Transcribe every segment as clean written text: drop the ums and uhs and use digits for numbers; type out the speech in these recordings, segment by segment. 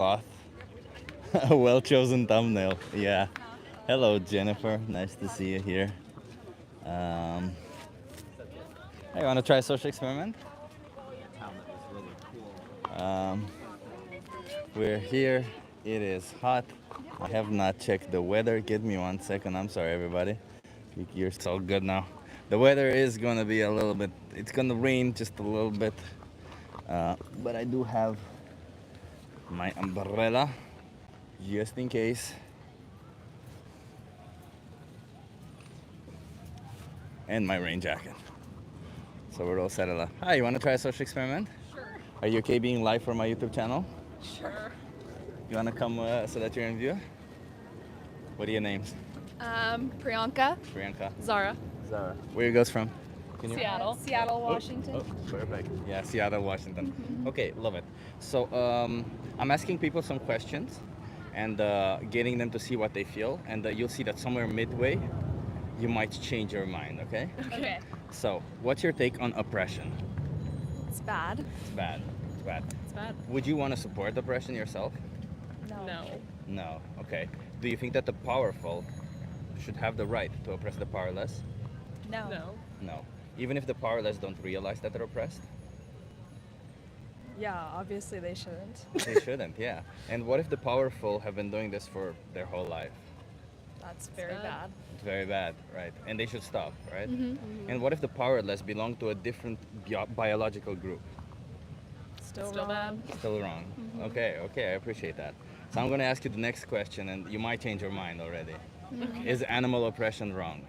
Cloth. A well-chosen thumbnail. Yeah. Hello, Jennifer. Nice to see you here. Um, hey, want to try a social experiment? Um, we're here. It is hot. I have not checked the weather. Give me 1 second. I'm sorry, everybody. You're so good now. The weather is gonna be a little bit. It's gonna rain just a little bit. But I do have my umbrella just in case. And my rain jacket. So we're all settled up. Hi, you want to try a social experiment? Sure. Are you okay being live for my YouTube channel? Sure. You want to come so that you're in view? What are your names? Priyanka. Priyanka. Zara. Zara. Where you guys from? Can you... Seattle. Seattle, Washington. Oh, perfect. Yeah, Seattle, Washington. Okay, love it. So I'm asking people some questions and getting them to see what they feel. And you'll see that somewhere midway, you might change your mind, okay? Okay. So, what's your take on oppression? It's bad. It's bad. It's bad. It's bad. Would you want to support oppression yourself? No. No. Okay. Do you think that the powerful should have the right to oppress the powerless? No. No. Even if the powerless don't realize that they're oppressed? Yeah, obviously they shouldn't. They shouldn't, yeah. And what if the powerful have been doing this for their whole life? That's very bad. It's very bad, right? And they should stop, right? And what if the powerless belong to a different biological group? Still bad. Still wrong. Okay, I appreciate that. So I'm going to ask you the next question, and you might change your mind already. Is animal oppression wrong?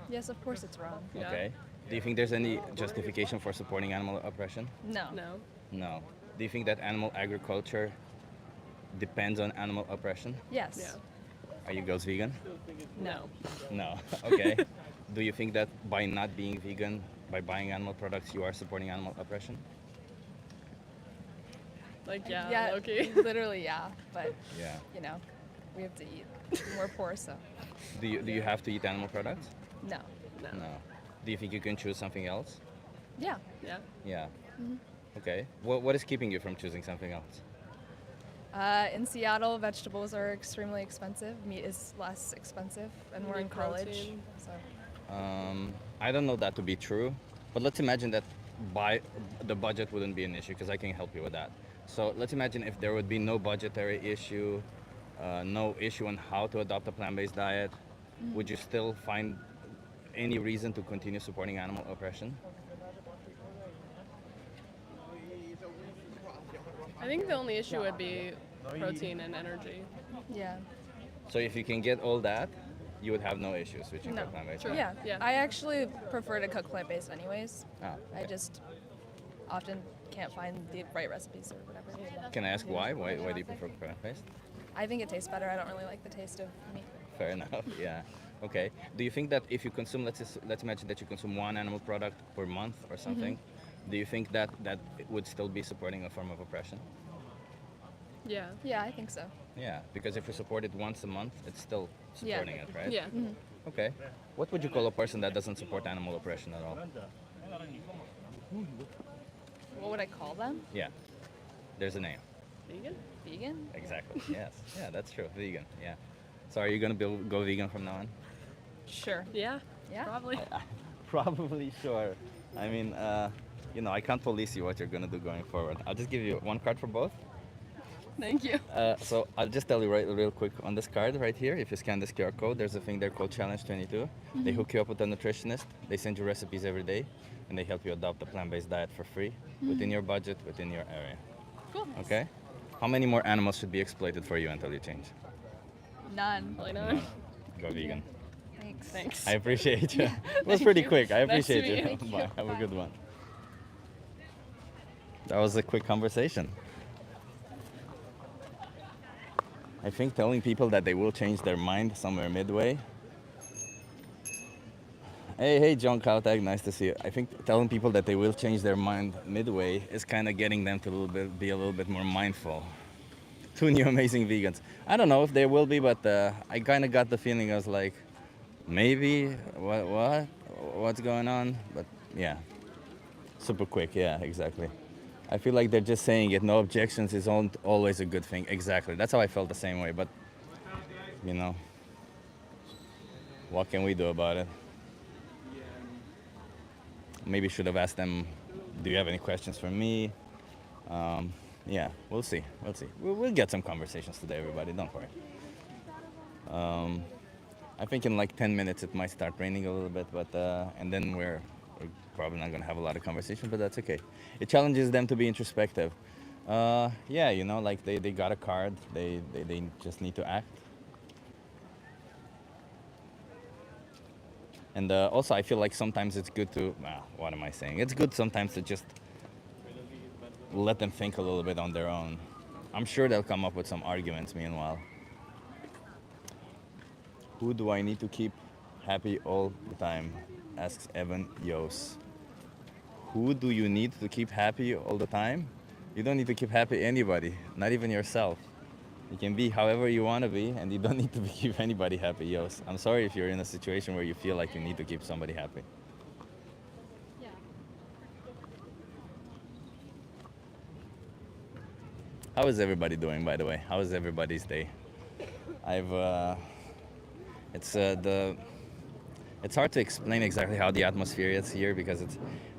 Yes, of course it's wrong. Yeah. Okay. Do you think there's any justification for supporting animal oppression? No. No. No. Do you think that animal agriculture depends on animal oppression? Yes. Yeah. Are you girls vegan? No. No. Okay. Do you think that by not being vegan, by buying animal products, you are supporting animal oppression? Like, yeah, okay. literally, yeah. But, Yeah. you know, we have to eat. We're poor, so Do you have to eat animal products? no. No. No. Do you think you can choose something else? Yeah. Yeah. Yeah. Okay. What is keeping you from choosing something else? In Seattle, vegetables are extremely expensive. Meat is less expensive, and we're in Need college. protein. So I don't know that to be true, but let's imagine that the budget wouldn't be an issue because I can help you with that. So let's imagine if there would be no budgetary issue, no issue on how to adopt a plant-based diet, would you still find any reason to continue supporting animal oppression? I think the only issue would be protein and energy. yeah. So if you can get all that, you would have no issues switching No. to plant-based. Sure. Yeah. Yeah. I actually prefer to cook plant-based anyways. Ah, I just often can't find the right recipes or whatever. Can I ask why? Why do you prefer plant-based? I think it tastes better. I don't really like the taste of meat. Fair enough. Yeah. Okay. Do you think that if you consume, let's imagine that you consume one animal product per month or something, do you think that it would still be supporting a form of oppression? Yeah. Yeah, I think so. Yeah, because if you support it once a month, it's still Yeah. supporting it, right? Yeah. Okay. What would you call a person that doesn't support animal oppression at all? What would I call them? Yeah. There's a name. Vegan? Vegan? Exactly. Yes. Yeah, that's true. Vegan. Yeah. So are you gonna go vegan from now on? Sure. Yeah. Yeah. Probably. Probably sure. I mean, I can't police you what you're gonna do going forward. I'll just give you one card for both. Thank you. So I'll just tell you real quick on this card right here. If you scan this QR code, there's a thing there called Challenge 22. They hook you up with a nutritionist. They send you recipes every day, and they help you adopt a plant-based diet for free within your budget, within your area. Cool. Okay? How many more animals should be exploited for you until you change? None. Probably not. Go vegan. Thanks. Thanks. I appreciate you. It was pretty quick. I Nice to appreciate meet you. you. Thank Bye. you. Have a Bye. good one. That was a quick conversation. I think telling people that they will change their mind somewhere midway. Hey, John Kautak, nice to see you. I think telling people that they will change their mind midway is kind of getting them to be a little bit more mindful. Two new amazing vegans. I don't know if they will be, but I kind of got the feeling I was like, maybe, what's going on? But yeah, super quick, yeah, exactly. I feel like they're just saying it. No objections is always a good thing. Exactly. That's how I felt the same way. But, you know, what can we do about it? Maybe should have asked them, do you have any questions for me? Yeah, we'll see. We'll see. We'll get some conversations today, everybody. Don't worry. I think in like 10 minutes it might start raining a little bit, but and then we're probably not gonna have a lot of conversation, but that's okay. It challenges them to be introspective. Yeah, you know, like they got a card. They just need to act. And also, I feel like sometimes it's good to. What am I saying? It's good sometimes to just let them think a little bit on their own. I'm sure they'll come up with some arguments meanwhile. Who do I need to keep happy all the time? Asks Evan Yos. Who do you need to keep happy all the time? You don't need to keep happy anybody, not even yourself. You can be however you want to be, and you don't need to keep anybody happy, Yos. I'm sorry if you're in a situation where you feel like you need to keep somebody happy. How is everybody doing, by the way? How is everybody's day? It's hard to explain exactly how the atmosphere is here because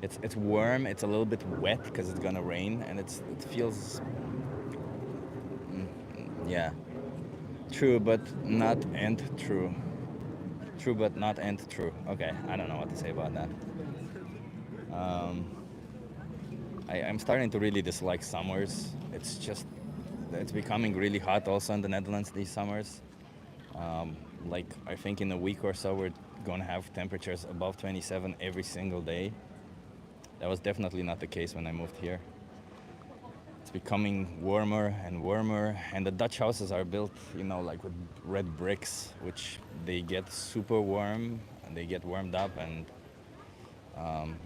it's warm. It's a little bit wet because it's gonna rain, and it feels yeah, true but not and true. True but not and true. Okay, I don't know what to say about that. I'm starting to really dislike summers. It's becoming really hot also in the Netherlands these summers. Like I think in a week or so we're gonna have temperatures above 27 every single day. That was definitely not the case when I moved here. It's becoming warmer and warmer, and the Dutch houses are built, you know, like with red bricks, which they get super warm and they get warmed up, and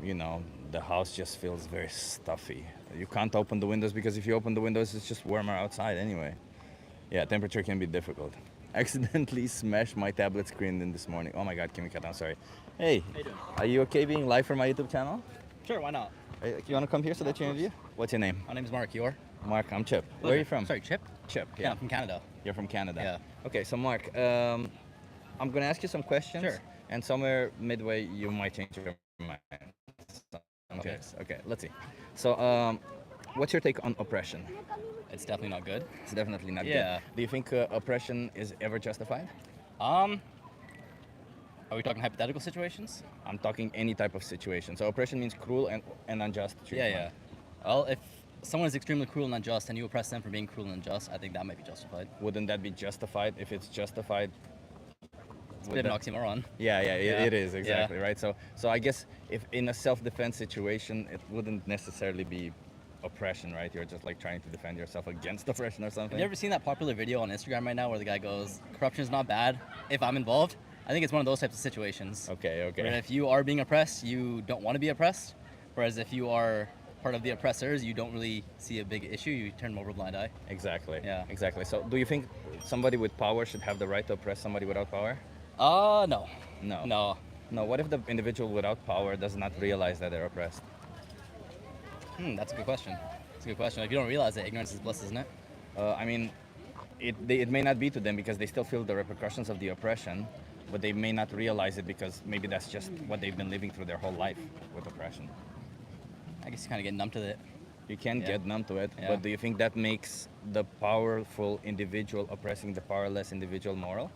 you know, the house just feels very stuffy. You can't open the windows because if you open the windows, it's just warmer outside anyway. Yeah, temperature can be difficult. Accidentally smashed my tablet screen in this morning. Oh my God, Kimika, I'm sorry. Hey, How you doing? are you okay being live for my YouTube channel? Sure, why not? Hey, you wanna come here so that you interview? What's your name? My name's Mark. You're? Mark, I'm Chip. Where are you from? Sorry, Chip? Chip, Yeah, yeah. I'm from Canada. You're from Canada? Yeah. Okay, so Mark, I'm gonna ask you some questions. Sure. And somewhere midway, you might change your mind. Okay, okay, let's see. So, what's your take on oppression? It's definitely not good. It's definitely not Yeah. good. Do you think oppression is ever justified? Are we talking hypothetical situations? I'm talking any type of situation. So oppression means cruel and unjust treatment. Yeah. Well, if someone is extremely cruel and unjust and you oppress them for being cruel and unjust, I think that might be justified. Wouldn't that be justified if it's justified? It's a bit of an oxymoron. Yeah, it is, exactly, Yeah. right? So I guess if in a self-defense situation, it wouldn't necessarily be oppression, right? You're just like trying to defend yourself against oppression or something. Have you ever seen that popular video on Instagram right now where the guy goes, corruption is not bad if I'm involved? I think it's one of those types of situations. Okay. Where if you are being oppressed, you don't want to be oppressed. Whereas if you are part of the oppressors, you don't really see a big issue. You turn them over a blind eye. Exactly. Yeah. Exactly. So do you think somebody with power should have the right to oppress somebody without power? No. No. No. No. What if the individual without power does not realize that they're oppressed? That's a good question. It's a good question. If you don't realize that ignorance is bliss, isn't it? I mean, it may not be to them because they still feel the repercussions of the oppression, but they may not realize it because maybe that's just what they've been living through their whole life with oppression. I guess you kind of get numb to it. You can Yeah. get numb to it, Yeah. but do you think that makes the powerful individual oppressing the powerless individual moral?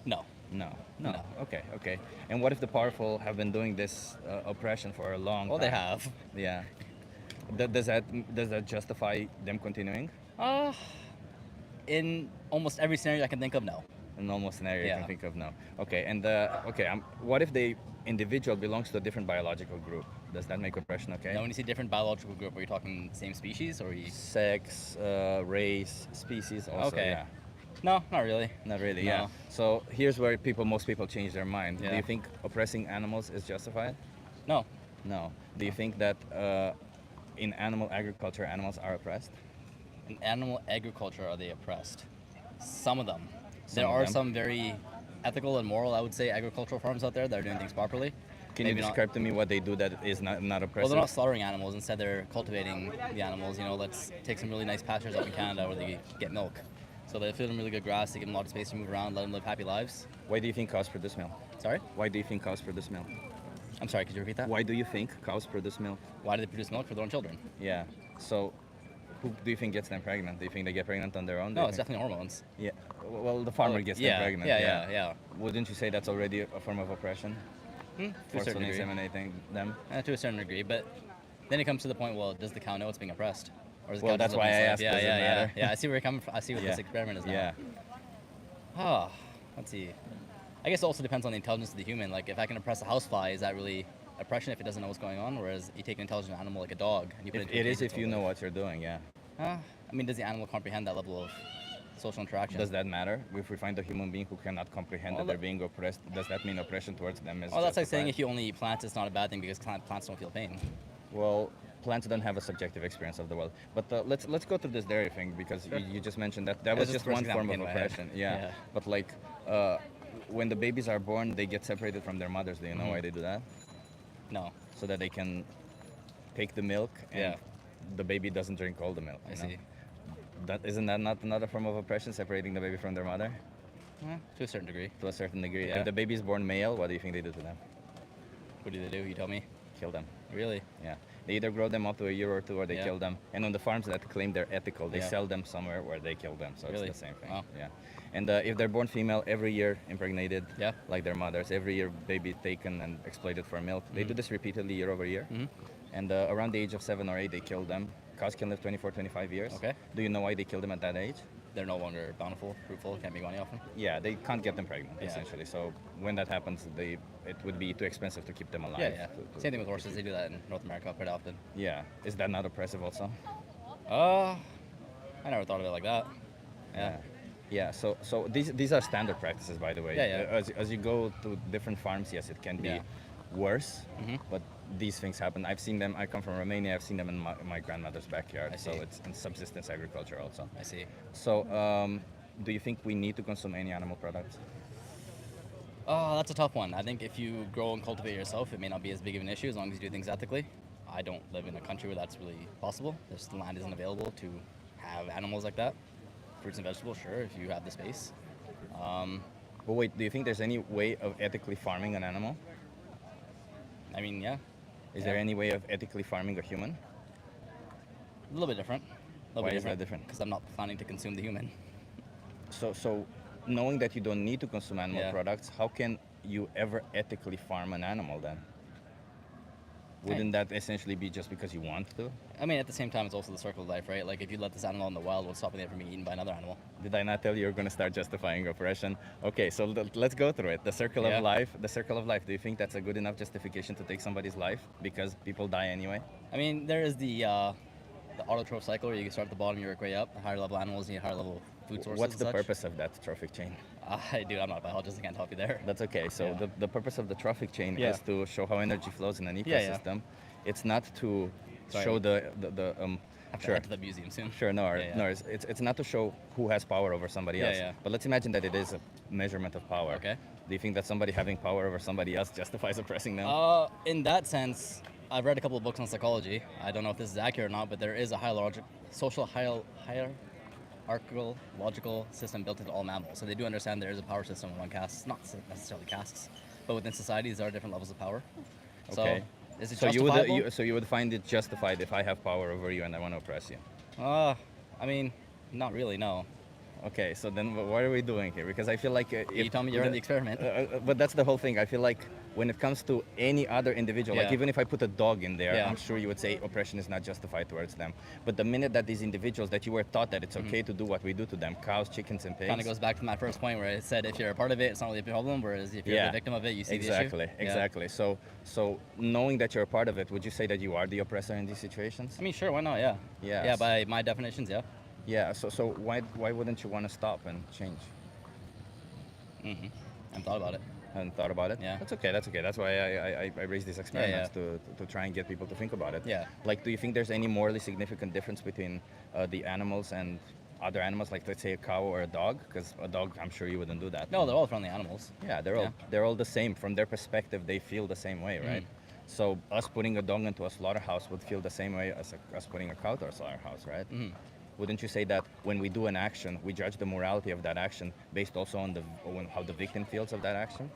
No. No. No. Okay. And what if the powerful have been doing this oppression for a long Well, time? they have. Yeah. Does that justify them continuing? In almost every scenario I can think of, no. In almost scenario you Yeah. can think of, no. Okay, and what if the individual belongs to a different biological group? Does that make oppression okay? Now, when you say different biological group, are you talking same species or are you... Sex, race, species also, Okay. yeah. No, not really. Not really, No. yeah. So here's where most people change their mind. Do Yeah. you think oppressing animals is justified? No. No. Do you think that in animal agriculture, animals are oppressed? In animal agriculture, are they oppressed? Some of them. Some There of are them. some very ethical and moral, I would say, agricultural farms out there that are doing things properly. Can you maybe not. describe to me what they do that is not Well, oppressive? they're not slaughtering animals. Instead, they're cultivating the animals. You know, let's take some really nice pastures up in Canada where they get milk. So they feed them really good grass. They give them a lot of space to move around, let them live happy lives. Why do you think cows produce milk? Sorry? Why do you think cows produce milk? I'm sorry, could you repeat that? Why do you think cows produce milk? Why do they produce milk for their own children? Yeah. So, who do you think gets them pregnant? Do you think they get pregnant on their own? Do No, you it's think- definitely hormones. Yeah. Well, the farmer gets yeah, them pregnant. yeah. Wouldn't you say that's already a form of oppression? To a certain Forcefully degree. inseminating them? To a certain degree, but then it comes to the point, well, does the cow know it's being oppressed? Or is the Well, cow that's just why living I its life? asked, Yeah, does it yeah, yeah. matter? Yeah, I see where you're coming from. I see what Yeah. this experiment is now. Yeah. Oh, let's see. I guess it also depends on the intelligence of the human. Like, if I can oppress a housefly, is that really oppression if it doesn't know what's going on? Whereas you take an intelligent animal like a dog and you put it into a It is cage, if it's you all know right. what you're doing, yeah. I mean, does the animal comprehend that level of social interaction? Does that matter? If we find a human being who cannot comprehend Well, that they're being oppressed, does that mean oppression towards them is Well, that's like saying justified? if you only eat plants, it's not a bad thing because plants don't feel pain. Well, plants don't have a subjective experience of the world. But let's go through this dairy thing because you just mentioned that That was was just the first one form example of came to my head. oppression. Yeah. Yeah. But like when the babies are born, they get separated from their mothers. Do you know why they do that? No. So that they can take the milk and Yeah. the baby doesn't drink all the milk. I you know? see. Isn't that not another form of oppression, separating the baby from their mother To a certain degree. to a certain degree? Yeah. If the baby is born male, what do you think they do to them? What do they do? You tell me. Kill them. Really? Yeah. They either grow them up to a year or two or they Yeah. kill them. And on the farms that claim they're ethical, they Yeah. sell them somewhere where they kill them. So Really? it's the same thing. Wow. Yeah. And if they're born female, every year impregnated, Yeah. like their mothers, every year baby taken and exploited for milk. They do this repeatedly year over year. And around the age of 7 or 8, they kill them. Cows can live 24, 25 years. Okay. Do you know why they kill them at that age? They're no longer bountiful, fruitful, can't make money off them. Yeah, they can't get them pregnant, Yeah. essentially. So when that happens, it would be too expensive to keep them alive. Yeah. to- Same thing with horses. They do that in North America quite often. Yeah. Is that not oppressive also? I never thought of it like that. Yeah. Yeah, so these are standard practices, by the way. Yeah, yeah. As you go to different farms, yes, it can be Yeah. worse, Mhm. but these things happen. I've seen them. I come from Romania. I've seen them in my grandmother's backyard. I So see. it's in subsistence agriculture also. I see. So do you think we need to consume any animal products? Oh, that's a tough one. I think if you grow and cultivate yourself, it may not be as big of an issue as long as you do things ethically. I don't live in a country where that's really possible. The land isn't available to have animals like that. Fruits and vegetables, sure, if you have the space. But wait, do you think there's any way of ethically farming an animal? I mean, yeah, Is there any way of ethically farming a human? a little bit different. Why is that different? Because I'm not planning to consume the human. So knowing that you don't need to consume animal Yeah. products, how can you ever ethically farm an animal then? Wouldn't that essentially be just because you want to? I mean, at the same time, it's also the circle of life, right? Like, if you let this animal in the wild, what's stopping it from being eaten by another animal? Did I not tell you you're going to start justifying oppression? Okay, so let's go through it. The circle Yeah. of life. The circle of life. Do you think that's a good enough justification to take somebody's life because people die anyway? I mean, there is the autotroph cycle where you start at the bottom, you work way up. The higher level animals need higher level food sources. What's and the such. purpose of that trophic chain? Dude, I'm not a biologist. I can't help you there. That's okay. So Yeah. the purpose of the trophic chain Yeah. is to show how energy flows in an Yeah, yeah. ecosystem. It's not to Sorry. show the I have to sure. head to the museum soon. Sure, no, Yeah, yeah. no, it's not to show who has power over somebody Yeah, else. yeah. But let's imagine that it is a measurement of power. Okay. Do you think that somebody having power over somebody else justifies oppressing them? In that sense, I've read a couple of books on psychology. I don't know if this is accurate or not, but there is a social hierarchical logical system built into all mammals. So they do understand there is a power system among castes, not necessarily castes, but within societies there are different levels of power. Okay. So is it So justifiable? you would find it justified if I have power over you and I want to oppress you. I mean, not really, no. Okay, so then what are we doing here? Because I feel like You tell me you're in the experiment. But that's the whole thing. I feel like when it comes to any other individual, like Yeah. even if I put a dog in there, Yeah. I'm sure you would say oppression is not justified towards them. But the minute that these individuals that you were taught that it's okay to do what we do to them, cows, chickens, and pigs. Kind of goes back to my first point where it said if you're a part of it, it's not really a problem, whereas if you're Yeah. the victim of it, you see Exactly, the issue. Yeah. exactly. So knowing that you're a part of it, would you say that you are the oppressor in these situations? I mean, sure, why not? Yeah. Yeah. Yeah, by my definitions, yeah. Yeah. So why wouldn't you want to stop and change? I haven't thought about it. Haven't thought about it? Yeah. That's okay. That's okay. That's why I raise these experiments to try and get people to think about it. Yeah. Like, do you think there's any morally significant difference between the animals and other animals, like let's say a cow or a dog? Because a dog, I'm sure you wouldn't do that. No, they're all friendly animals. Yeah, they're all the same. From their perspective, they feel the same way, right? So us putting a dog into a slaughterhouse would feel the same way as us putting a cow to a slaughterhouse, right? Wouldn't you say that when we do an action, we judge the morality of that action based also on how the victim feels of that action?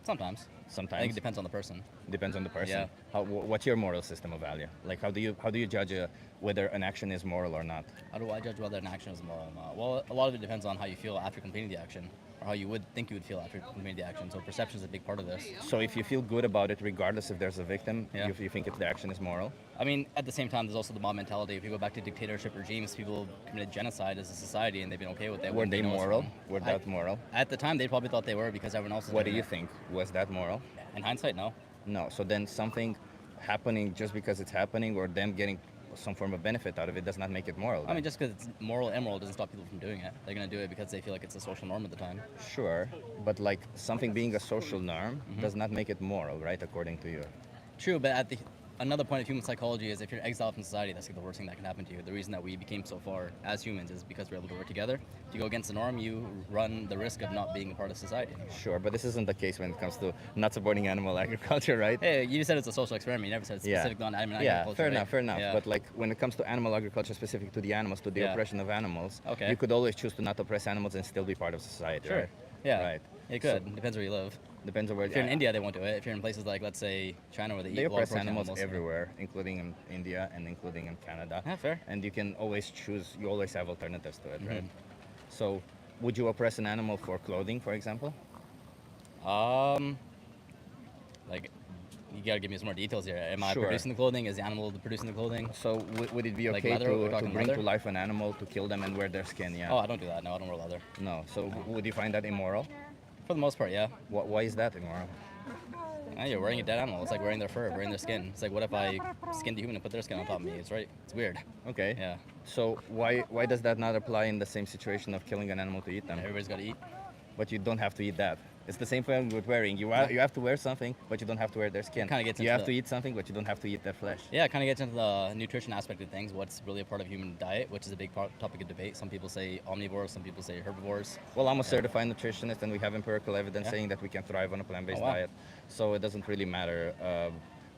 Sometimes. Sometimes. I think it depends on the person. Depends on the person. Yeah. What's your moral system of value? Like, how do you judge whether an action is moral or not? How do I judge whether an action is moral or not? Well, a lot of it depends on how you feel after completing the action, or how you would think you would feel after completing the action. So perception is a big part of this. So if you feel good about it, regardless if there's a victim, Yeah. you think the action is moral? I mean, at the same time, there's also the mob mentality. If you go back to dictatorship regimes, people committed genocide as a society, and they've been okay with that. Were when they know it's moral? wrong. Were that moral? At the time, they probably thought they were because everyone else was What do doing you it. think? Was that moral? In hindsight, no. No. So then something happening just because it's happening, or them getting some form of benefit out of it, does not make it moral. I then. mean, just because it's moral and immoral doesn't stop people from doing it. They're going to do it because they feel like it's a social norm at the time. Sure, but like something being a social norm does not make it moral, right? According to you. True, but another point of human psychology is if you're exiled from society, that's like the worst thing that can happen to you. The reason that we became so far as humans is because we're able to work together. If you go against the norm, you run the risk of not being a part of society. Sure, but this isn't the case when it comes to not supporting animal agriculture, right? Hey, you said it's a social experiment. You never said it's Yeah. specific on animal Yeah, agriculture. fair right? enough, fair enough. Yeah. But like when it comes to animal agriculture specific to the animals, to the Yeah. oppression of animals, Okay. you could always choose to not oppress animals and still be part of society, Sure. right? Yeah. Right. It could. Depends where you live. Depends on where. If you're in India, they won't do it. If you're in places like, let's say, China, where they They eat a lot of oppress protein animals everywhere, including in India and including in Canada. Yeah, fair. And you can always choose. You always have alternatives to it, right? Mhm. So, would you oppress an animal for clothing, for example? Like, you gotta give me some more details here. Am I Sure. producing the clothing? Is the animal producing the clothing? So, would it be Like okay leather? We're to talking bring leather? to life an animal, to kill them and wear their skin? Yeah. Oh, I don't do that. No, I don't wear leather. No. So, would you find that immoral? For the most part, yeah. Why is that immoral? You're wearing a dead animal. It's like wearing their fur, wearing their skin. It's like, what if I skinned a human and put their skin on top of me? It's right. It's weird. Okay. Yeah. So why does that not apply in the same situation of killing an animal to eat them? Everybody's got to eat. But you don't have to eat that. It's the same thing with wearing. You have to wear something, but you don't have to wear their skin. Kinda gets you into have the- to eat something, but you don't have to eat their flesh. Yeah, it kind of gets into the nutrition aspect of things. What's really a part of human diet, which is a big topic of debate. Some people say omnivores, some people say herbivores. Well, I'm a certified nutritionist, and we have empirical evidence Yeah. saying that we can thrive on a plant-based Oh, wow. diet. So it doesn't really matter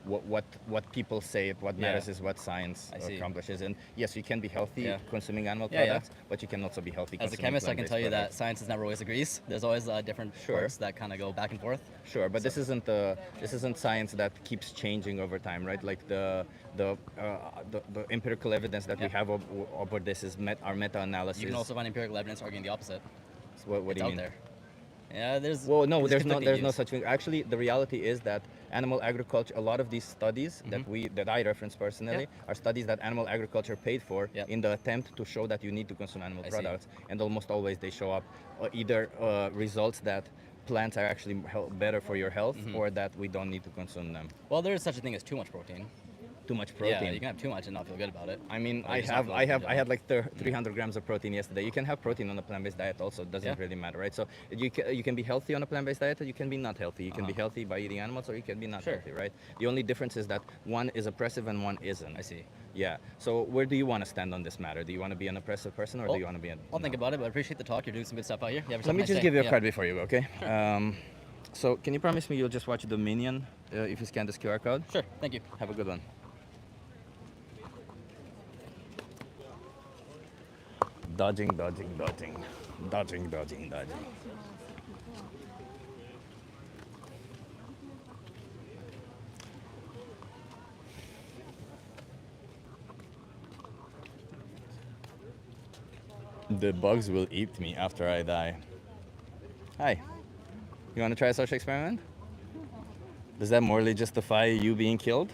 what people say. What Yeah. matters is what science I see. accomplishes. And yes, you can be healthy Yeah. consuming animal Yeah, yeah. products, but you can also be healthy. As a consuming chemist, I can plant-based tell you that products. science never always agrees. There's always different Sure. parts that kind of go back and forth. Sure, but this isn't science that keeps changing over time, right? Like the empirical evidence that we Yeah. have over this is our meta-analysis. You can also find empirical evidence arguing the opposite. So what It's do you out mean? there. Yeah, there's. Well, no, there's there's conflicting no views. such thing. Actually, the reality is that animal agriculture. A lot of these studies that I reference personally are studies that animal agriculture paid for Yep. in the attempt to show that you need to consume animal I see. products, and almost always they show up either results that plants are actually better for your health, or that we don't need to consume them. Well, there is such a thing as too much protein. Too much protein. Yeah, you can have too much and not feel good about it. I mean, Or I just not have, feel I like have, you I do. had like 300 grams of protein yesterday. You can have protein on a plant-based diet also. It doesn't Yeah. really matter, right? So you can be healthy on a plant-based diet, or you can be not healthy. You can be Uh-huh. healthy by eating animals, or you can be not Sure. healthy, right? The only difference is that one is oppressive and one isn't. I see. Yeah. So where do you want to stand on this matter? Do you want to be an oppressive person, or Well, do you want to be? I'll think about it, but I appreciate the talk. You're doing some good stuff out here. You have Let yourself a me nice just day. give you a Yeah. card before you go, okay? So can you promise me you'll just watch the minion if you scan this QR code? Sure, thank you. Have a good one. Dodging, dodging, dodging. Dodging, dodging, dodging. The bugs will eat me after I die. Hi. You want to try a social experiment? Does that morally justify you being killed?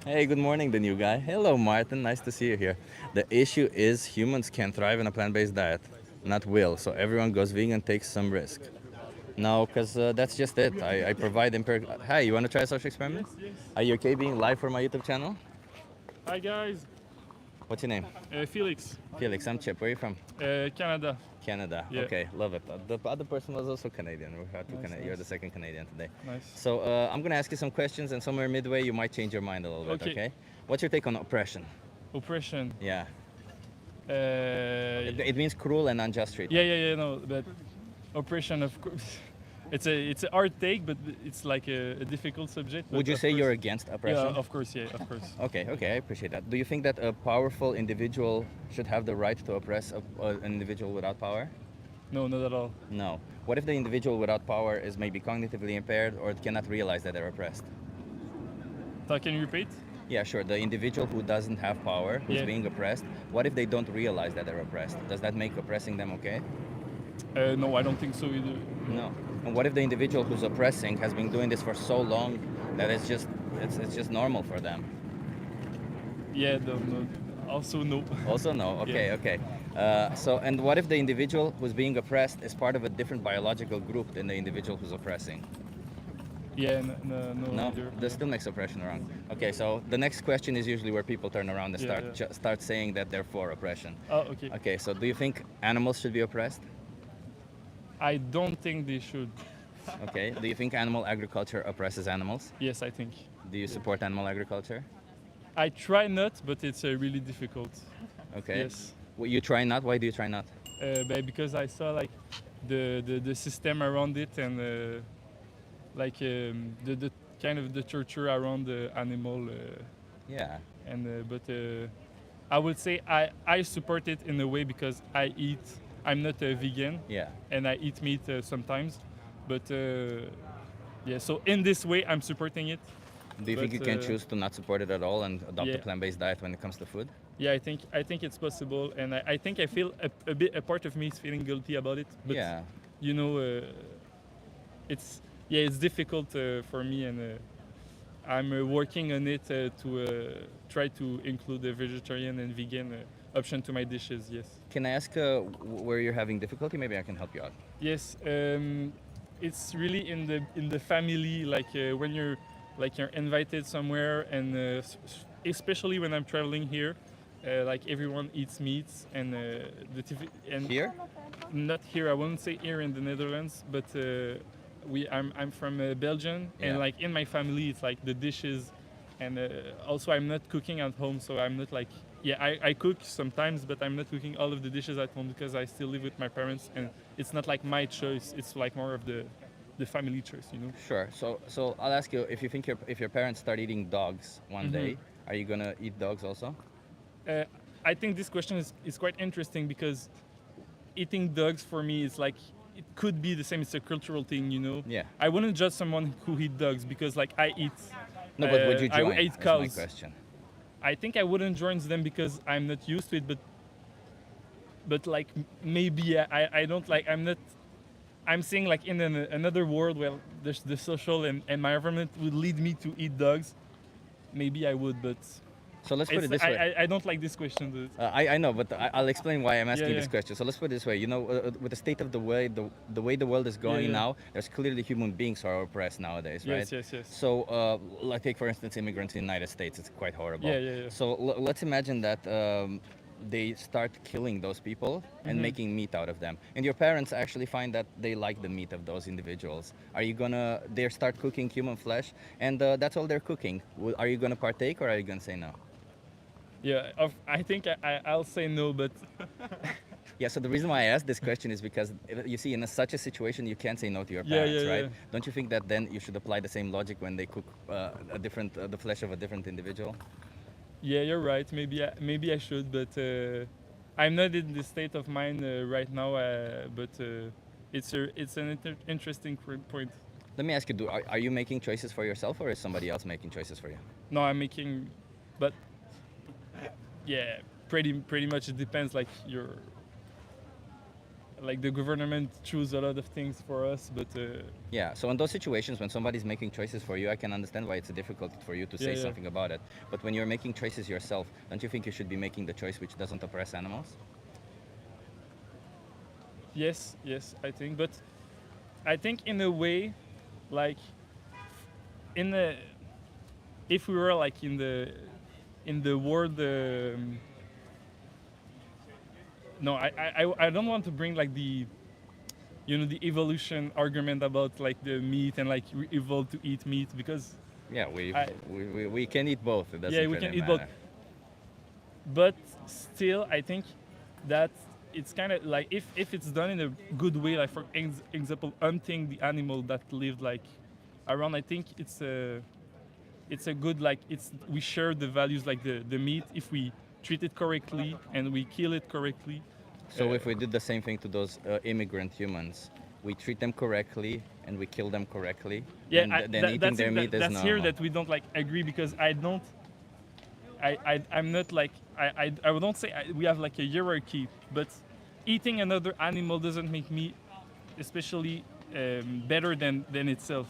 Hey, good morning, the new guy. Hello, Martin. Nice to see you here. The issue is humans can thrive on a plant-based diet, not will. So everyone goes vegan, takes some risk. No, because that's just it. I provide empirical. Hi, you want to try a social experiment? Yes. Are you okay being live for my YouTube channel? Hi guys, What's your name? Felix, Felix. I'm Chip. Where are you from? Canada. Canada. Yeah. Okay, love it. The other person was also Canadian. We had two Nice, You're nice. the second Canadian today. Nice. So I'm gonna ask you some questions, and somewhere midway you might change your mind a little bit. Okay. Okay. What's your take on oppression? Oppression. Yeah. It means cruel and unjust treatment. yeah, no, but oppression, of course. It's a hard take, but it's like a difficult subject. Would but you of say course- you're against oppression? Yeah, of course, yeah, of course. Okay, I appreciate that. Do you think that a powerful individual should have the right to oppress an individual without power? No, not at all. No. What if the individual without power is maybe cognitively impaired or cannot realize that they're oppressed? So can you repeat? Yeah, sure. The individual who doesn't have power, who's Yeah. being oppressed, what if they don't realize that they're oppressed? Does that make oppressing them okay? No, I don't think so either. No. And what if the individual who's oppressing has been doing this for so long that it's just normal for them? Yeah, no. Also no. Also no. Okay, Yeah. okay. So, and what if the individual who's being oppressed is part of a different biological group than the individual who's oppressing? Yeah, no. No, either. that still makes oppression wrong. Okay, so the next question is usually where people turn around and Yeah, start saying that they're for oppression. Oh, okay. Okay, so do you think animals should be oppressed? I don't think they should. Okay. Do you think animal agriculture oppresses animals? Yes, I think. Do you support animal agriculture? I try not, but it's really difficult. Okay. Yes. Well, you try not? Why do you try not? But because I saw like the system around it and like the kind of the torture around the animal Yeah. and but I would say I support it in a way because I'm not a vegan Yeah. and I eat meat sometimes, but yeah, so in this way I'm supporting it. Do you think you But, can choose to not support it at all and adopt a yeah. plant-based diet when it comes to food? Yeah, I think it's possible, and I think I feel a part of me is feeling guilty about it. But Yeah. you know, it's difficult for me, and I'm working on it to try to include a vegetarian and vegan option to my dishes. Yes. Can I ask where you're having difficulty? Maybe I can help you out. Yes, it's really in the family, like when you're invited somewhere, and especially when I'm traveling here, like everyone eats meats, and and Here? not here. I won't say here in the Netherlands, but I'm from Belgium, Yeah. and like in my family, it's like the dishes, and also I'm not cooking at home, so I'm not like I cook sometimes, but I'm not cooking all of the dishes at home because I still live with my parents, and it's not like my choice. It's like more of the family choice, you know. Sure. So I'll ask you if you think if your parents start eating dogs one day, are you gonna eat dogs also? I think this question is quite interesting because eating dogs for me is like it could be the same. It's a cultural thing, you know. Yeah. I wouldn't judge someone who eat dogs because like I eat. No, but would you I join? eat That's my cows. question. I think I wouldn't join them because I'm not used to it, but like maybe I don't like I'm not. I'm saying like in another world where there's the social and environment would lead me to eat dogs. Maybe I would, but So let's put it this way. I don't like this question. Dude. I know, but I'll explain why I'm asking Yeah, this yeah. question. So let's put it this way. You know, with the state of the way the world is going yeah. now, there's clearly human beings who are oppressed nowadays, right? Yes. So, like take for instance immigrants in the United States. It's quite horrible. Yeah. So let's imagine that they start killing those people and making meat out of them, and your parents actually find that they like the meat of those individuals. Are you gonna? They start cooking human flesh, and that's all they're cooking. Are you gonna partake, or are you gonna say no? Yeah, I think I'll say no, but Yeah, so the reason why I asked this question is because you see, in such a situation, you can't say no to your Yeah, parents, yeah, right? yeah. Don't you think that then you should apply the same logic when they cook the flesh of a different individual? yeah, you're right. Maybe I should, but I'm not in this state of mind right now. But it's an interesting point. Let me ask you: are you making choices for yourself, or is somebody else making choices for you? No, I'm making, but yeah, pretty much it depends. Like the government choose a lot of things for us, but Yeah. So in those situations, when somebody's making choices for you, I can understand why it's difficult for you to say Yeah. something about it. But when you're making choices yourself, don't you think you should be making the choice which doesn't oppress animals? yes, I think. But I think in a way, like if we were like in the world. No, I don't want to bring like the the evolution argument about like the meat and like we evolved to eat meat because Yeah, we can eat both. It doesn't yeah, we really can eat both. matter. But still, I think that it's kind of like if it's done in a good way, like for example, hunting the animal that lived like around. I think it's a good like we share the values like the meat if we treat it correctly and we kill it correctly. So if we did the same thing to those immigrant humans, we treat them correctly and we kill them correctly, Yeah, then eating their meat is that's normal. here that we don't like agree because I'm not like I wouldn't say we have like a hierarchy, but eating another animal doesn't make me especially better than itself.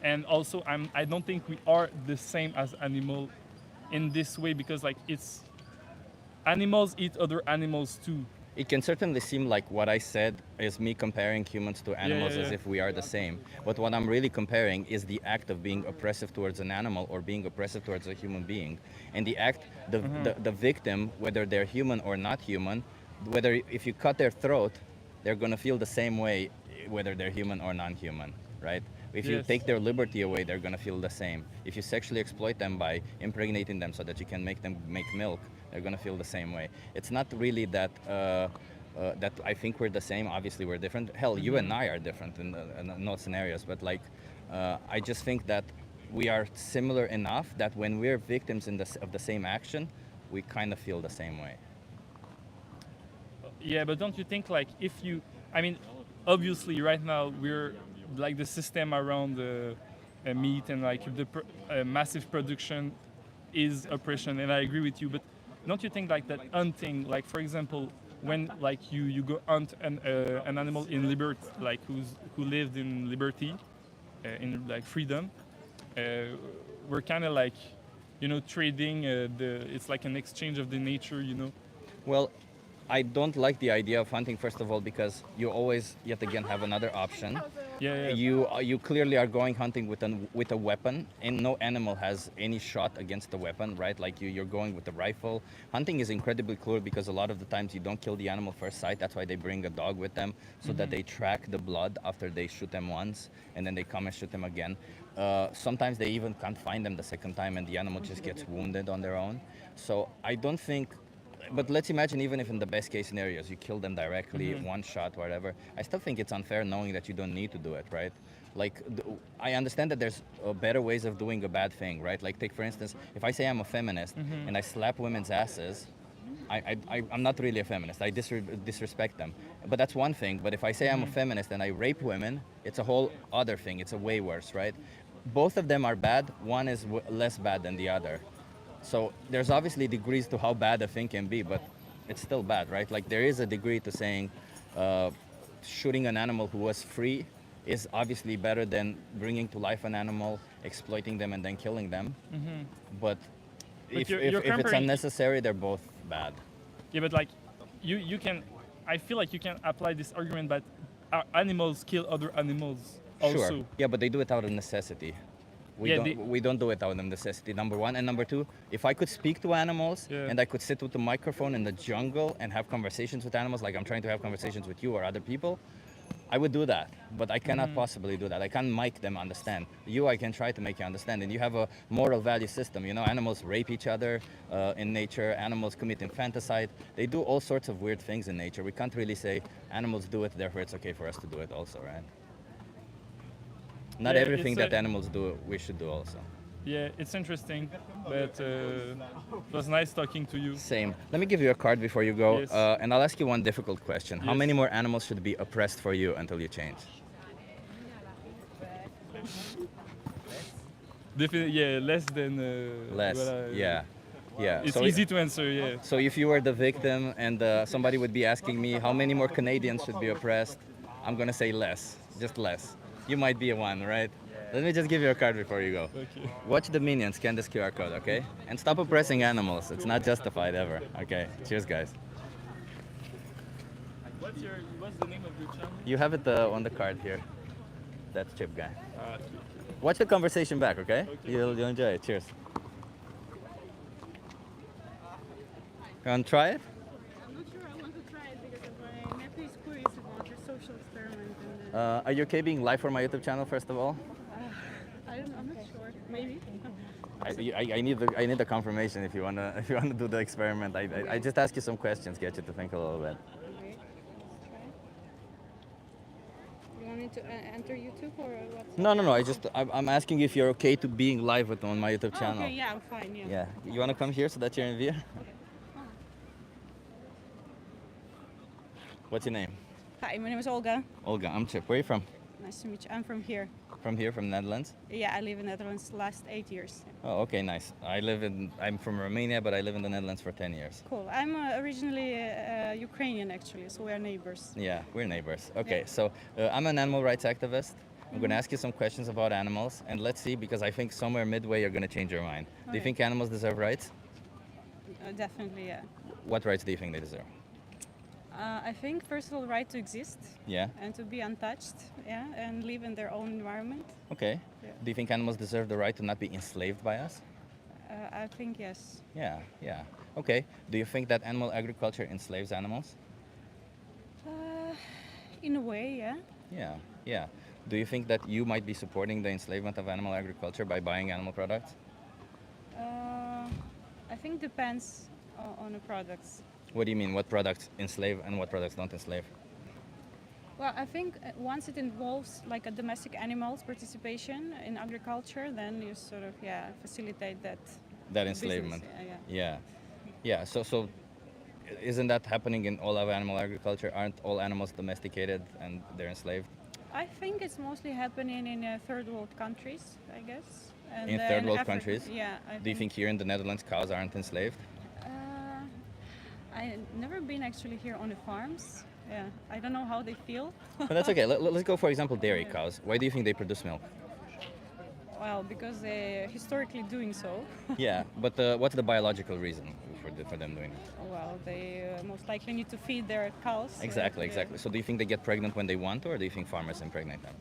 And also I don't think we are the same as animal in this way because like it's animals eat other animals too. It can certainly seem like what I said is me comparing humans to animals as yeah. if we are the same. But what I'm really comparing is the act of being oppressive towards an animal or being oppressive towards a human being. And the act, the victim, whether they're human or not human, whether if you cut their throat, they're going to feel the same way whether they're human or non-human, right? If you Yes. take their liberty away, they're going to feel the same. If you sexually exploit them by impregnating them so that you can make them make milk, they're going to feel the same way. It's not really that that I think we're the same. Obviously, we're different. Hell, you and I are different in no scenarios. But like, I just think that we are similar enough that when we're victims of the same action, we kind of feel the same way. Yeah, but don't you think like if you, I mean, obviously right now we're like the system around the meat and like the massive production is oppression, and I agree with you. But don't you think like that hunting, like for example, when like you go hunt an animal in liberty, like who lived in liberty, in like freedom, we're kind of like, you know, trading it's like an exchange of the nature, you know. Well, I don't like the idea of hunting, first of all, because you always, yet again, have another option. Yeah. You clearly are going hunting with a weapon, and no animal has any shot against the weapon, right? Like you're going with a rifle. Hunting is incredibly cruel because a lot of the times you don't kill the animal first sight. That's why they bring a dog with them, so that they track the blood after they shoot them once, and then they come and shoot them again. Sometimes they even can't find them the second time, and the animal just gets wounded on their own. So I don't think. But let's imagine even if in the best case scenarios you kill them directly, one shot, whatever. I still think it's unfair knowing that you don't need to do it, right? Like, I understand that there's better ways of doing a bad thing, right? Like, take for instance, if I say I'm a feminist and I slap women's asses, I'm not really a feminist. I disrespect them. But that's one thing. But if I say I'm a feminist and I rape women, it's a whole other thing. It's a way worse, right? Both of them are bad. One is less bad than the other. So there's obviously degrees to how bad a thing can be, but it's still bad, right? Like there is a degree to saying shooting an animal who was free is obviously better than bringing to life an animal, exploiting them, and then killing them. But if you're it's comparing- unnecessary, they're both bad. Yeah, but like you can, I feel like you can apply this argument that animals kill other animals also. Sure. Yeah, but they do it out of necessity. Yeah, We don't do it out of necessity, number one. And number two, if I could speak to animals and I could sit with a microphone in the jungle and have conversations with animals like I'm trying to have conversations with you or other people, I would do that. But I cannot possibly do that. I can't make them understand. You, I can try to make you understand. And you have a moral value system. You know, animals rape each other in nature. Animals commit infanticide. They do all sorts of weird things in nature. We can't really say animals do it, therefore it's okay for us to do it also, right? Not Yeah, everything it's that animals do, we should do also. Yeah, it's interesting, but it was nice talking to you. Same. Let me give you a card before you go, Yes. and I'll ask you one difficult question. How Yes. many more animals should be oppressed for you until you change? Definitely, yeah, less than. Less. Yeah. Yeah. It's So easy to answer, yeah. So if you were the victim and somebody would be asking me how many more Canadians should be oppressed, I'm gonna say less, just less. You might be one, right? Let me just give you a card before you go. Okay. Watch the minions, scan this QR code, okay? And stop oppressing animals. It's not justified ever. Okay. Cheers, guys. What's the name of your channel? You have it on the card here. That's Chip Guy. Okay. Watch the conversation back, okay? You'll enjoy it. Cheers. You want to try it? I'm not sure I want to try it because my nephew is curious about your social experiment. And, Are you okay being live for my YouTube channel, first of all? I'm not sure. Maybe. I need the confirmation if you wanna if you wanna do the experiment. I just ask you some questions, get you to think a little bit. Okay, let's try. You want me to enter YouTube or what? No. I'm asking if you're okay to being live on my YouTube Oh, channel. okay, yeah, I'm fine. Yeah. Yeah. You wanna come here so that you're in view? What's your name? Hi, my name is Olga. Olga. I'm Chip. Where are you from? Nice to meet you. I'm from here. From here, from Netherlands. Yeah, I live in Netherlands last 8 years. Oh, okay, nice. I'm from Romania, but I live in the Netherlands for 10 years. Cool. I'm originally Ukrainian actually, so we are neighbors. Yeah, we're neighbors. Okay, Yeah. so I'm an animal rights activist. I'm going to ask you some questions about animals, and let's see, because I think somewhere midway you're going to change your mind. Do you Okay. think animals deserve rights? Definitely, yeah. What rights do you think they deserve? I think first of all, right to exist Yeah. and to be untouched, yeah, and live in their own environment. Okay. Yeah. Do you think animals deserve the right to not be enslaved by us? I think yes. Yeah, yeah. Okay. Do you think that animal agriculture enslaves animals? In a way, yeah. Yeah, yeah. Do you think that you might be supporting the enslavement of animal agriculture by buying animal products? I think depends on the products. What do you mean? What products enslave and what products don't enslave? Well, I think once it involves like a domestic animals participation in agriculture, then you sort of facilitate that. That business. enslavement. Yeah. Yeah. So isn't that happening in all of animal agriculture? Aren't all animals domesticated and they're enslaved? I think it's mostly happening in third world countries, I guess. And In then third world Africa- countries? Yeah. Do you think here in the Netherlands cows aren't enslaved? I've never been actually here on the farms. Yeah, I don't know how they feel. But that's okay. Let's go, for example, dairy cows. Why do you think they produce milk? Well, because they're historically doing so. Yeah, but what's the biological reason for them doing it? Well, they most likely need to feed their cows. Exactly, Yeah, exactly. So do you think they get pregnant when they want to, or do you think farmers impregnate them?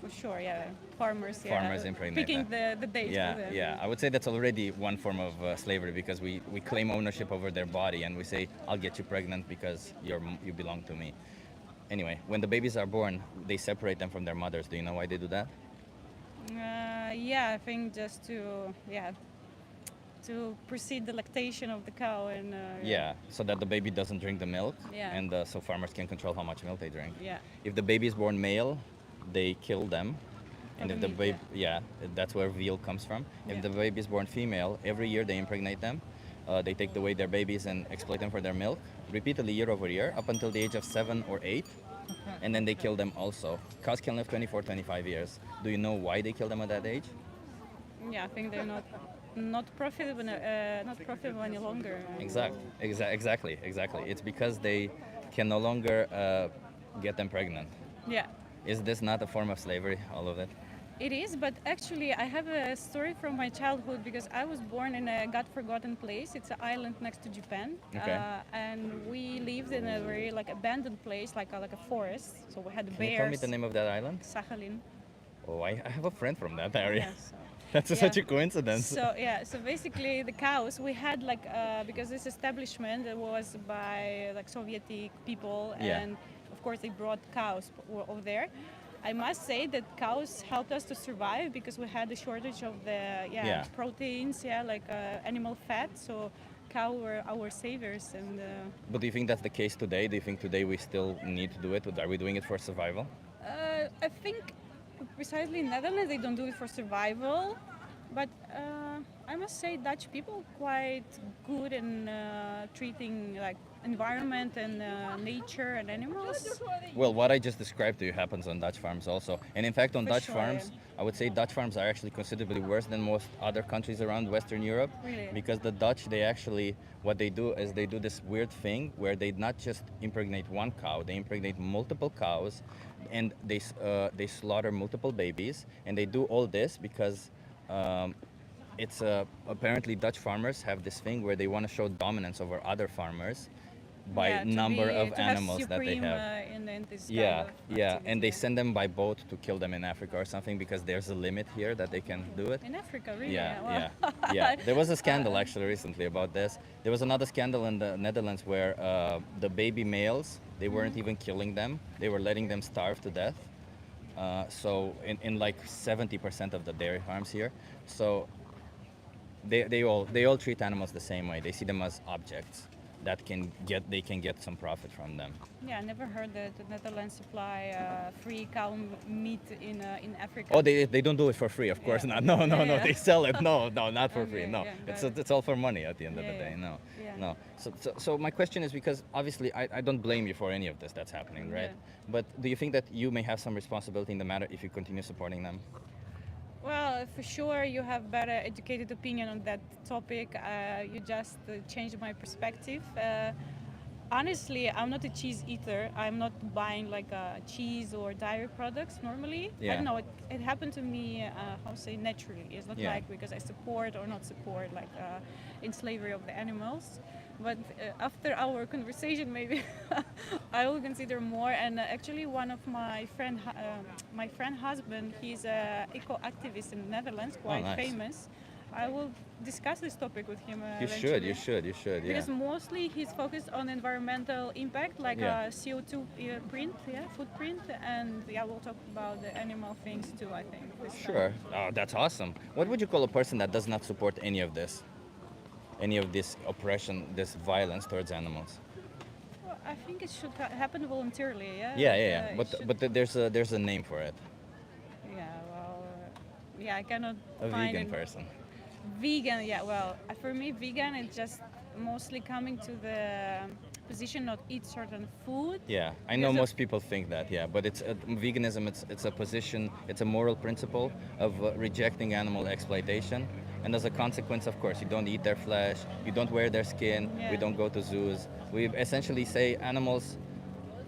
For sure, yeah. Farmers, Farmers impregnate picking them. the date Yeah, for them. yeah. I would say that's already one form of slavery because we claim ownership over their body and we say, I'll get you pregnant because you belong to me. Anyway, when the babies are born, they separate them from their mothers. Do you know why they do that? Yeah, I think just to precede the lactation of the cow and Yeah, so that the baby doesn't drink the milk, Yeah. and so farmers can control how much milk they drink. Yeah. If the baby is born male, they kill them, and For if the the meat, baby, yeah, that's where veal comes from. If Yeah. the baby is born female, every year they impregnate them. They take away their babies and exploit them for their milk repeatedly year over year up until the age of 7 or 8, and then they kill them also. Cows can live 24, 25 years. Do you know why they kill them at that age? Yeah, I think they're not profitable any longer. Exactly. It's because they can no longer get them pregnant. Yeah. Is this not a form of slavery, all of it? It is, but actually I have a story from my childhood because I was born in a God-forgotten place. It's an island next to Japan. Okay. And we lived in a very abandoned place, like a forest. So we had Can bears. you tell me the name of that island? Sakhalin. Oh, I have a friend from that area. Yeah, so- That's yeah. such a coincidence. So basically the cows we had because this establishment was by Soviet people Yeah. and of course they brought cows over there. I must say that cows helped us to survive because we had a shortage of the Yeah. proteins, animal fat. So cow were our saviors and. But do you think that's the case today? Do you think today we still need to do it? Are we doing it for survival? I think precisely in Netherlands they don't do it for survival, but I must say Dutch people quite good in treating environment and nature and animals. Well, what I just described to you happens on Dutch farms also. And in fact, on For Dutch sure, farms, yeah. I would say Dutch farms are actually considerably worse than most other countries around Western Europe. Really? Because the Dutch, they actually, what they do is they do this weird thing where they not just impregnate one cow, they impregnate multiple cows and they slaughter multiple babies. And they do all this because it's apparently Dutch farmers have this thing where they want to show dominance over other farmers by Yeah, to number be- of to have animals that they supreme, have. in this kind Yeah, of yeah, activity, and they yeah. send them by boat to kill them in Africa or something because there's a limit here that they can do it. In Africa, really? Yeah, Wow. yeah. There was a scandal actually recently about this. There was another scandal in the Netherlands where the baby males, they weren't even killing them; they were letting them starve to death. So in like 70% of the dairy farms here. So they all treat animals the same way. They see them as objects that they can get some profit from them. Yeah, I never heard that the Netherlands supply free cow meat in Africa. Oh, they don't do it for free, of course Yeah. not. No, no, Yeah, no. yeah. They sell it. No, no, not for free. Okay, No, yeah, got it. it's all for money at the end of the Yeah, day. yeah. No, Yeah. no. So my question is, because obviously I don't blame you for any of this that's happening, right? Yeah. But do you think that you may have some responsibility in the matter if you continue supporting them? Well, for sure, you have better educated opinion on that topic. You just changed my perspective. Honestly, I'm not a cheese eater. I'm not buying like cheese or dairy products normally. I Yeah. don't know. It happened to me, how to say, naturally. It's not Yeah. like because I support or not support like in slavery of the animals. But after our conversation, maybe I will consider more. And actually, one of my friend husband, he's a eco activist in the Netherlands, quite nice. famous. I will discuss this topic with him. You should. Yeah. Because mostly he's focused on environmental impact, like Yeah. CO2 footprint, and yeah, we'll talk about the animal things too. I think. this time. Sure. Oh, that's awesome. What would you call a person that does not support any of this? Any of this oppression, this violence towards animals? Well, I think it should happen voluntarily. Yeah. Yeah. It But should- there's a name for it. Yeah. Well. Yeah, I cannot. A find vegan it. person. Vegan, yeah. Well, for me, vegan is just mostly coming to the position not eat certain food. Yeah, I know Because of- most people think that. Yeah, but it's veganism. It's a position. It's a moral principle of rejecting animal exploitation, and as a consequence, of course, you don't eat their flesh. You don't wear their skin. We Yeah. don't go to zoos. We essentially say animals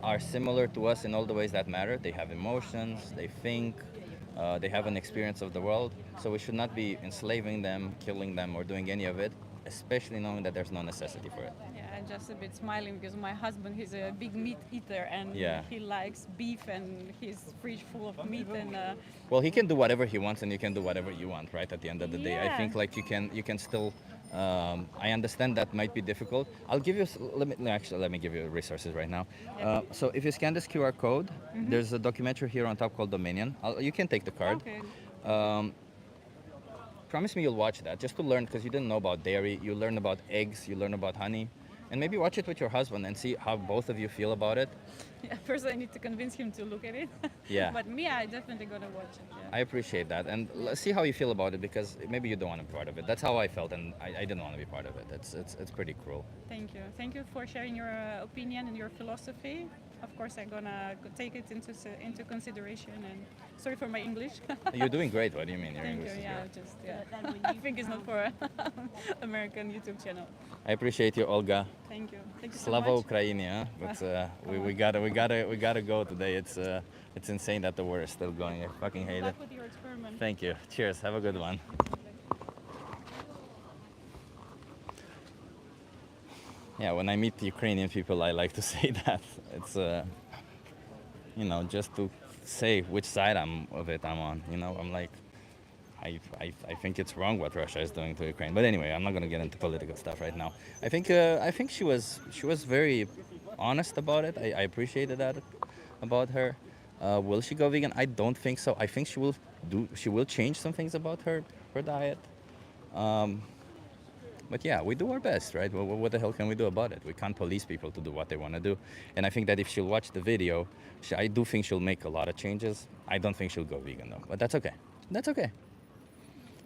are similar to us in all the ways that matter. They have emotions. They think. They have an experience of the world. So we should not be enslaving them, killing them, or doing any of it, especially knowing that there's no necessity for it. Yeah, I'm just a bit smiling because my husband, he's a big meat eater and Yeah. he likes beef and his fridge full of meat and Well, he can do whatever he wants, and you can do whatever you want, right? At the end of the day, I Yeah. think like you can still. I understand that might be difficult. I'll give you. Let me give you resources right now. So if you scan this QR code, there's a documentary here on top called Dominion. You can take the card. okay. Promise me you'll watch that just to learn, because you didn't know about dairy. You learn about eggs. You learn about honey, and maybe watch it with your husband and see how both of you feel about it. Yeah, first I need to convince him to look at it. Yeah. But me, I definitely gonna watch it. Yeah. I appreciate that, and let's see how you feel about it, because maybe you don't want to be part of it. That's how I felt, and I didn't want to be part of it. It's pretty cruel. Thank you. Thank you for sharing your opinion and your philosophy. Of course, I'm gonna take it into consideration. And sorry for my English. You're doing great. What do you mean? Your Thank English you. is Yeah, great. just yeah. I think it's not for American YouTube channel. I appreciate you, Olga. Thank you. Thank you so Slava much. Ukraini, huh? But we gotta go today. It's insane that the war is still going. I fucking hate it. Luck with your experiment. Thank you. Cheers. Have a good one. Yeah, when I meet Ukrainian people, I like to say that it's just to say which side I'm on. I'm like, I think it's wrong what Russia is doing to Ukraine. But anyway, I'm not gonna get into political stuff right now. I think she was very honest about it. I appreciated that about her. Will she go vegan? I don't think so. I think she will change some things about her diet. But yeah, we do our best, right? Well, what the hell can we do about it? We can't police people to do what they want to do. And I think that if she'll watch the video, I do think she'll make a lot of changes. I don't think she'll go vegan though, but that's okay. That's okay.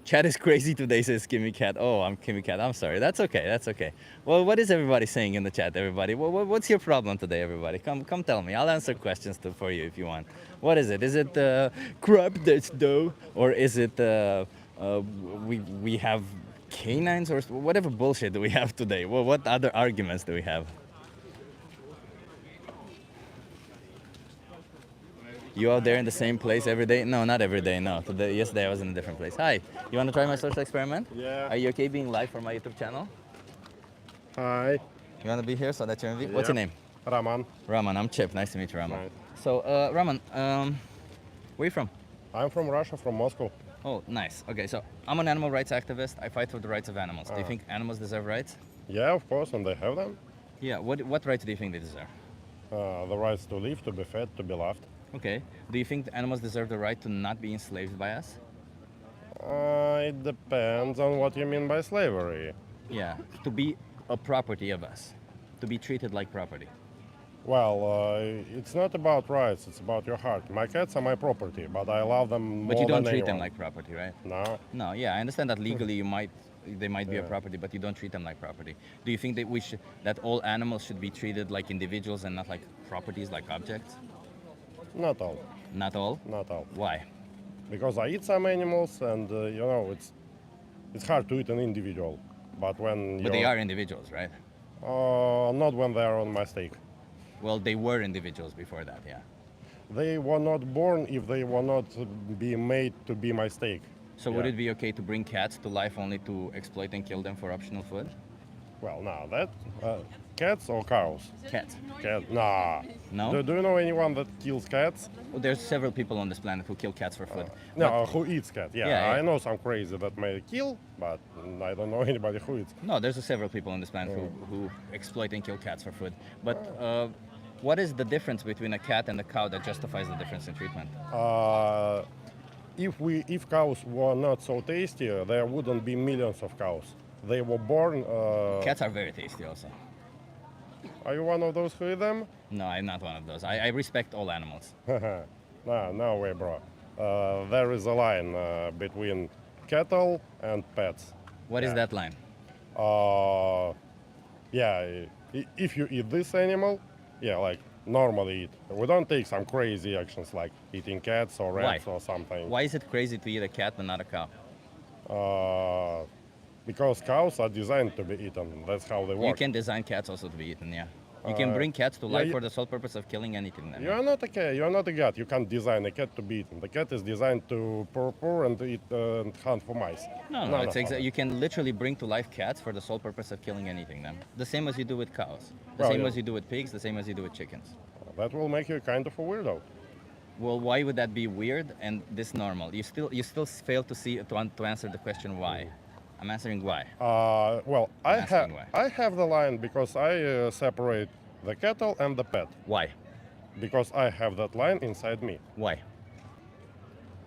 Chat is crazy today, says Kimmy Cat. Oh, I'm Kimmy Cat. I'm sorry. That's okay. That's okay. Well, what is everybody saying in the chat, everybody? What's your problem today, everybody? Come tell me. I'll answer questions for you if you want. What is it? Is it crap that's dough? Or is it we have canines or whatever bullshit do we have today? Well, what other arguments do we have? You out there in the same place every day? No, not every day. No, yesterday I was in a different place. Hi, you want to try my social experiment? Yeah. Are you okay being live for my YouTube channel? Hi, You want to be here so that you're in What's your Yeah. name? Raman. Raman. I'm Chip. Nice to meet you, Raman. Right. So, Raman, where you from? I'm from Russia, from Moscow. Oh, nice. Okay, so I'm an animal rights activist. I fight for the rights of animals. Do you think animals deserve rights? Yeah, of course, and they have them. Yeah. What rights do you think they deserve? The rights to live, to be fed, to be loved. Okay. Do you think the animals deserve the right to not be enslaved by us? It depends on what you mean by slavery. Yeah, to be a property of us, to be treated like property. Well, it's not about rights, it's about your heart. My cats are my property, but I love them more But you don't than treat them anyone. like property, right? No. No, yeah, I understand that legally they might be a property, but you don't treat them like property. Do you think that that all animals should be treated like individuals and not like properties, like objects? Not all. Not all. Not all. Why? Because I eat some animals, and it's hard to eat an individual. But when But they are individuals, right? not when they are on my steak. Well, they were individuals before that, yeah. They were not born if they were not be made to be my steak. So would Yeah. it be okay to bring cats to life only to exploit and kill them for optional food? Well, now that cats or cows? Cats. Cat? Nah. No? Do you know anyone that kills cats? Well, there's several people on this planet who kill cats for food. No, who eats cat? Yeah, Yeah, yeah. I know some crazy that may kill, but I don't know anybody who eats. No, there's several people on this planet who exploit and kill cats for food. But what is the difference between a cat and a cow that justifies the difference in treatment? If cows were not so tasty, there wouldn't be millions of cows. They were born. Cats are very tasty also. Are you one of those who eat them? No, I'm not one of those. I respect all animals. No way, bro. There is a line between cattle and pets. What is that line? Yeah, if you eat this animal, yeah, like normally eat. We don't take some crazy actions like eating cats or rats Why? or something. Why is it crazy to eat a cat but not a cow? Because cows are designed to be eaten. That's how they work. You can design cats also to be eaten, yeah. You can bring cats to yeah, life you- for the sole purpose of killing and eating them. You are not a cat. You are not a cat. You can't design a cat to be eaten. The cat is designed to purr and eat and hunt for mice. No, it's you can literally bring to life cats for the sole purpose of killing and eating them. The same as you do with cows. The Well, same yeah. as you do with pigs, the same as you do with chickens. That will make you kind of a weirdo. Well, why would that be weird and this normal? You still fail to see to answer the question why. I'm answering why. Well, asking why. I have the line because I separate the cattle and the pet. Why? Because I have that line inside me. Why?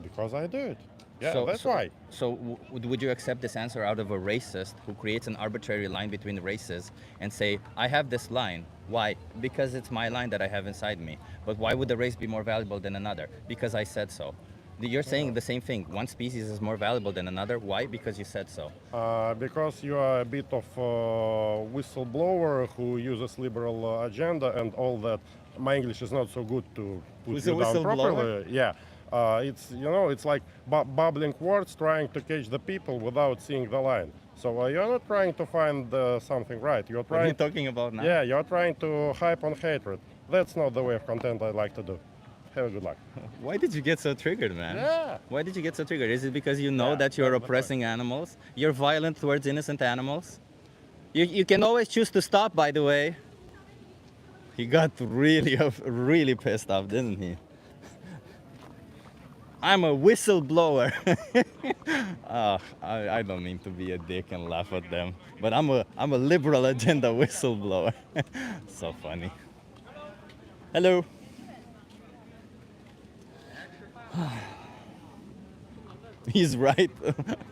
Because I do it. Yeah, So- that's so- why. So would you accept this answer out of a racist who creates an arbitrary line between races and say, I have this line. Why? Because it's my line that I have inside me. But why would the race be more valuable than another? Because I said so. You're saying the same thing. One species is more valuable than another. Why? Because you said so. Because you are a bit of a whistleblower who uses liberal agenda and all that. My English is not so good to put Who's a you down whistleblower? properly. Yeah. It's like bubbling words trying to catch the people without seeing the line. So you're not trying to find something right. You're What are you trying. talking about now? Yeah, you're trying to hype on hatred. That's not the way of content I like to do. Have a good luck. Why did you get so triggered, man? Yeah. Why did you get so triggered? Is it because you know Yeah, that you're that's the oppressing animals? You're violent towards innocent animals? You can always choose to stop, by the way. He got really pissed off, didn't he? I'm a whistleblower. I don't mean to be a dick and laugh at them, but I'm a liberal agenda whistleblower. So funny. Hello. He's right.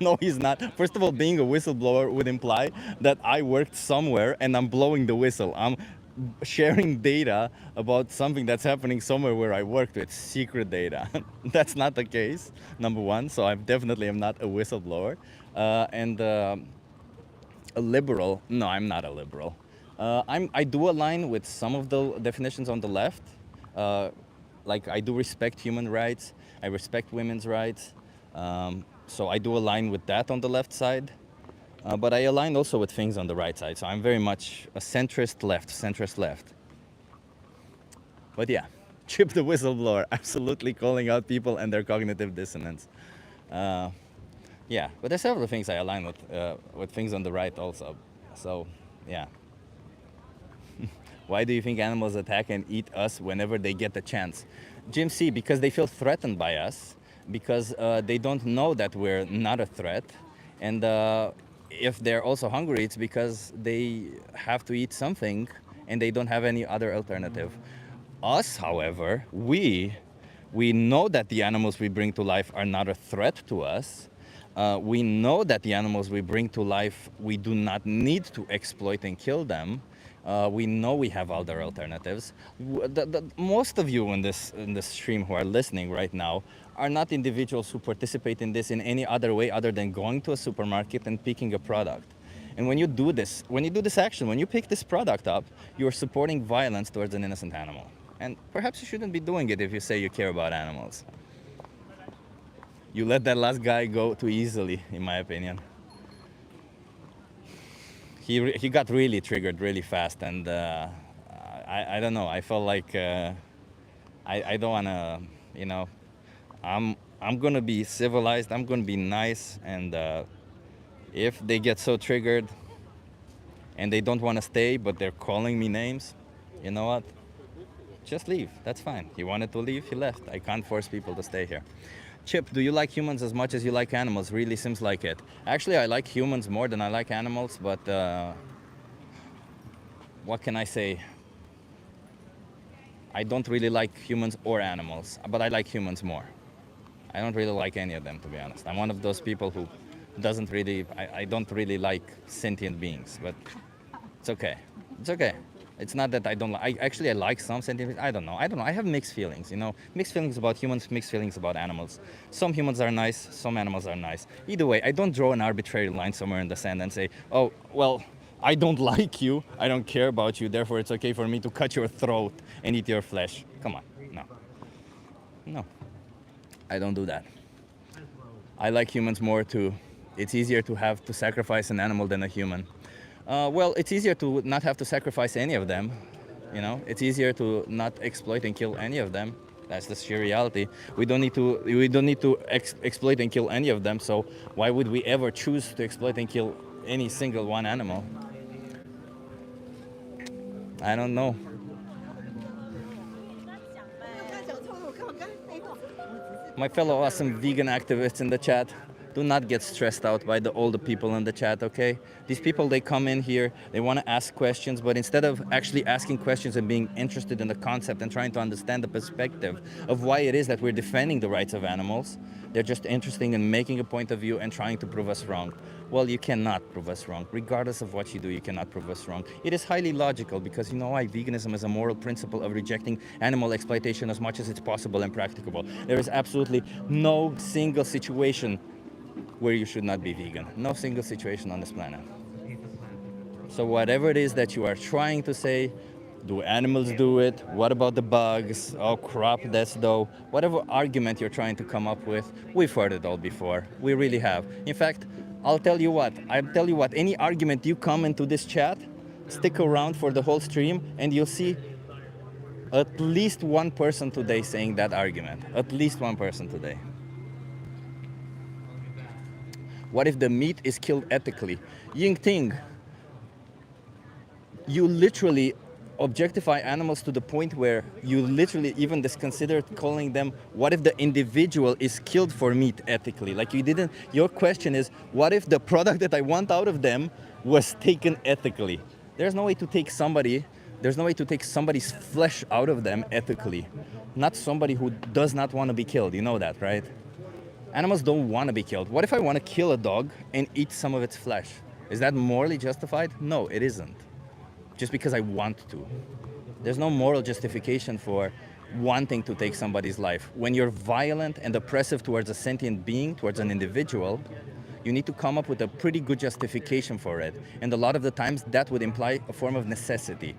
No, he's not. First of all, being a whistleblower would imply that I worked somewhere and I'm blowing the whistle. I'm sharing data about something that's happening somewhere where I worked with secret data. That's not the case, number one. So I definitely am not a whistleblower. And a liberal. No, I'm not a liberal. I do align with some of the definitions on the left. Like I do respect human rights. I respect women's rights. So I do align with that on the left side. But I align also with things on the right side. So I'm very much a centrist left. But yeah, Chip the whistleblower, absolutely calling out people and their cognitive dissonance. Yeah, but there's several things I align with things on the right also. So yeah. Why do you think animals attack and eat us whenever they get the chance? Jim C, because they feel threatened by us, because they don't know that we're not a threat. And if they're also hungry, it's because they have to eat something and they don't have any other alternative. Us, however, we know that the animals we bring to life are not a threat to us. We know that the animals we bring to life, we do not need to exploit and kill them. We know we have other alternatives. Most of you in this stream who are listening right now are not individuals who participate in this in any other way other than going to a supermarket and picking a product. And when you do this action, when you pick this product up, you're supporting violence towards an innocent animal. And perhaps you shouldn't be doing it if you say you care about animals. You let that last guy go too easily, in my opinion. He got really triggered really fast, and I don't know. I felt like I don't wanna, you know. I'm gonna be civilized. I'm gonna be nice, and if they get so triggered and they don't want to stay, but they're calling me names, you know what? Just leave. That's fine. He wanted to leave. He left. I can't force people to stay here. Chip, do you like humans as much as you like animals? Really seems like it. Actually, I like humans more than I like animals, but what can I say? I don't really like humans or animals, but I like humans more. I don't really like any of them, to be honest. I'm one of those people who doesn't really, I don't really like sentient beings, but it's okay. It's okay. It's not that I don't like, I like some sentient beings. I don't know. I have mixed feelings, you know, mixed feelings about humans, mixed feelings about animals. Some humans are nice, some animals are nice. Either way, I don't draw an arbitrary line somewhere in the sand and say, oh, well, I don't like you, I don't care about you, therefore it's okay for me to cut your throat and eat your flesh. Come on, no. No, I don't do that. I like humans more too. It's easier to have to sacrifice an animal than a human. Well, it's easier to not have to sacrifice any of them. You know, it's easier to not exploit and kill any of them. That's the sheer reality. We don't need to exploit and kill any of them. So why would we ever choose to exploit and kill any single one animal? I don't know. My fellow awesome vegan activists in the chat, do not get stressed out by all the people in the chat, okay? These people, they come in here, they want to ask questions, but instead of actually asking questions and being interested in the concept and trying to understand the perspective of why it is that we're defending the rights of animals, they're just interested in making a point of view and trying to prove us wrong. Well, you cannot prove us wrong. Regardless of what you do, you cannot prove us wrong. It is highly logical because you know why? Veganism is a moral principle of rejecting animal exploitation as much as it's possible and practicable. There is absolutely no single situation where you should not be vegan. No single situation on this planet. So whatever it is that you are trying to say, do animals do it? What about the bugs? Oh crap, that's though. Whatever argument you're trying to come up with, we've heard it all before. We really have. In fact, I'll tell you what, any argument you come into this chat, stick around for the whole stream and you'll see at least one person today saying that argument. At least one person today. What if the meat is killed ethically? Ying Ting, you literally objectify animals to the point where you literally even considered calling them, what if the individual is killed for meat ethically? Like you didn't, your question is, what if the product that I want out of them was taken ethically? There's no way to take somebody's flesh out of them ethically. Not somebody who does not want to be killed, you know that, right? Animals don't want to be killed. What if I want to kill a dog and eat some of its flesh? Is that morally justified? No, it isn't. Just because I want to. There's no moral justification for wanting to take somebody's life. When you're violent and oppressive towards a sentient being, towards an individual, you need to come up with a pretty good justification for it. And a lot of the times that would imply a form of necessity.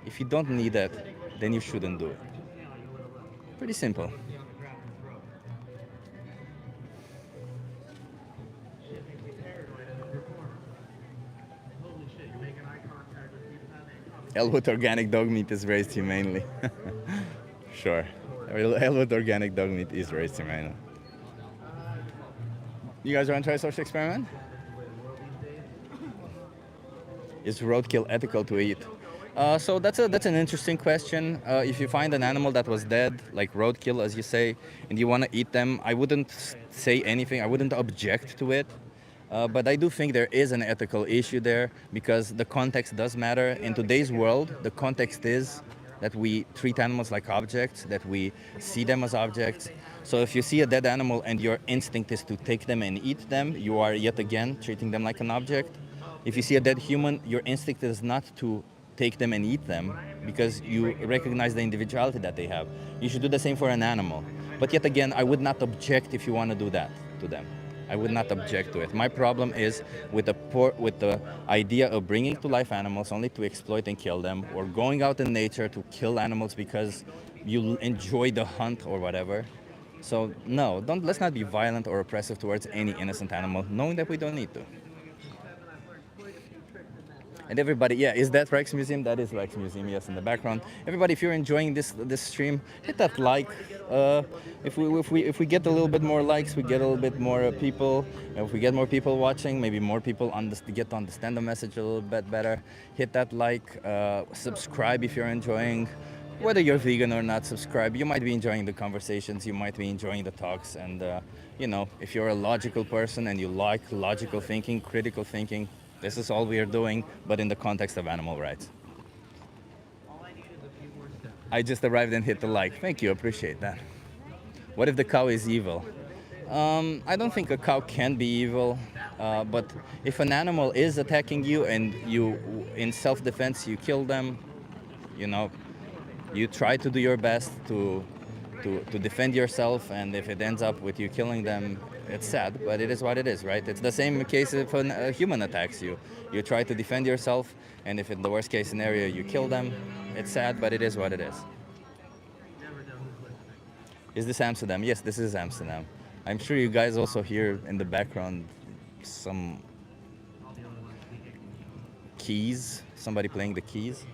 If you don't need it, then you shouldn't do it. Pretty simple. Elwood organic dog meat is raised humanely. Sure. Elwood organic dog meat is raised humanely. You guys want to try a social experiment? Is roadkill ethical to eat? So that's an interesting question. If you find an animal that was dead, like roadkill, as you say, and you want to eat them, I wouldn't say anything. I wouldn't object to it. But I do think there is an ethical issue there because the context does matter. In today's world, the context is that we treat animals like objects, that we see them as objects. So if you see a dead animal and your instinct is to take them and eat them, you are yet again treating them like an object. If you see a dead human, your instinct is not to take them and eat them because you recognize the individuality that they have. You should do the same for an animal. But yet again, I would not object if you want to do that to them. I would not object to it. My problem is with the idea of bringing to life animals only to exploit and kill them, or going out in nature to kill animals because you enjoy the hunt or whatever. So no, let's not be violent or oppressive towards any innocent animal, knowing that we don't need to. And everybody, yeah, is that Rex Museum? That is Rex Museum, yes, in the background. Everybody, if you're enjoying this stream, hit that like. If we get a little bit more likes, we get a little bit more people. If we get more people watching, maybe more people get to understand the message a little bit better. Hit that like, subscribe if you're enjoying. Whether you're vegan or not, subscribe. You might be enjoying the conversations, you might be enjoying the talks, and you know, if you're a logical person and you like logical thinking, critical thinking, this is all we are doing, but in the context of animal rights. I just arrived and hit the like. Thank you, appreciate that. What if the cow is evil? I don't think a cow can be evil, but if an animal is attacking you and you, in self-defense, you kill them, you know, you try to do your best to defend yourself, and if it ends up with you killing them, it's sad, but it is what it is, right? It's the same case if a human attacks you. You try to defend yourself, and if in the worst case scenario you kill them, it's sad, but it is what it is. Is this Amsterdam? Yes, this is Amsterdam. I'm sure you guys also hear in the background some keys, somebody playing the keys.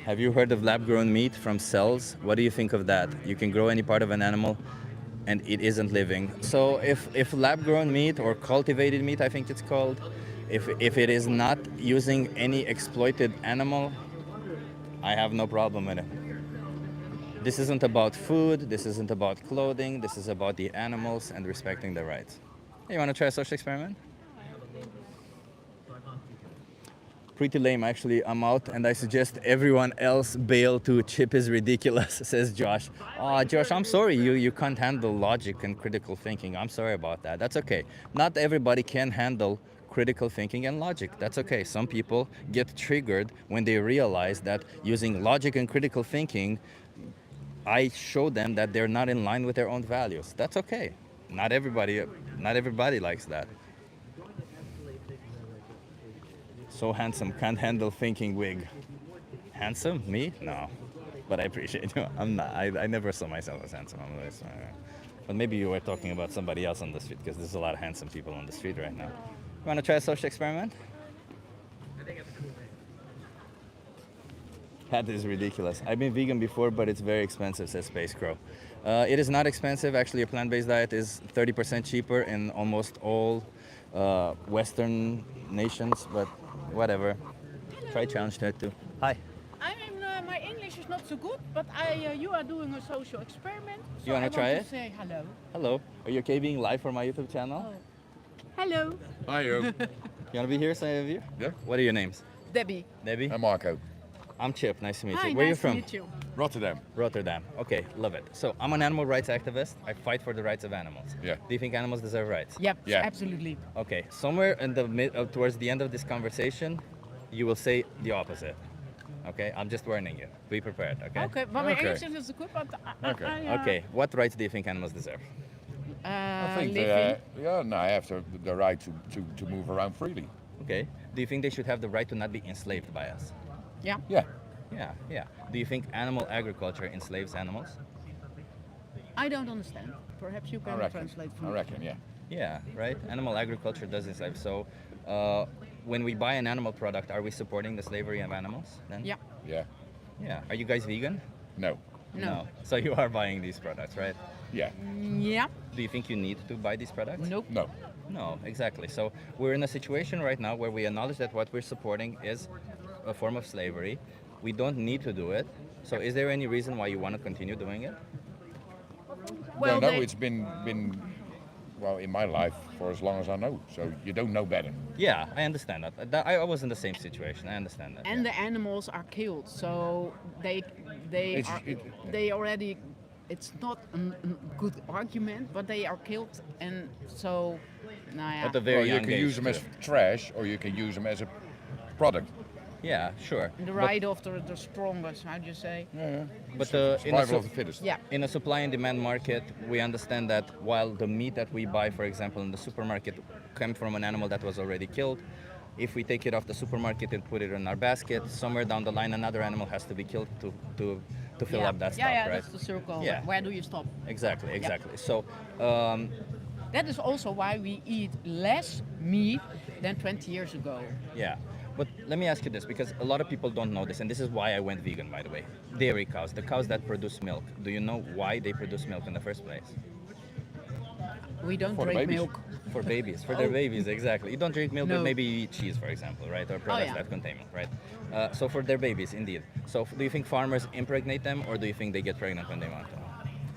Have you heard of lab-grown meat from cells? What do you think of that? You can grow any part of an animal and it isn't living. So if lab-grown meat or cultivated meat, I think it's called, if it is not using any exploited animal, I have no problem with it. This isn't about food, this isn't about clothing, this is about the animals and respecting their rights. Hey, you want to try a social experiment? Pretty lame, actually. I'm out, and I suggest everyone else bail too. Chip is ridiculous, says Josh. Oh, Josh, I'm sorry. You can't handle logic and critical thinking. I'm sorry about that. That's okay. Not everybody can handle critical thinking and logic. That's okay. Some people get triggered when they realize that using logic and critical thinking, I show them that they're not in line with their own values. That's okay. Not everybody likes that. So handsome, can't handle thinking wig. Handsome? Me? No. But I appreciate you. I'm not. I never saw myself as handsome. But maybe you were talking about somebody else on the street, because there's a lot of handsome people on the street right now. You want to try a social experiment? That is ridiculous. I've been vegan before, but it's very expensive, says Space Crow. It is not expensive. Actually, a plant-based diet is 30% cheaper in almost all Western nations, but whatever. Try challenge that too. Hi. My English is not so good, but you are doing a social experiment. So You want to try it? Say hello. Hello. Are you okay being live for my YouTube channel? Oh. Hello. Hi, You want to be here, some of you? Yeah. What are your names? Debbie. Debbie? I'm Marco. I'm Chip. Nice to meet Hi, you. Where are you nice from? to meet you. Rotterdam. Rotterdam. Okay, love it. So I'm an animal rights activist. I fight for the rights of animals. Yeah. Do you think animals deserve rights? Yep, Yeah. absolutely. Okay, somewhere in the towards the end of this conversation, you will say the opposite. Okay, I'm just warning you. Be prepared. Okay. Okay, but my Okay. English is good, but Okay. Okay. What rights do you think animals deserve? I think living. I have the right to move around freely. Okay. Do you think they should have the right to not be enslaved by us? Yeah. Yeah. Yeah. Yeah. Do you think animal agriculture enslaves animals? I don't understand. Perhaps you I can reckon. translate for I me. reckon, yeah. Yeah. Right. Animal agriculture does enslave. So, when we buy an animal product, are we supporting the slavery of animals? Then? Yeah. Yeah. Yeah. Are you guys vegan? No. No. So you are buying these products, right? Yeah. Yeah. Do you think you need to buy these products? Nope. No. No, exactly. So we're in a situation right now where we acknowledge that what we're supporting is a form of slavery. We don't need to do it. So is there any reason why you want to continue doing it? Well, no, they- it's been well, in my life, for as long as I know. So you don't know better. Yeah, I understand that. I was in the same situation. I understand that. And the animals are killed, so they It's- are, it- they already. It's not a good argument, but they are killed, and so. Nou ja. At a very Well, you young can age use them as too. trash, or you can use them as a product. Yeah, sure. The But- right of the strongest, how do you say? But in a Survival of the fittest. Yeah. in a supply and demand market, we understand that while the meat that we buy, for example, in the supermarket, came from an animal that was already killed, if we take it off the supermarket and put it in our basket, somewhere down the line, another animal has to be killed to fill yeah. up that yeah, stuff, yeah, right? that's the circle. Yeah. Where do you stop? Exactly. So, That is also why we eat less meat than 20 years ago. yeah. But let me ask you this, because a lot of people don't know this, and this is why I went vegan, by the way. Dairy cows, the cows that produce milk. Do you know why they produce milk in the first place? We don't For the drink babies. milk. For babies, for their Oh. babies, exactly. You don't drink milk, No. but maybe you eat cheese, for example, right? Or products yeah. that contain milk, right? So for their babies, indeed. So do you think farmers impregnate them, or do you think they get pregnant when they want to?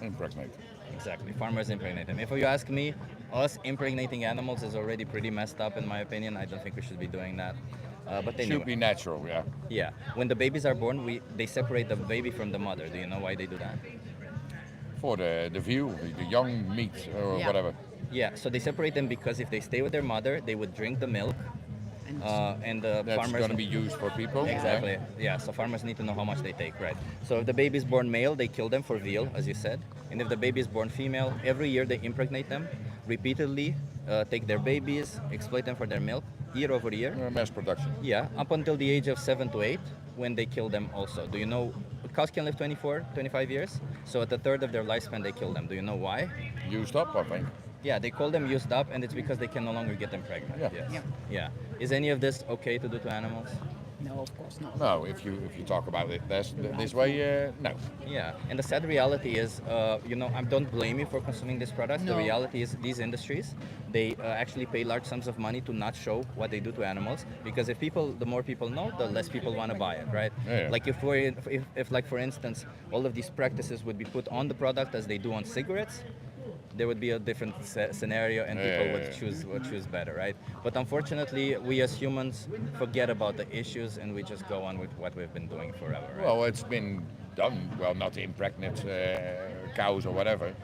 Impregnate. Exactly, farmers impregnate them. If you ask me, us impregnating animals is already pretty messed up, in my opinion. I don't think we should be doing that. But anyway, Should be natural, yeah. yeah. When the babies are born, they separate the baby from the mother. Do you know why they do that? For the view, the young meat or Yeah. whatever. Yeah, so they separate them because if they stay with their mother, they would drink the milk, and the That's farmers going to be used for people. Exactly. Yeah. So farmers need to know how much they take, right? So if the baby is born male, they kill them for veal, as you said. And if the baby is born female, every year they impregnate them repeatedly, take their babies, exploit them for their milk, year over year. Mass production. Yeah, up until the age of 7 to 8, when they kill them also. Do you know cows can live 24, 25 years? So at the third of their lifespan, they kill them. Do you know why? Used up, I think. Yeah, they call them used up, and it's because they can no longer get them pregnant. Yeah. Yes. Yeah. Yeah. Is any of this okay to do to animals? No, of course not. No, if you talk about it this way, no. Yeah, and the sad reality is, I don't blame you for consuming these products. The No. reality is these industries, they actually pay large sums of money to not show what they do to animals, because the more people know, the less people want to buy it, right? Yeah. Like if like for instance, all of these practices would be put on the product as they do on cigarettes, there would be a different scenario, and people would choose better, right? But unfortunately, we as humans forget about the issues, and we just go on with what we've been doing forever, right? Well, it's been done. Well, not to impregnate cows or whatever,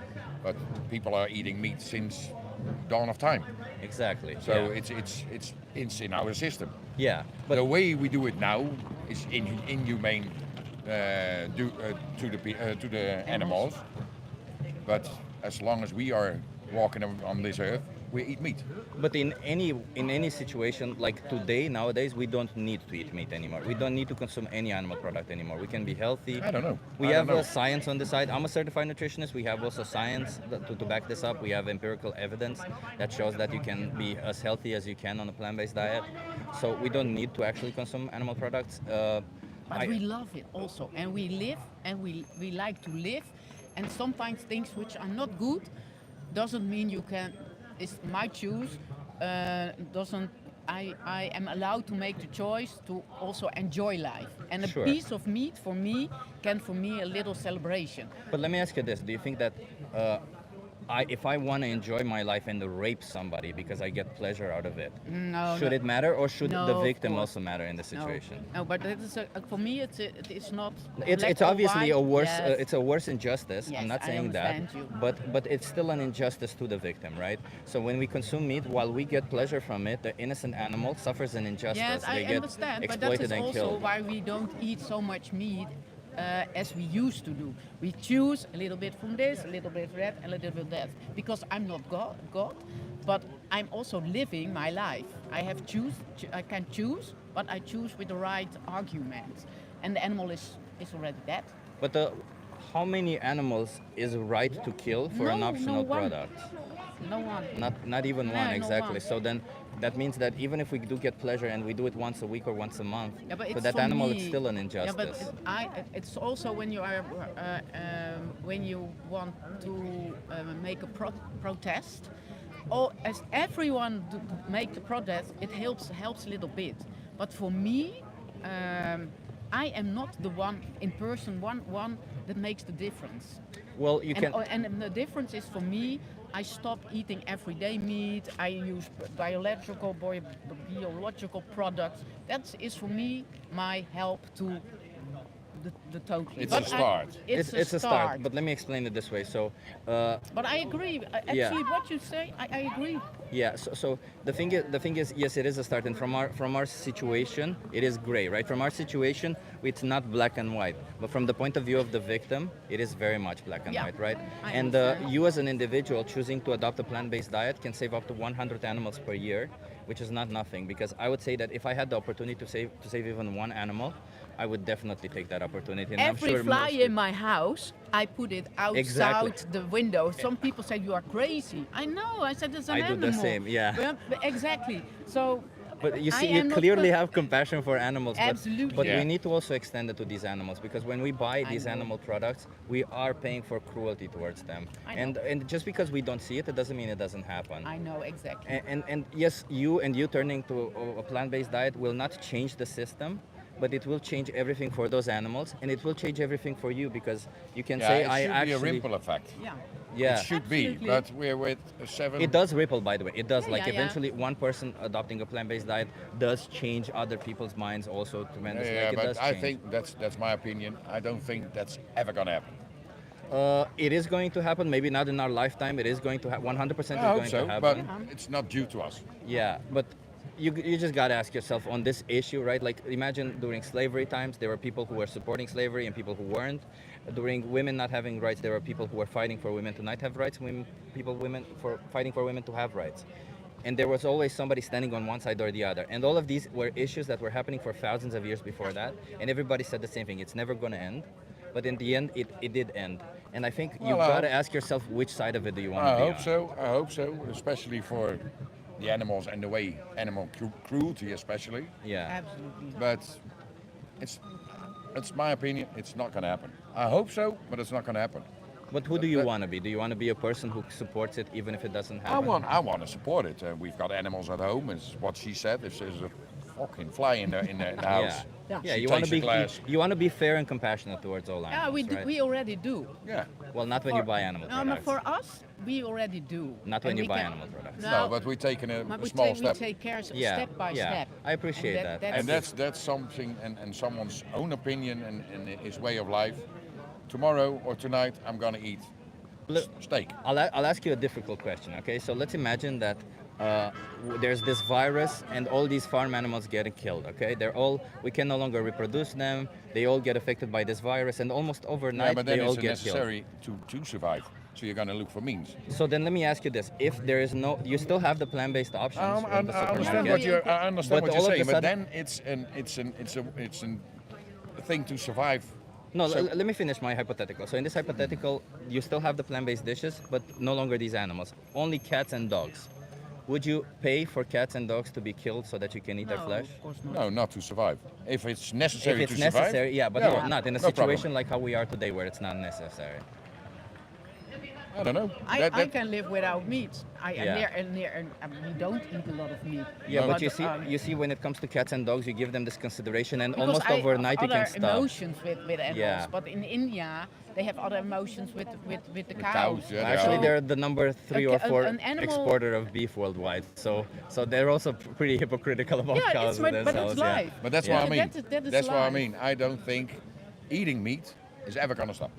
but people are eating meat since dawn of time. Exactly. So yeah. it's in our system. Yeah, but The way we do it now is inhumane to the animals. But as long as we are walking on this earth, we eat meat. But in any situation like today, nowadays, we don't need to eat meat anymore. We don't need to consume any animal product anymore. We can be healthy. I don't know. We I have don't know. science on the side. I'm a certified nutritionist. We have also science to back this up. We have empirical evidence that shows that you can be as healthy as you can on a plant-based diet. So we don't need to actually consume animal products. But we love it also, and we live, and we like to live, and sometimes things which are not good doesn't mean you can. It's my choose. Doesn't I am allowed to make the choice to also enjoy life, and a Sure. piece of meat for me can a little celebration. But let me ask you this: do you think that if I want to enjoy my life and rape somebody because I get pleasure out of it, No, should no. it matter, or should No, the of victim course. also matter in the situation? No, but it is for me it's not. It's black it's or obviously white. a worse Yes. it's a worse injustice. Yes, I'm not I saying that, understand you. but it's still an injustice to the victim, right? So when we consume meat, while we get pleasure from it, the innocent animal suffers an injustice. Yes, they I get understand, but that exploited is and also killed. why we don't eat so much meat as we used to do. We choose a little bit from this, a little bit from that, a little bit of that. Because I'm not God, but I'm also living my life. I can choose, but I choose with the right argument. And the animal is already dead. But how many animals is right to kill for an No optional one. product? No one. Not even No, one, no exactly. one. So then that means that even if we do get pleasure and we do it once a week or once a month, Yeah, but for it's that for animal me. it's still an Yeah, injustice. but it's also when you are when you want to make a protest. Or as everyone make the protest, it helps a little bit. But for me, I am not the one in person, one that makes the difference. Well, you can. And the difference is for me I stop eating everyday meat. I use biological products. That is for me my help to the total. It's a start. It's a start, but let me explain it this way. So, But I agree. Actually, what you say, I agree. yeah. So the thing is, yes, it is a start, and from our situation, it is gray, right? From our situation, it's not black and white, but from the point of view of the victim, it is very much black and Yeah, white, right? I And understand. you as an individual choosing to adopt a plant-based diet can save up to 100 animals per year, which is not nothing. Because I would say that if I had the opportunity to save even one animal, I would definitely take that opportunity. And Every I'm sure fly most in my house, I put it outside Exactly. the window. Some people say you are crazy. I know. I said it's an I do animal. the same, yeah. But exactly. So. But you I see, you am not clearly per- have compassion for animals. Absolutely. But Yeah. we need to also extend it to these animals, because when we buy these know. animal products, we are paying for cruelty towards them. I know. And just because we don't see it, it doesn't mean it doesn't happen. I know exactly. And yes, you turning to a plant-based diet will not change the system, but it will change everything for those animals, and it will change everything for you, because you can Yeah, say, it I should be a actually, ripple effect. Yeah. yeah. It should be, Absolutely. but we're with 7. It does ripple, by the way. It does. Yeah, Like yeah, yeah. eventually, one person adopting a plant-based diet does change other people's minds also tremendously. Yeah, Like, it but does I change. think that's my opinion. I don't think that's ever gonna happen. It is going to happen. Maybe not in our lifetime. It is going to 100% is I hope going so, to but happen. it's not due to us. Yeah, but you just gotta ask yourself on this issue, right? Like, imagine during slavery times, there were people who were supporting slavery and people who weren't. During women not having rights, there were people who were fighting for women to not have rights. Women for fighting for women to have rights. And there was always somebody standing on one side or the other. And all of these were issues that were happening for thousands of years before that. And everybody said the same thing: it's never gonna end. But in the end, it did end. And I think you Well, gotta ask yourself, which side of it do you want to I be hope on? so. I hope so, especially for the animals and the way animal cruelty, especially. Yeah. Absolutely. But it's my opinion. It's not gonna happen. I hope so, but it's not gonna happen. But who do you That- want to be? Do you want to be a person who supports it even if it doesn't happen? I want to support it. We've got animals at home. It's what she said. If there's a fucking fly in the house, Yeah, she you want to takes a be glass. you want to be fair and compassionate towards all Yeah, animals, right? we already do. Yeah. Well, not when you buy animal No, products. but for us, we already do. Not when And you we buy can- animal products. No, but we're taking a But we small take, step. We take care Yeah, step by yeah. step. I appreciate And that. And that's something and someone's own opinion and his way of life. Tomorrow or tonight, I'm gonna eat steak. I'll ask you a difficult question, okay? So let's imagine that there's this virus and all these farm animals getting killed, okay? We can no longer reproduce them. They all get affected by this virus, and almost overnight Yeah, but then they all it's get killed. necessary to survive. So you're gonna look for means. So then let me ask you this: if there is no, you still have the plant-based options. I from the understand supermarket. what you're. I understand But what you're all of a saying, but sudden- then it's a thing to survive. No, So- let me finish my hypothetical. So in this hypothetical, you still have the plant-based dishes, but no longer these animals. Only cats and dogs. Would you pay for cats and dogs to be killed so that you can eat their No, flesh? of course not. No, not to survive. If it's necessary If it's to survive. necessary, yeah, but yeah, not in a no problem. situation like how we are today where it's not necessary. I don't know. I can live without meat. Yeah. We don't eat a lot of meat. Yeah, but you um, see, when it comes to cats and dogs, you give them this consideration, and because almost overnight you other can stop. emotions with animals. Yeah. But in India, they have other emotions with the cows. cows, yeah, they Actually, are. they're the number 3 or 4 an animal- exporter of beef worldwide. So they're also pretty hypocritical about Yeah, cows but themselves. it's yeah. life. But that's Yeah. what I mean. That is That's what I life. mean. I don't think eating meat is ever gonna stop.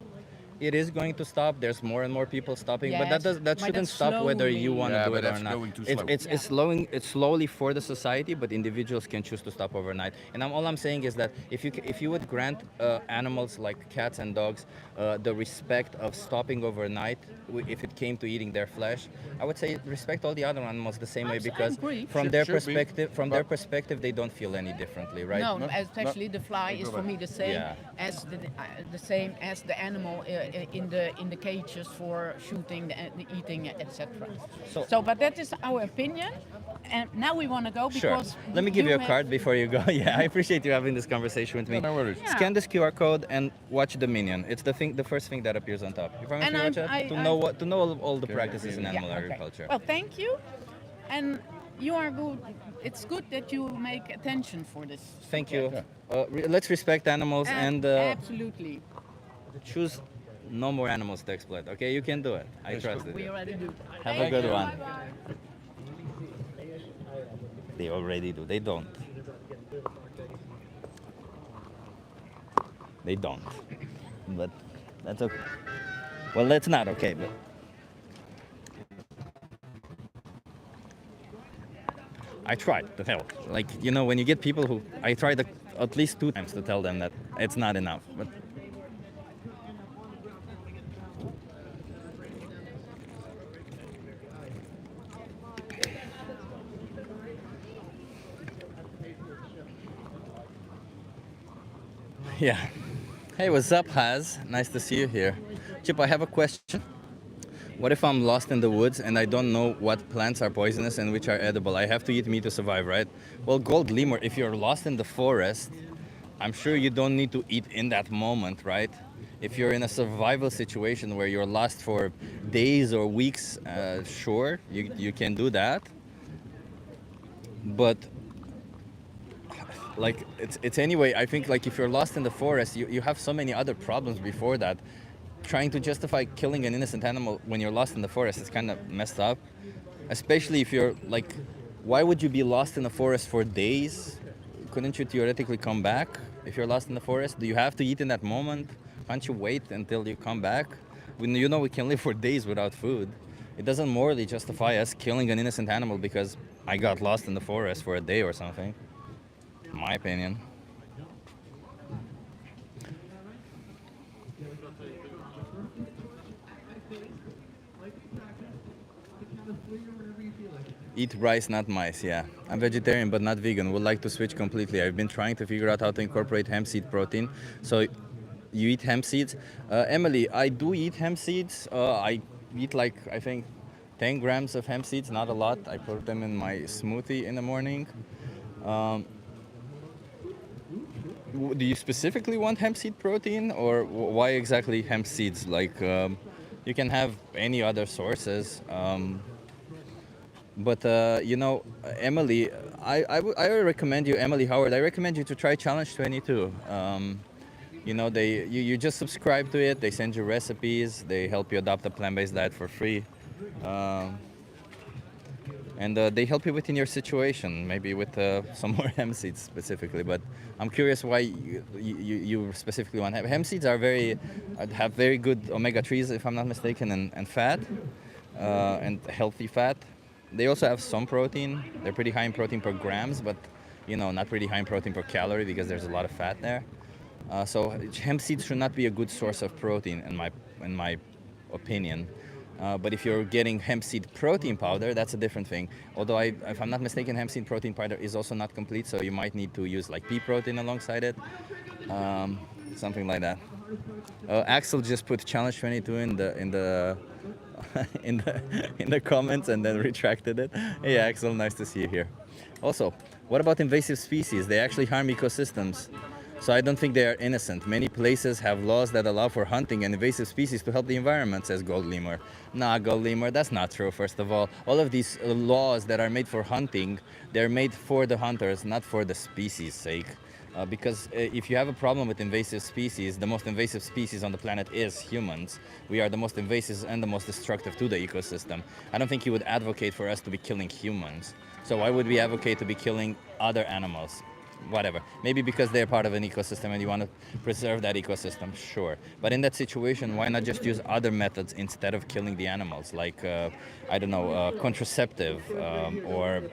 It is going to stop. There's more and more people stopping, but Yes, that but shouldn't that's stop whether you slowly. want to Yeah, do but it or that's not. going too It's slow. it's slowly for the society, but individuals can choose to stop overnight. And all I'm saying is that if you would grant animals like cats and dogs the respect of stopping overnight, if it came to eating their flesh, I would say respect all the other animals the same way, I because agree. from Should- their should be, perspective, they don't feel any differently, right? No, No, especially the fly is for me the same Yeah. as the animal in the cages for shooting, the eating, etc. So- but that is our opinion, and now we want to go Sure. because Let me give you a have- card before you go. Yeah, I appreciate you having this conversation with me. No worries. Yeah. Scan this QR code and watch the minion. It's the first thing that appears on top. You promise And me watch I'm- it? I- To know all the practices in Yeah, animal okay. agriculture. Well, thank you, and you are good. It's good that you make attention for this. Thank you. Yeah. Let's respect animals and Absolutely. choose No more animals to exploit. Okay, you can do it. I trust We it. already do. Have a good one. They already do. They don't. They don't. But that's okay. Well, that's not okay, but I tried to tell. Like, you know, when you get people who I tried at least 2 times to tell them that it's not enough. But yeah. Hey, what's up, Haz? Nice to see you here. Chip, I have a question. What if I'm lost in the woods and I don't know what plants are poisonous and which are edible? I have to eat meat to survive, right? Well, gold lemur, if you're lost in the forest, I'm sure you don't need to eat in that moment, right? If you're in a survival situation where you're lost for days or weeks, sure, you can do that. But like it's anyway, I think like if you're lost in the forest, you have so many other problems before that. Trying to justify killing an innocent animal when you're lost in the forest is kind of messed up, especially if you're like, why would you be lost in the forest for days? Couldn't you theoretically come back if you're lost in the forest? Do you have to eat in that moment? Can't you wait until you come back? When you know we can live for days without food. It doesn't morally justify us killing an innocent animal because I got lost in the forest for a day or something. In my opinion. Eat rice, not mice, yeah. I'm vegetarian but not vegan. Would like to switch completely. I've been trying to figure out how to incorporate hemp seed protein. So you eat hemp seeds? Emily, I do eat hemp seeds. I eat like, I think, 10 grams of hemp seeds, not a lot. I put them in my smoothie in the morning. Do you specifically want hemp seed protein, or why exactly hemp seeds? Like, you can have any other sources. But you know, Emily, I recommend you, Emily Howard. I recommend you to try Challenge 22. You know, you just subscribe to it. They send you recipes. They help you adopt a plant-based diet for free, and they help you within your situation. Maybe with some more hemp seeds specifically. But I'm curious why you specifically want hemp seeds. Are have very good omega-3s, if I'm not mistaken, and fat, and healthy fat. They also have some protein. They're pretty high in protein per grams, but you know, not pretty high in protein per calorie because there's a lot of fat there. So hemp seeds should not be a good source of protein in my opinion. But if you're getting hemp seed protein powder, that's a different thing. Although if I'm not mistaken, hemp seed protein powder is also not complete, so you might need to use like pea protein alongside it, something like that. Axel just put Challenge 22 in the in the comments and then retracted it. Hey Axel, nice to see you here. Also, what about invasive species? They actually harm ecosystems. So I don't think they are innocent. Many places have laws that allow for hunting and invasive species to help the environment, says Gold Lemur. Nah, Gold Lemur, that's not true, first of all of these laws that are made for hunting, they're made for the hunters, not for the species' sake. Because if you have a problem with invasive species, the most invasive species on the planet is humans. We are the most invasive and the most destructive to the ecosystem. I don't think you would advocate for us to be killing humans. So why would we advocate to be killing other animals? Whatever. Maybe because they're part of an ecosystem and you want to preserve that ecosystem, sure. But in that situation, why not just use other methods instead of killing the animals? Like, I don't know, contraceptive or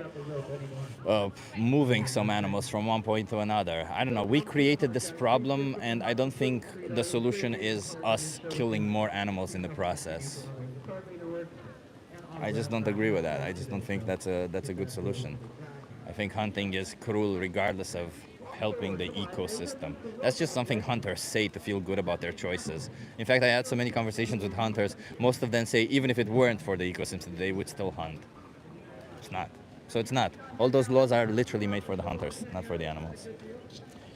moving some animals from one point to another. I don't know. We created this problem, and I don't think the solution is us killing more animals in the process. I just don't agree with that. I just don't think that's a good solution. I think hunting is cruel regardless of helping the ecosystem. That's just something hunters say to feel good about their choices. In fact, I had so many conversations with hunters. Most of them say even if it weren't for the ecosystem, they would still hunt. It's not. So it's not. All those laws are literally made for the hunters, not for the animals.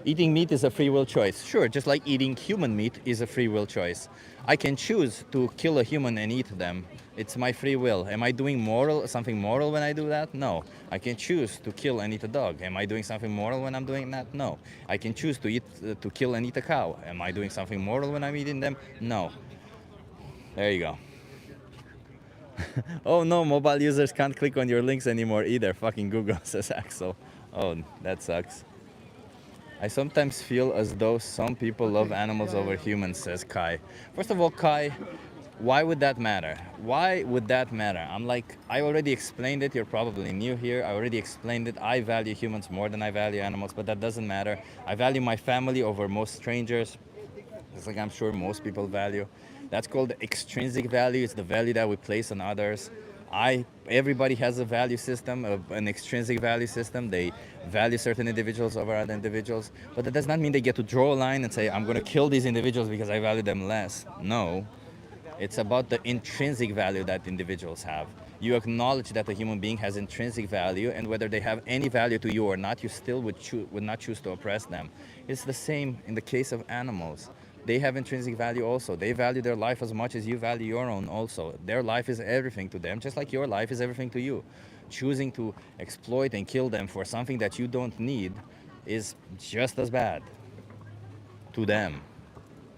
Eating meat is a free will choice. Sure, just like eating human meat is a free will choice. I can choose to kill a human and eat them. It's my free will. Am I doing something moral when I do that? No. I can choose to kill and eat a dog. Am I doing something moral when I'm doing that? No. I can choose to kill and eat a cow. Am I doing something moral when I'm eating them? No. There you go. Oh no, mobile users can't click on your links anymore either. Fucking Google, says Axel. Oh, that sucks. I sometimes feel as though some people love animals over humans, says Kai. First of all, Kai, why would that matter? Why would that matter? I'm like, I already explained it. You're probably new here. I already explained it. I value humans more than I value animals, but that doesn't matter. I value my family over most strangers. It's like I'm sure most people value. That's called extrinsic value. It's the value that we place on others. Everybody has a value system, an extrinsic value system. They value certain individuals over other individuals, but that does not mean they get to draw a line and say, I'm going to kill these individuals because I value them less. No, it's about the intrinsic value that individuals have. You acknowledge that a human being has intrinsic value, and whether they have any value to you or not, you still would not choose to oppress them. It's the same in the case of animals. They have intrinsic value also. They value their life as much as you value your own also. Their life is everything to them, just like your life is everything to you. Choosing to exploit and kill them for something that you don't need is just as bad to them.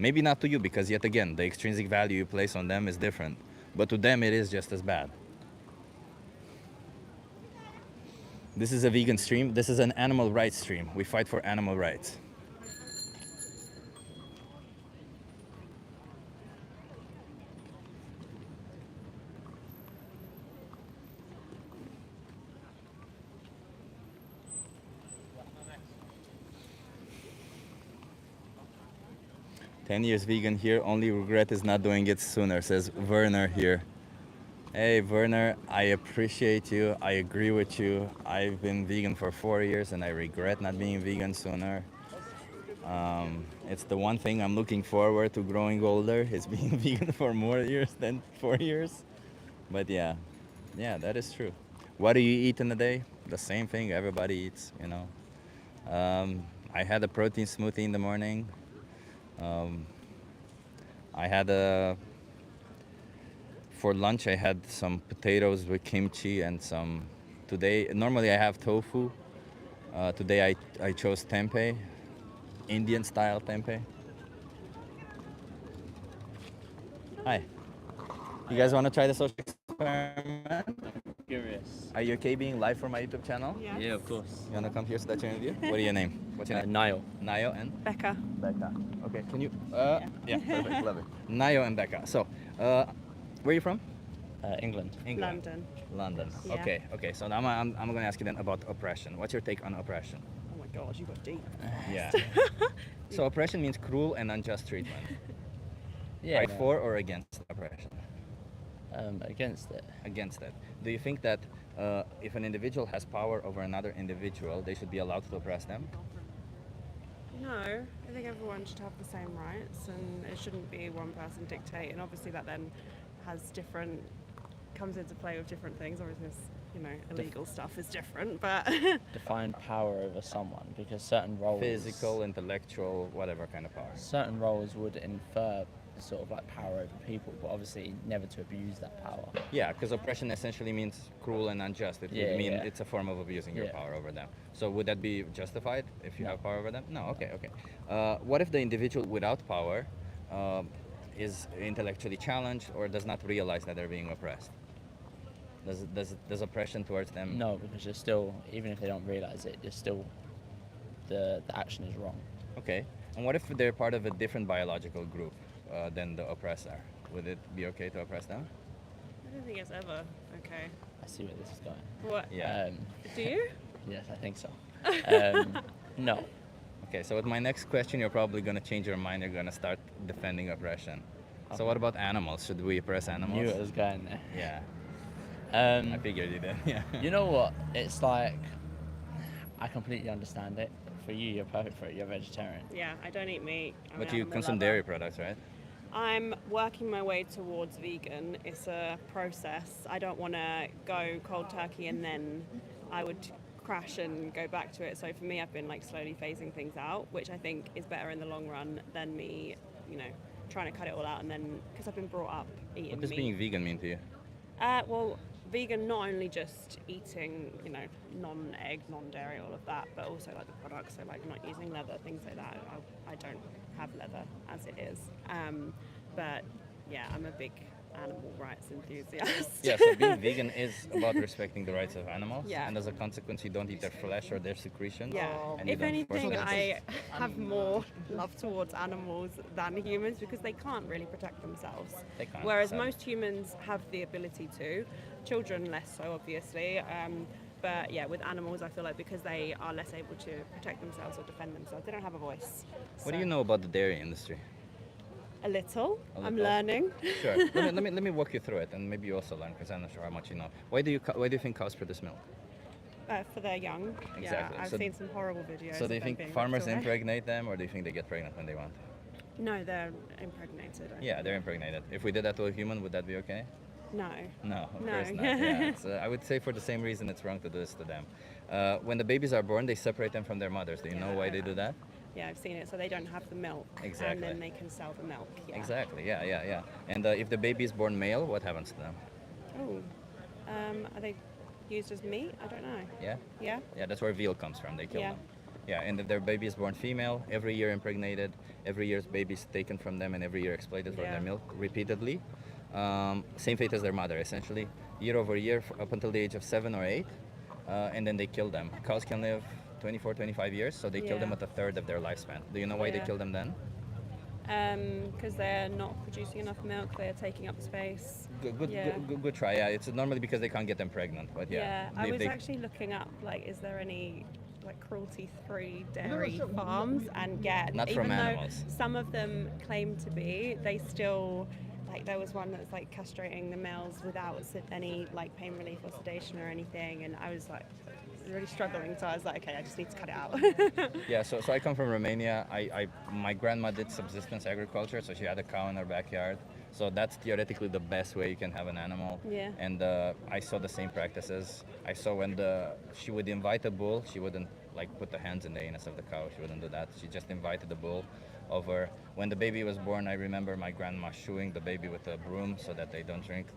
Maybe not to you, because yet again, the extrinsic value you place on them is different. But to them, it is just as bad. This is a vegan stream. This is an animal rights stream. We fight for animal rights. "10 years vegan here, only regret is not doing it sooner," says Werner here. Hey Werner, I appreciate you. I agree with you. I've been vegan for 4 years and I regret not being vegan sooner. It's the one thing I'm looking forward to growing older, is being vegan for more years than 4 years. But yeah, that is true. What do you eat in a day? The same thing everybody eats, you know. I had a protein smoothie in the morning. For lunch I had some potatoes with kimchi and normally I have tofu. Today I chose tempeh, Indian style tempeh. Hi. You guys want to try the social experiment? Curious. Are you okay being live for my YouTube channel? Yes. Yeah, of course. You want to come here so that you're in view? What are your name? What's your name? Niall. Niall and? Becca. Becca. Okay, can you? Yeah, perfect, love it. Niall and Becca. So, where are you from? England. England. London. Yeah. Okay. So now I'm going to ask you then about oppression. What's your take on oppression? Oh my God, you got deep. Yeah. So oppression means cruel and unjust treatment. Yeah. Right, for or against oppression? Against it. Against it. Do you think that if an individual has power over another individual, they should be allowed to oppress them? No, I think everyone should have the same rights, and it shouldn't be one person dictate. And obviously, that then comes into play with different things. Obviously, illegal stuff is different, but Define power over someone, because certain roles. Physical, intellectual, whatever kind of power. Certain roles would infer sort of like power over people, but obviously never to abuse that power. Yeah, because oppression essentially means cruel and unjust. It would mean it's a form of abusing your power over them. So would that be justified if you have power over them? No, okay. What if the individual without power is intellectually challenged or does not realize that they're being oppressed? Does oppression towards them? No, because you're still, even if they don't realize it, you're still, the action is wrong. Okay. And what if they're part of a different biological group than the oppressor? Would it be okay to oppress them? I don't think it's ever okay. I see where this is going. What? Yeah. Do you? Yes, I think so. No. Okay, so with my next question, you're probably going to change your mind. You're going to start defending oppression. So what about animals? Should we oppress animals? Knew it was going there. Yeah. I I figured you did. Yeah. You know what? It's like, I completely understand it. For you, you're perfect for it. You're vegetarian. Yeah, I don't eat meat. But you consume dairy products, right? I'm working my way towards vegan. It's a process. I don't want to go cold turkey and then I would crash and go back to it. So for me, I've been like slowly phasing things out, which I think is better in the long run than me, trying to cut it all out. And then, because I've been brought up eating What does meat. being vegan mean to you? Well, vegan, not only just eating, non-egg, non-dairy, all of that, but also like the products. So like not using leather, things like that. I don't have leather as it is. But yeah, I'm a big animal rights enthusiast. Yeah, so being vegan is about respecting the rights of animals, Yeah. and as a consequence, you don't eat their flesh or their secretions. Yeah. and you If don't force anything, them. I have more love towards animals than humans because they can't really protect themselves. They can't, Whereas sadly. most humans have the ability to. Children less so, obviously. But yeah, with animals, I feel like because they are less able to protect themselves or defend themselves, they don't have a voice. What do So, you know about the dairy industry? A little. A I'm little? learning. Sure. let me walk you through it, and maybe you also learn because I'm not sure how much you know. Why do you think cows produce milk? For their young. Exactly. Yeah, I've So- seen some horrible videos. So do you of them think being farmers ripped away. impregnate them, or do you think they get pregnant when they want? No, they're impregnated. I Yeah, think. they're impregnated. If we did that to a human, would that be okay? No. No, of No. course not. Yeah, I would say for the same reason it's wrong to do this to them. When the babies are born, they separate them from their mothers. Do you know why they do that? Yeah, I've seen it. So they don't have the milk. Exactly. And then they can sell the milk. Yeah. Exactly. Yeah. And if the baby is born male, what happens to them? Oh. Are they used as meat? I don't know. Yeah. Yeah. Yeah, that's where veal comes from. They kill Yeah. them. Yeah, and if their baby is born female, every year impregnated, every year's baby's taken from them, and every year exploited for Yeah. their milk repeatedly. Same fate as their mother, essentially, year over year up until the age of 7 or 8, and then they kill them. Cows can live 24, 25 years, so they kill them Yeah. at a third of their lifespan. Do you know why they Yeah. kill them then? Because they're not producing enough milk. They're taking up space. Good, good try. Yeah, it's normally because they can't get them pregnant, but yeah. I they- was they- actually looking up, like, is there any like cruelty-free dairy farms? And yet, Not even from though animals. some of them claim to be, they still, like, there was one that's like castrating the males without any like pain relief or sedation or anything, and I was like really struggling. So I was like, okay, I just need to cut it out. Yeah, so I come from Romania. My grandma did subsistence agriculture, so she had a cow in her backyard. So that's theoretically the best way you can have an animal. Yeah. And I saw the same practices. I saw when she would invite a bull, she wouldn't like put the hands in the anus of the cow. She wouldn't do that. She just invited the bull over. When the baby was born, I remember my grandma shooing the baby with a broom so that they don't drink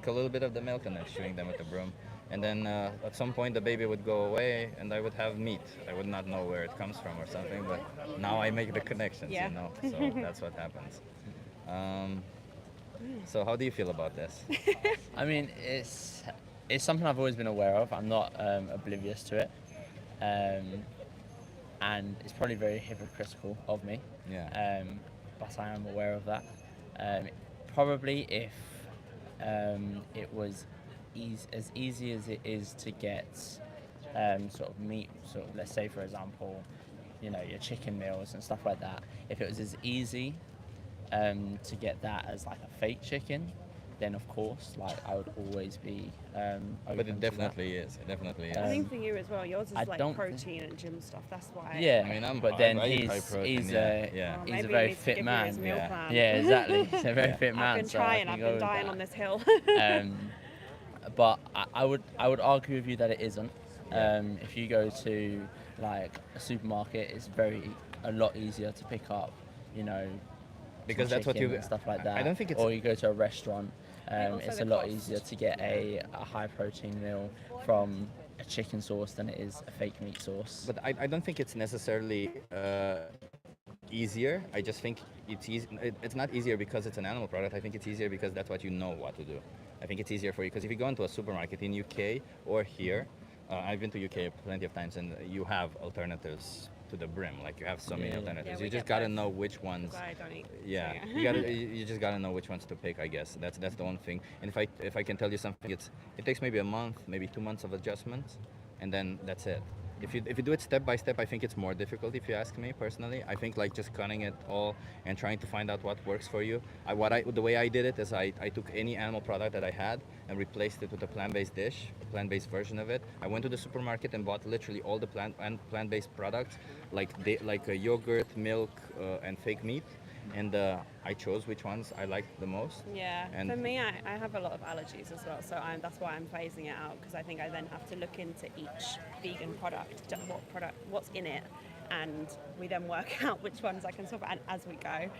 a little bit of the milk and then shooing them with the broom. And then at some point the baby would go away and I would have meat. I would not know where it comes from or something, but now I make the connections, Yeah. you know. So that's what happens. So how do you feel about this? I mean, it's something I've always been aware of. I'm not oblivious to it, and it's probably very hypocritical of me. Yeah. But I am aware of that. Probably if it was as easy as it is to get sort of meat, sort of, let's say for example, you know, your chicken meals and stuff like that. If it was as easy to get that as like a fake chicken, then of course, like I would always be. But it definitely is. It definitely is. I think for you as well, yours is I like don't protein and gym stuff. That's why. Yeah, I mean, but then I eat high he's protein, he's yeah. a Yeah. Well, he's maybe a we very need to fit give you his man. meal Yeah. plan. Yeah, exactly. He's a very fit man. I've been so I trying. can I've go been with dying that. on this hill. But I would argue with you that it isn't. If you go to like a supermarket, it's a lot easier to pick up, you know, Because some that's what chicken you. and stuff like I that. don't think it's. Or you go to a restaurant, also it's the a lot cost. easier to get a high protein meal from a chicken sauce than it is a fake meat sauce. But I don't think it's necessarily easier. I just think it's easy. It's not easier because it's an animal product. I think it's easier because that's what you know what to do. I think it's easier for you because if you go into a supermarket in UK or here, I've been to UK plenty of times, and you have alternatives to the brim. Like you have so many Yeah. alternatives. Yeah, we you just get gotta both. know which ones. I don't eat. Yeah, so you just gotta know which ones to pick. I guess that's the one thing. And if I can tell you something, it takes maybe a month, maybe 2 months of adjustments, and then that's it. If you do it step by step, I think it's more difficult. If you ask me personally, I think like just cutting it all and trying to find out what works for you. The way I did it is I took any animal product that I had and replaced it with a plant-based dish, a plant-based version of it. I went to the supermarket and bought literally all the plant-based products, like yogurt, milk, and fake meat. And I chose which ones I liked the most. Yeah, And- for me, I have a lot of allergies as well, so that's why I'm phasing it out, because I think I then have to look into each vegan product, what's in it, and we then work out which ones I can swap out as we go.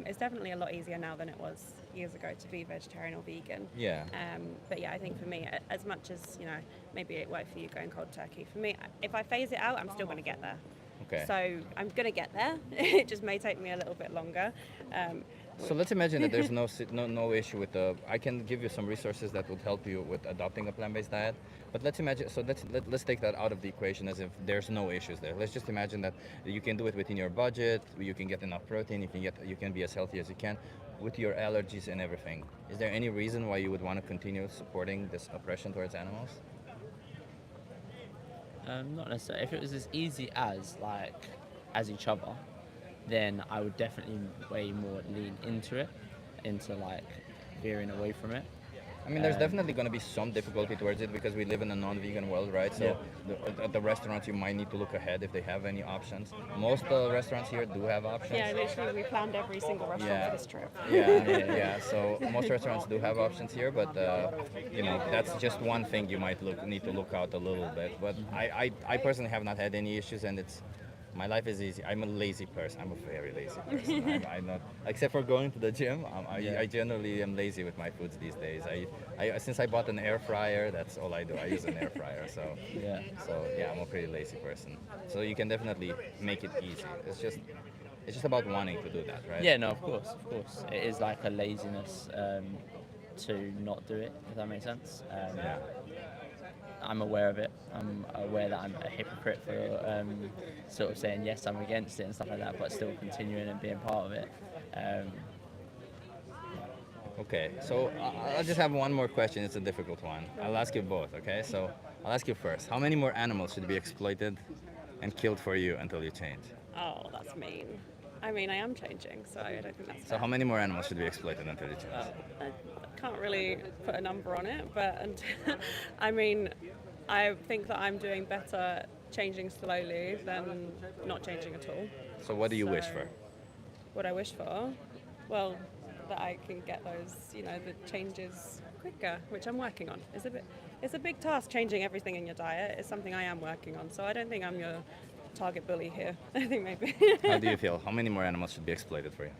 It's definitely a lot easier now than it was years ago to be vegetarian or vegan. Yeah. But yeah, I think for me, as much as, you know, maybe it worked for you going cold turkey, for me, if I phase it out, I'm still going to get there. Okay. So I'm going to get there. It just may take me a little bit longer. So let's imagine that there's no issue with the. I can give you some resources that would help you with adopting a plant-based diet. But let's imagine. So let's take that out of the equation as if there's no issues there. Let's just imagine that you can do it within your budget. You can get enough protein. You can be as healthy as you can, with your allergies and everything. Is there any reason why you would want to continue supporting this oppression towards animals? Not necessarily. If it was as easy as like as each other, then I would definitely way more lean into it, into like veering away from it. I mean, there's definitely going to be some difficulty towards it because we live in a non-vegan world, right? So at the restaurants, you might need to look ahead if they have any options. Most restaurants here do have options. Yeah, literally, we planned every single restaurant for this trip. Yeah. So most restaurants do have options here, but you know, that's just one thing you might need to look out a little bit. But I personally have not had any issues, and my life is easy. I'm a lazy person. I'm a very lazy person. I'm not, except for going to the gym. I generally am lazy with my foods these days. Since I bought an air fryer, that's all I do. I use an air fryer. So I'm a pretty lazy person. So you can definitely make it easy. It's just about wanting to do that, right? Yeah, no, of course. It is like a laziness to not do it, if that makes sense. I'm aware of it. I'm aware that I'm a hypocrite for sort of saying yes, I'm against it and stuff like that, but still continuing and being part of it. Okay, so I'll just have one more question. It's a difficult one. I'll ask you both, okay? So I'll ask you first. How many more animals should be exploited and killed for you until you change? Oh, that's mean. I mean, I am changing, so I don't think that's So fair. how many more animals should be exploited until you change? I can't really put a number on it, but I mean, I think that I'm doing better changing slowly than not changing at all. So what do you wish for? What I wish for? Well, that I can get those, the changes quicker, which I'm working on. It's a big task changing everything in your diet. It's something I am working on, so I don't think I'm your target bully here. I think maybe. How do you feel? How many more animals should be exploited for you?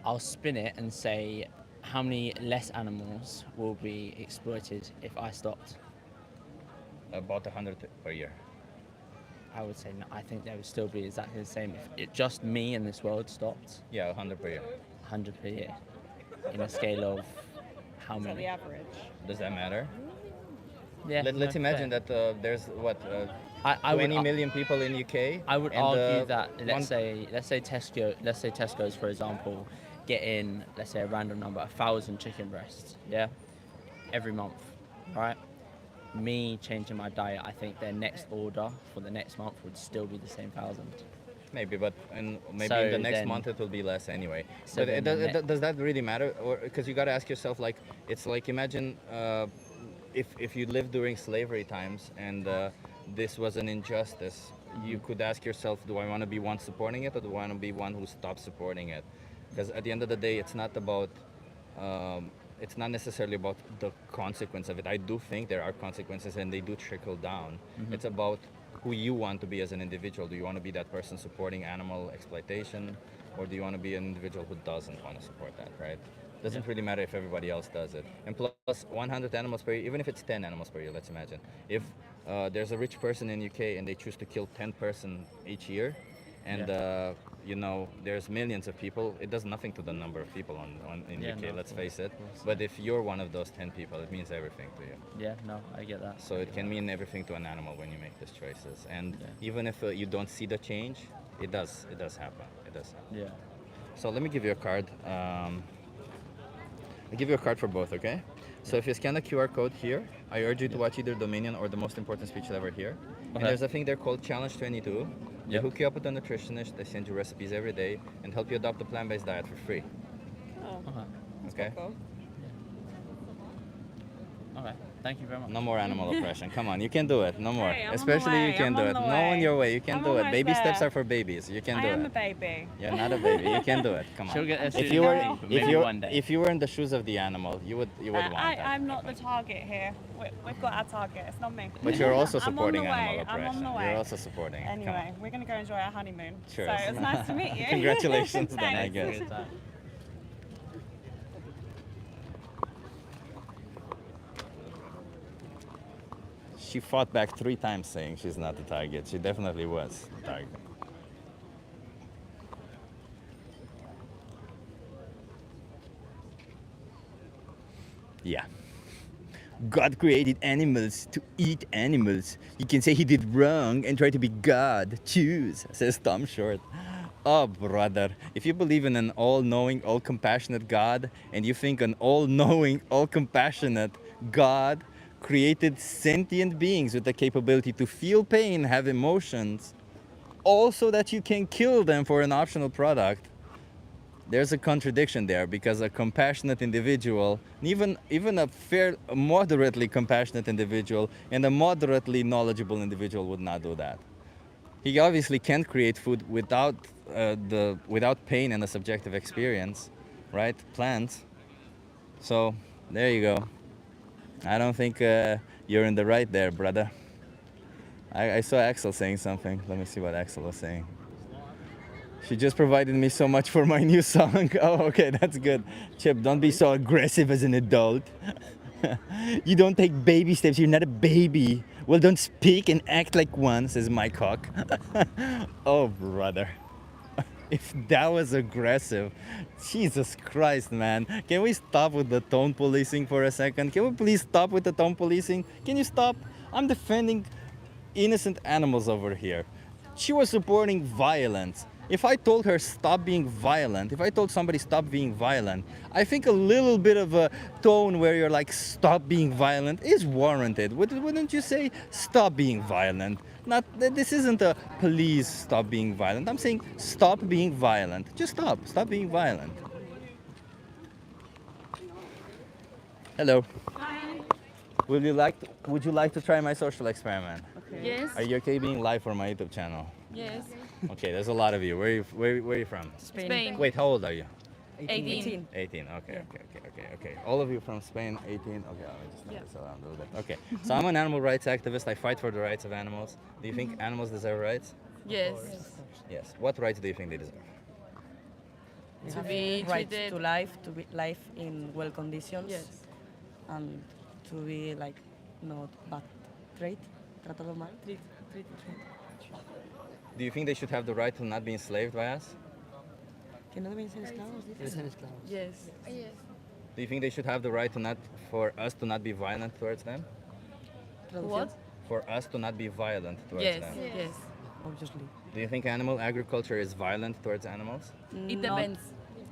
I'll spin it and say, how many less animals will be exploited if I stopped? About 100 per year. I would say no. I think there would still be exactly the same if it just me in this world stopped. Yeah, 100 per year. 100 per year. In a scale of how Is that many? the average? Does that matter? Yeah. Let's no, imagine fair. that there's what I 20 would, million people in UK. I would and, argue that let's say Tesco's, for example, get in, let's say a random number, 1,000 chicken breasts, yeah, every month, right? Me changing my diet, I think their next order for the next month would still be the same 1,000. Maybe, but maybe So in the next then- month it will be less anyway. So But then does that really matter? Or because you got to ask yourself, like, it's like imagine if you lived during slavery times and this was an injustice, you could ask yourself, do I want to be one supporting it or do I want to be one who stops supporting it? Because at the end of the day, it's not about. It's not necessarily about the consequence of it. I do think there are consequences and they do trickle down. It's about who you want to be as an individual. Do you want to be that person supporting animal exploitation, or do you want to be an individual who doesn't want to support that, right? Doesn't really matter if everybody else does it. And plus 100 animals per year, even if it's 10 animals per year, let's imagine. If there's a rich person in UK and they choose to kill 10 person each year, and there's millions of people, it does nothing to the number of people in UK, let's face it. But if you're one of those 10 people, it means everything to you. Yeah, no, I get that. So it can mean everything to an animal when you make these choices. And even if you don't see the change, it does happen. It does happen. Yeah. So let me give you a card. I'll give you a card for both, okay? So if you scan the QR code here, I urge you to watch either Dominion or the most important speech ever here. And there's a thing there called Challenge 22. They hook you up with a nutritionist, they send you recipes every day and help you adopt a plant-based diet for free. Oh, Okay? cool. Okay, thank you very much. No more animal oppression. Come on, you can do it. No more. Hey, I'm on the Especially you way, can I'm do on it. the No way. on your way. You can I'm do it. almost Baby steps there. are for babies. You can do I am it. a baby. You're not a baby. You can do it. Come on. She'll get there If soon you were, enough, maybe one day. if you were in the shoes of the animal, you would want that. I'm not the target here. We've got our target. It's not me. But you're also I'm on the supporting animal way, oppression. I'm on the way. You're also supporting it. Come on. Anyway, we're going to go enjoy our honeymoon. Sure. So it's nice to meet you. Congratulations then, I Thanks. guess. She fought back 3 times saying she's not the target. She definitely was the target. Yeah. God created animals to eat animals. You can say he did wrong and try to be God. Choose, says Tom Short. Oh, brother. If you believe in an all-knowing, all-compassionate God, and you think an all-knowing, all-compassionate God created sentient beings with the capability to feel pain, have emotions, also that you can kill them for an optional product, there's a contradiction there, because a compassionate individual, even a moderately compassionate individual and a moderately knowledgeable individual would not do that. He obviously can't create food without pain and a subjective experience, right? Plants. So there you go. I don't think you're in the right there, brother. I saw Axel saying something. Let me see what Axel was saying. She just provided me so much for my new song. Oh, okay, that's good. Chip, don't be so aggressive as an adult. You don't take baby steps. You're not a baby. Well, don't speak and act like one, says Mike Hawk. Oh, brother. If that was aggressive, Jesus Christ, man. Can we stop with the tone policing for a second? Can we please stop with the tone policing? Can you stop? I'm defending innocent animals over here. She was supporting violence. If I told her stop being violent, if I told somebody stop being violent, I think a little bit of a tone where you're like stop being violent is warranted. Wouldn't you say stop being violent? Not this isn't a please stop being violent. I'm saying stop being violent. Just stop being violent. Hello. Hi. Would you like to try my social experiment? Yes. Are you okay being live for my YouTube channel? Yes. Okay, there's a lot of you. Where are you from? Spain. Wait, how old are you? 18. 18. Okay. All of you from Spain, 18. Okay, let me just turn this around a little bit. Okay, so I'm an animal rights activist. I fight for the rights of animals. Do you think animals deserve rights? Yes. Yes. What rights do you think they deserve? To be right treated. to life, to be life in well conditions, Yes. and to be like not bad tratado mal. Do you think they should have the right to not be enslaved by us? Que no deben ser esclavos, dices. Yes. Do you think they should have the right for us to not be violent towards them? What? For us to not be violent towards Yes. them? Yes. Obviously. Do you think animal agriculture is violent towards animals? It depends.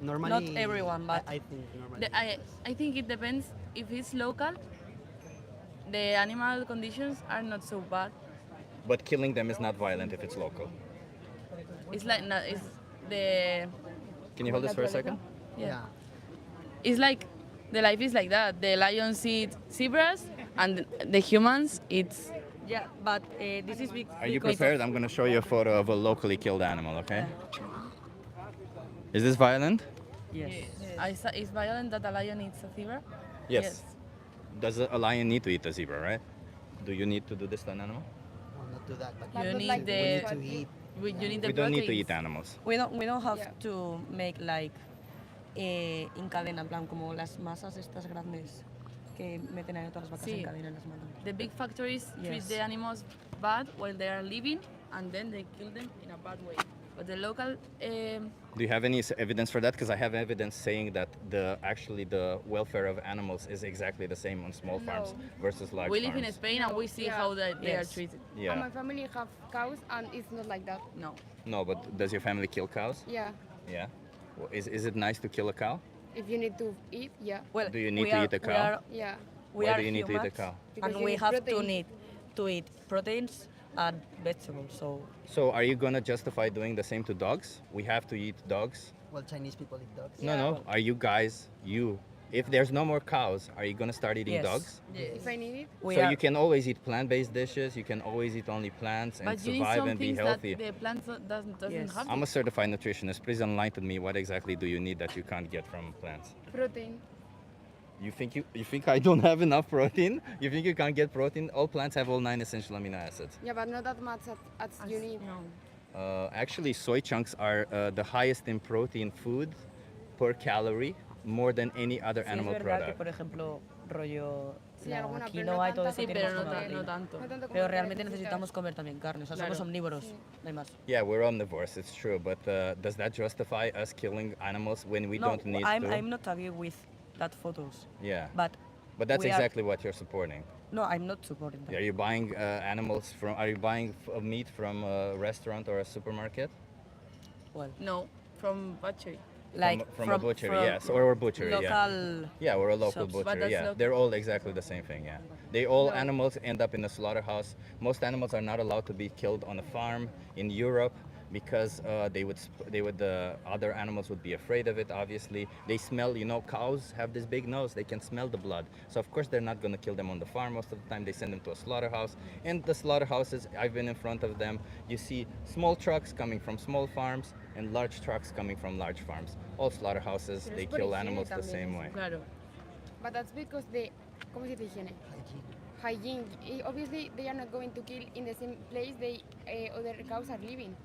Not everyone, but I think normally. I think it depends. If it's local, the animal conditions are not so bad. But killing them is not violent if it's local. It's like it's the Can you hold this for a second? yeah. It's like the life is like that. The lions eat zebras, and the humans eat. yeah, but this is big. Are you prepared? I'm going to show you a photo of a locally killed animal, okay? Is this violent? Yes. It's violent that a lion eats a zebra. Yes. Does a lion need to eat a zebra, right? Do you need to do this to an animal? Well, not do that, but You need we the. need to eat. You need the We don't need to proteins. eat animals. We don't have to make like en cadena, en plan como las masas estas grandes que meten a todas las vacas Sí. en cadena y las matan. The big factories treat Yes. the animals bad while they are living, and then they kill them in a bad way. But the local, Do you have any evidence for that? Because I have evidence saying that actually the welfare of animals is exactly the same on small farms versus large we live farms. in Spain and we see how they are Yes. treated. And Yeah. my family have cows, and it's not like that. No. No, but does your family kill cows? Yeah. Yeah. Well, is it nice to kill a cow? If you need to eat, yeah. Well, Do you need we to are- eat a we cow? are- Yeah. we Why are do you need to eat a humans, cow? Because and you we need have protein. to eat proteins and vegetables. So So are you gonna justify doing the same to dogs? We have to eat dogs. Well, Chinese people eat dogs. No. Are you guys if there's no more cows, are you gonna start eating Yes. dogs? If I need it, we So are you can always eat plant-based dishes. You can always eat only plants and But you need survive some and be things healthy. that the plant doesn't Yes. have. I'm a certified nutritionist. Please enlighten me. What exactly do you need that you can't get from plants? protein. You think I don't have enough protein? You think you can't get protein? All plants have all 9 essential amino acids. Yeah, but not that much as you need. No. Actually, soy chunks are the highest in protein food per calorie, more than any other sí, animal es verdad product. que por ejemplo rollo Sí, la alguna, pero quinoa no y todo tanto eso Sí, tiene pero más no, proteína. no tanto. No tanto como Pero que realmente necesitas. necesitamos comer también carne, o sea, Claro. somos omnívoros, no hay más. Yeah, we're omnivores. It's true, but does that justify us killing animals when we No, don't need I'm to? not agree with that photos, Yeah. but But that's we are- exactly what you're supporting. No, I'm not supporting that. Are you buying animals from? Are you buying meat from a restaurant or a supermarket? Well, No, from butchery. like From a butchery, yes, or a butchery, local yeah. Yeah, or a local shops. But butchery, that's yeah. local. They're all exactly the same thing, yeah. They all No. animals end up in a slaughterhouse. Most animals are not allowed to be killed on a farm in Europe because the other animals would be afraid of it. Obviously, they smell. You know, cows have this big nose; they can smell the blood. So of course they're not going to kill them on the farm. Most of the time, they send them to a slaughterhouse. And the slaughterhouses, I've been in front of them. You see small trucks coming from small farms and large trucks coming from large farms. All slaughterhouses, Pero they es por kill higiene animals the también same eso. way. Claro. But that's because ¿cómo se dice higiene? Hygiene. Obviously, they are not going to kill in the same place other cows are living.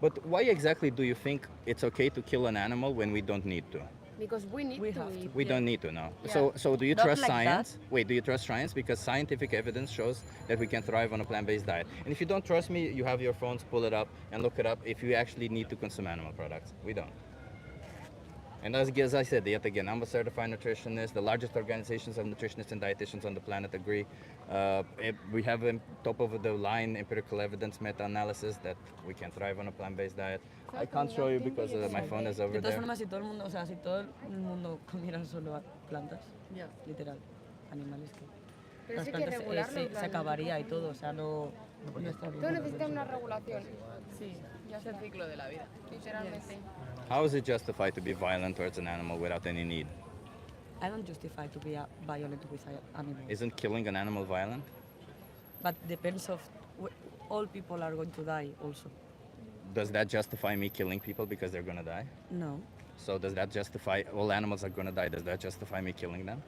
But why exactly do you think it's okay to kill an animal when we don't need to? Because we need to eat. We don't need to know. Yeah. So do you Not trust like science? Wait, do you trust science? Because scientific evidence shows that we can thrive on a plant-based diet. And if you don't trust me, you have your phones, pull it up and look it up if you actually need to consume animal products. We don't. And as I said, yet again, I'm a certified nutritionist. The largest organizations of nutritionists and dietitians on the planet agree. We have a top-of-the-line empirical evidence meta-analysis that we can thrive on a plant-based diet. I can't show you because my phone is over De todas there. formas, si todo el mundo, o sea, si todo el mundo comiera solo plantas, Yeah. literal, animales que Pero las sí que plantas regularlo, en se plan, acabaría y todo, o sea, no está bien. Todo necesita una regulación. Sí, ya es el ciclo de la vida. Literalmente. How is it justified to be violent towards an animal without any need? I don't justify to be violent with animals, Isn't killing an animal violent? but depends of all people are going to die also. Does that justify me killing people because they're gonna die? No. So does that justify all animals are gonna die? Does that justify me killing them?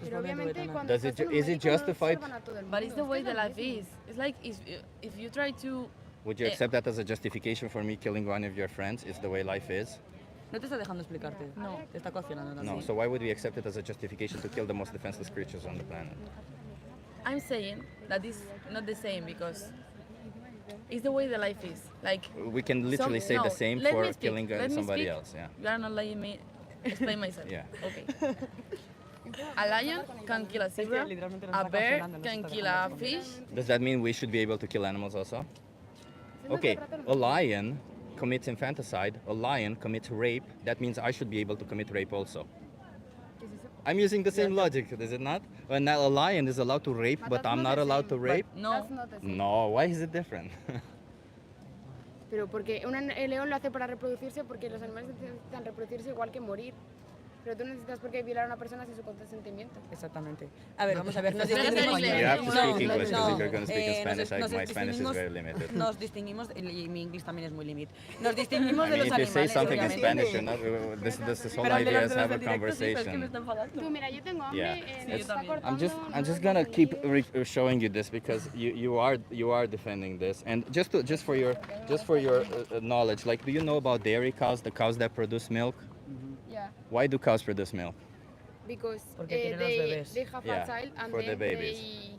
Pero obviamente cuando Does it estás en un is it médico no justified? observan a todo el But it's mundo, the es way que the es lo life mismo. is. It's like if you try to. Would you accept that as a justification for me killing one of your friends? It's the way life is? No te está dejando explicarte. No. Te está coaccionando No. también. So why would we accept it as a justification to kill the most defenseless creatures on the planet? I'm saying that it's not the same because it's the way the life is. Like We can literally say the same let for me speak, killing let me somebody speak. else. Yeah. You are not letting me explain myself. Yeah. Okay. A lion can kill a zebra. A bear can kill a fish. Does that mean we should be able to kill animals also? Okay, a lion commits infanticide, a lion commits rape, that means I should be able to commit rape also. I'm using the same logic, is it not? Well, now a lion is allowed to rape, but I'm not allowed to rape? No. That's not the same. No, why is it different? Pero porque el león lo hace para reproducirse porque los animales necesitan reproducirse igual que morir. Pero tú necesitas porque violar a una persona sin su consentimiento. Exactamente. A ver, vamos a ver. Nos Pero es distinguimos. inglés. You have to speak English because no, if you're going to speak in Spanish, nos my Spanish is distinguimos- very limited. Nos distinguimos, y mi inglés también es muy limit. Nos distinguimos I de mean, los if you say animales, something in obviamente. Spanish, you're not, this whole Pero el de idea los is have a directos sí, pero es que me conversation. está enfadando. Tú, mira, yo tengo hambre, Yeah, me it's- está cortando. I'm just gonna keep showing you this because you are defending this, and just for your knowledge, like, do you know about dairy cows, the cows that produce milk? Yeah, Why do cows produce milk? because Porque tienen los bebés. they have Yeah, a child and for the then babies.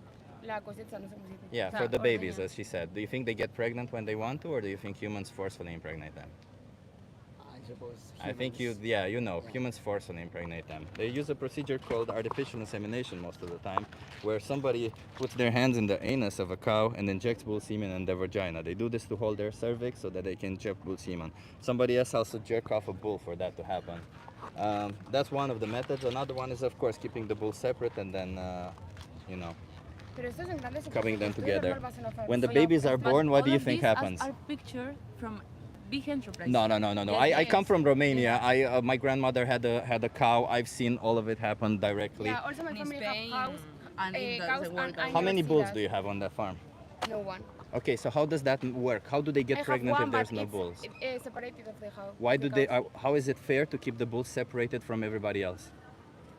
la cosecha, no sé cómo se dice. Yeah, O sea, for the ordeñan. babies, as she said. Do you think they get pregnant when they want to, or do you think humans forcefully impregnate them? I suppose. I think humans forcefully impregnate them. They use a procedure called artificial insemination most of the time, where somebody puts their hands in the anus of a cow and injects bull semen in their vagina. They do this to hold their cervix so that they can inject bull semen. Somebody else has to jerk off a bull for that to happen. That's one of the methods. Another one is, of course, keeping the bull separate and then, Pero esto es en grandes coming them superficies, tú together. normal vas a una When the fábrica. babies are born, what do All you of think these happens? Are picture from big enterprises. No. Yes, I come yes. from Romania. My grandmother had a cow. I've seen all of it happen directly. Yeah, also my In family Spain have cows, and in the cows world. and How I many never see bulls that. do you have on that farm? No one. Okay, so how does that work? How do they I get have pregnant one, if there's but no it's, bulls? Separated of the house. Why do they? How is it fair to keep the bulls separated from everybody else?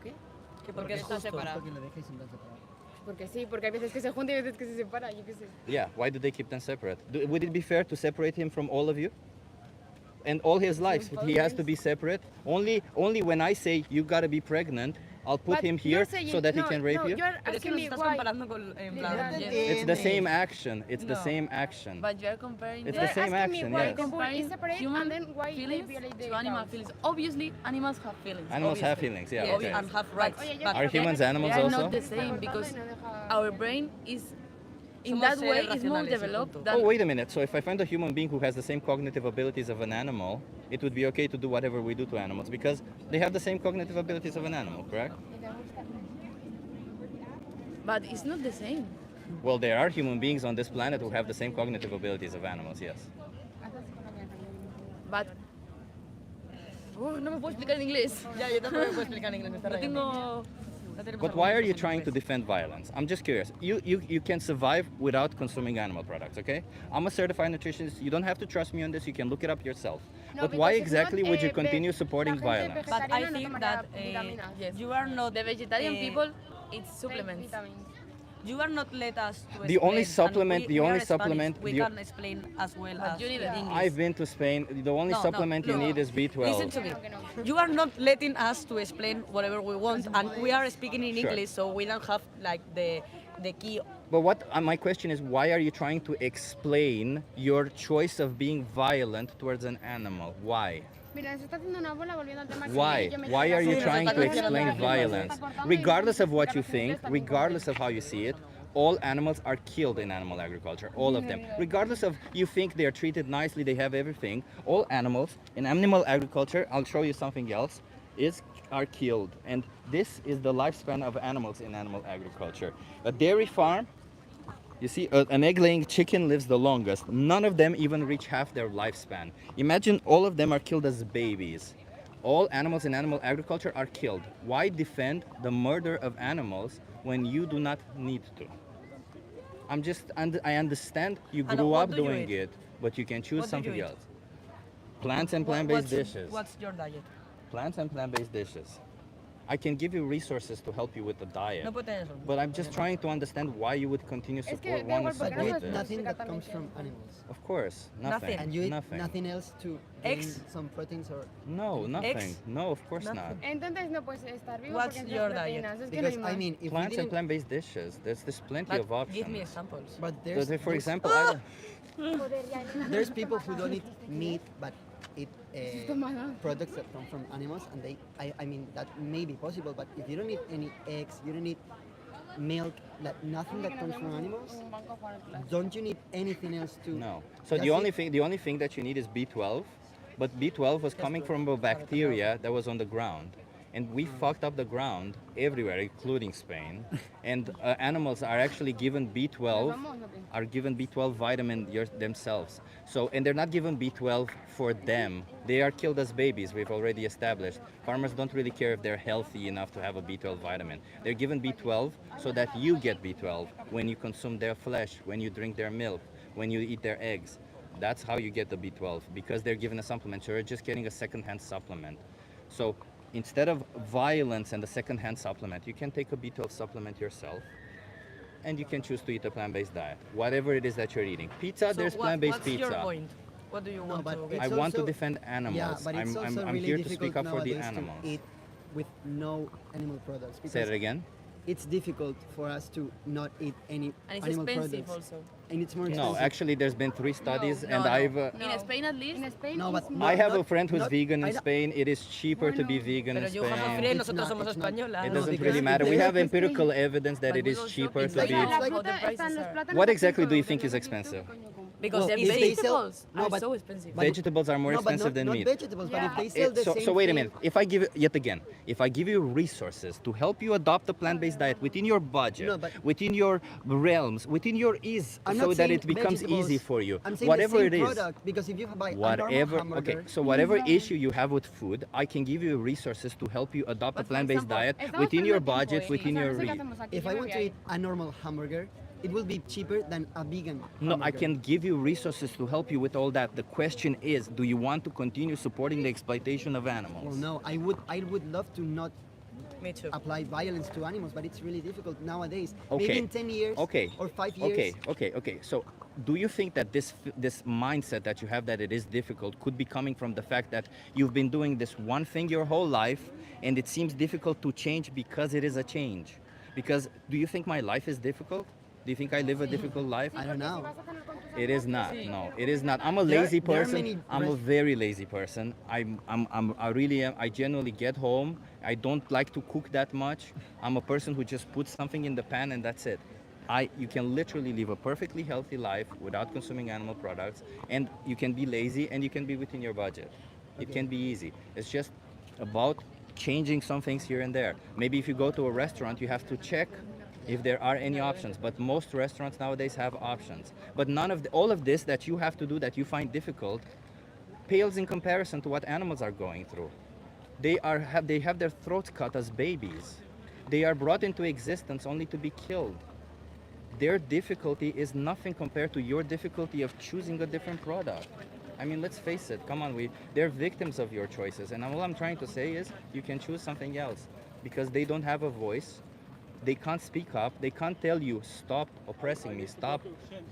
Que porque es justo. Porque le dejéis sin dar separado. Porque sí, porque hay veces que se junta y hay veces que se separa, yo qué sé. Yeah, why do they keep them separate? Would it be fair to separate him from all of you? And all his life, he has to be separate. Only when I say you gotta be pregnant, I'll put But him you're here saying- so that he no, can rape no, you? You're Pero es que asking nos me estás why. comparando con, en plan... It's the same action. It's the No. same action. But you are comparing It's the the same asking me action, why yes. the bull is separate human and then why they feelings violate the to animal cows. feelings. Obviously, animals have feelings. Animals have obviously. feelings, yeah. Yes. Okay. And have rights. Oye, but Are humans animals They are also? not the same because our brain is in Somos that seres way is more racionales y developed punto. than Oh, wait a minute. So if I find a human being who has the same cognitive abilities of an animal, it would be okay to do whatever we do to animals because they have the same cognitive abilities of an animal, correct? but it's not the same. Well, there are human beings on this planet who have the same cognitive abilities of animals, yes. But no me puedo explicar en inglés. Ya, yo tampoco me puedo explicar en inglés, me está No rayando. tengo. No tenemos But why are you argumentos en trying to inglés. defend violence? I'm just curious. You can survive without consuming animal products, okay? I'm a certified nutritionist. You don't have to trust me on this. You can look it up yourself. No, But why because if not, exactly would you ve- continue supporting la gente violence? But I vegetariana no think tomará that vitaminas. Yes. you are not The vegetarian eh, people, it's Take supplements. vitamins. You are not let us to The only explain, and supplement- we the only are Spanish, supplement we you- can explain as well But as you need in a- English. I've been to Spain. The only No, supplement you look, need is B12. Listen to me. You are not letting us to explain whatever we want, and we are speaking in Sure. English, so we don't have like the key. But what my question is, why are you trying to explain your choice of being violent towards an animal? Why? Mira, se está haciendo una bola volviendo al tema que Why? yo me Why are you Sí, trying nos to está explain diciendo que violence? está cortando y Regardless of what you la think, gente está regardless of how you see it, all animals are killed in animal agriculture, all of them. Regardless of you think they are treated nicely, they have everything, all animals in animal agriculture, I'll show you something else, are killed. And this is the lifespan of animals in animal agriculture. A dairy farm, you see, an egg-laying chicken lives the longest. None of them even reach half their lifespan. Imagine all of them are killed as babies. All animals in animal agriculture are killed. Why defend the murder of animals when you do not need to? I understand you And grew what up do you doing eat? it, but you can choose What do you something eat? else. Plants and What- plant-based what's- dishes. What's your diet? Plants and plant-based dishes. I can give you resources to help you with the diet. No puedo tener eso. But I'm just trying to understand why you would continue que support da one igual, porque no support sabes this. Nothing that comes from animals. Of course, nothing. And you eat nothing. nothing else to Eggs? gain some proteins or No, nothing. Eggs? No, of course Nothing. not. Entonces no puedes estar vivo What's porque your tienes diet? proteínas. Es que no because hay I más. mean if we Plants and didn't, plant-based dishes. There's plenty But of options. give me examples. but So, there's for example, there's people who don't eat meat but eat products that come from animals, and I mean that may be possible, but if you don't eat any eggs, you don't eat milk, like nothing that comes from animals, don't you need anything else to? no. So That's the only it. thing that you need is B12, but B12 was coming from a bacteria that was on the ground. And we fucked up the ground everywhere, including Spain. And animals are actually given B12, are given B12 vitamin themselves. So, and they're not given B12 for them. They are killed as babies, we've already established. Farmers don't really care if they're healthy enough to have a B12 vitamin. They're given B12 so that you get B12 when you consume their flesh, when you drink their milk, when you eat their eggs. That's how you get the B12, because they're given a supplement. So you're just getting a second-hand supplement. So instead of violence and a second-hand supplement, you can take a B12 supplement yourself, and you can choose to eat a plant-based diet. Whatever it is that you're eating. Pizza, So there's what- plant-based what's pizza. your point? What do you want but to it's get? I want to also- defend animals. Yeah, but it's also I'm really here to difficult speak up for the nowadays animals. to eat with no animal products. Say because it again. It's difficult for us to not eat any And it's animal expensive products. also. And it's more No, expensive. actually, there's been 3 studies, and no. I've. In Spain at least. In Spain No, but it's no, more- I have a not- friend who's not- vegan I in don't- Spain. It is cheaper to be vegan Pero in yo jamás Spain. diré, It's nosotros not- somos it's not. españolas. It No, doesn't because really matter. We there's- have empirical evidence that But it we is go shopping. cheaper It's to like be. how La the fruta prices están los are. plátanos What a exactly 5 do you euros, think los is aquí expensive? coño como. Because Well, the if they sell- vegetables no, are but- so expensive. but- Vegetables are more No, but expensive not, than not meat. vegetables, but Yeah. if they sell the So, same so wait a thing- minute. If I give yet again, if I give you resources to help you adopt a plant-based diet within your budget, No, but- within your realms, within your ease, I'm so not that saying it becomes vegetables. easy for you, I'm saying whatever the it same is. product, because if you buy a Whatever. normal Okay. hamburger, So whatever issue you have with food, I can give you resources to help you adopt a But for plant-based example, diet Estamos within your perdiendo budget, tiempo, within o sea, your no sé qué reach. hacemos aquí, if yo I me want voy to a eat a normal hamburger, it will be cheaper than a vegan No, I hamburger. can give you resources to help you with all that. The question is, do you want to continue supporting the exploitation of animals? Well, no, I would love to not Me too. apply violence to animals, but it's really difficult nowadays. Okay. Maybe in 10 years Okay. or 5 years. Okay. So do you think that this mindset that you have that it is difficult could be coming from the fact that you've been doing this one thing your whole life and it seems difficult to change because it is a change? Because do you think my life is difficult? Do you think I live a difficult life? I don't know. It is not. No, it is not. I'm a There- lazy there are person. many I'm a very lazy person. I really am. I generally get home. I don't like to cook that much. I'm a person who just puts something in the pan and that's it. You can literally live a perfectly healthy life without consuming animal products, and you can be lazy and you can be within your budget. It can be easy. It's just about changing some things here and there. Maybe if you go to a restaurant, you have to check if there are any options, but most restaurants nowadays have options. But all of this that you have to do that you find difficult pales in comparison to what animals are going through. They have their throats cut as babies. They are brought into existence only to be killed. Their difficulty is nothing compared to your difficulty of choosing a different product. I mean, let's face it, come on, they're victims of your choices. And all I'm trying to say is you can choose something else because they don't have a voice. They can't speak up. They can't tell you, stop oppressing me, stop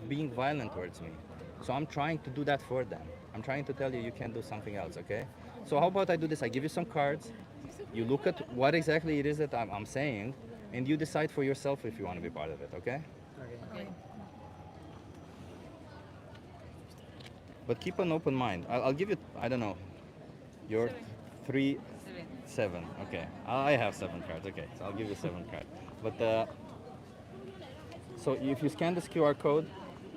being violent towards me. So I'm trying to do that for them. I'm trying to tell you, you can do something else, okay? So how about I do this? I give you some cards. You look at what exactly it is that I'm saying, and you decide for yourself if you want to be part of it, okay? Okay. But keep an open mind. I'll give you, I don't know, your 3, 7. Okay, I have 7 cards. Okay, so I'll give you 7 cards. But so if you scan this QR code,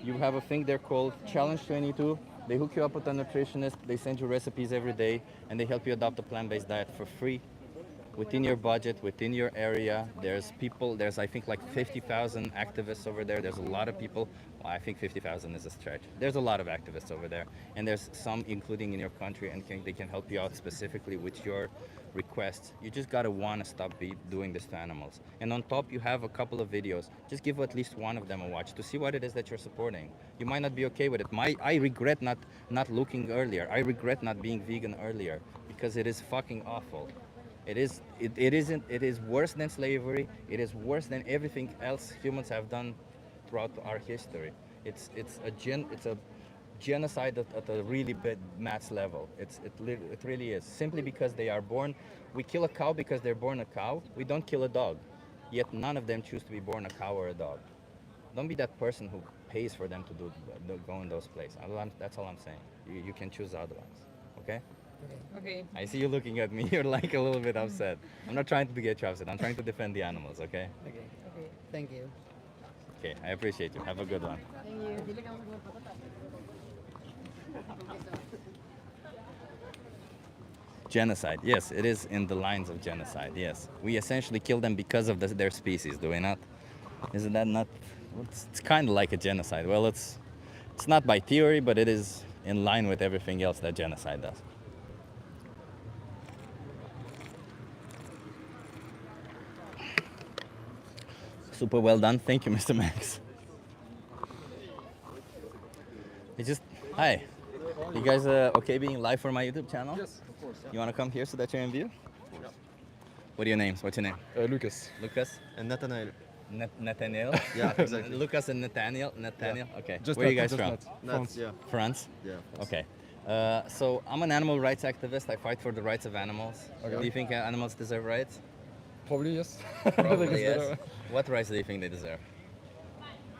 you have a thing there called Challenge 22. They hook you up with a nutritionist. They send you recipes every day, and they help you adopt a plant-based diet for free. Within your budget, within your area, there's I think like 50,000 activists over there. There's a lot of people. Well, I think 50,000 is a stretch. There's a lot of activists over there. And there's some including in your country, and they can help you out specifically with your requests. You just gotta wanna stop doing this to animals. And on top, you have a couple of videos. Just give at least one of them a watch to see what it is that you're supporting. You might not be okay with it. I regret not looking earlier. I regret not being vegan earlier because it is fucking awful. It is worse than slavery. It is worse than everything else humans have done throughout our history. It's a genocide at a really bad mass level. It really is. Simply because they are born, we kill a cow because they're born a cow. We don't kill a dog. Yet none of them choose to be born a cow or a dog. Don't be that person who pays for them to go in those places. That's all I'm saying. You can choose otherwise. Okay? Okay. I see you looking at me. You're like a little bit upset. I'm not trying to get you upset. I'm trying to defend the animals, okay? Okay. Thank you. Okay, I appreciate you. Have a good one. Genocide. Yes, it is in the lines of genocide. Yes. We essentially kill them because of their species, do we not? Isn't that not? It's kind of like a genocide. Well, it's not by theory, but it is in line with everything else that genocide does. Super well done. Thank you, Mr. Max. Hi. You guys okay being live for my YouTube channel? Yes, of course. Yeah. You want to come here so that you're in view? Yeah. What are your names? What's your name? Lucas. Lucas? And Nathanael. Nathaniel? Yeah, exactly. Lucas and Nathaniel? Nathaniel? Yeah. Okay. Just where are you Nat, guys just from? Nat. France. Yeah. France? Yeah. France. Okay. So I'm an animal rights activist. I fight for the rights of animals. Okay. Do you think animals deserve rights? Probably yes. Probably yes. What rights do you think they deserve?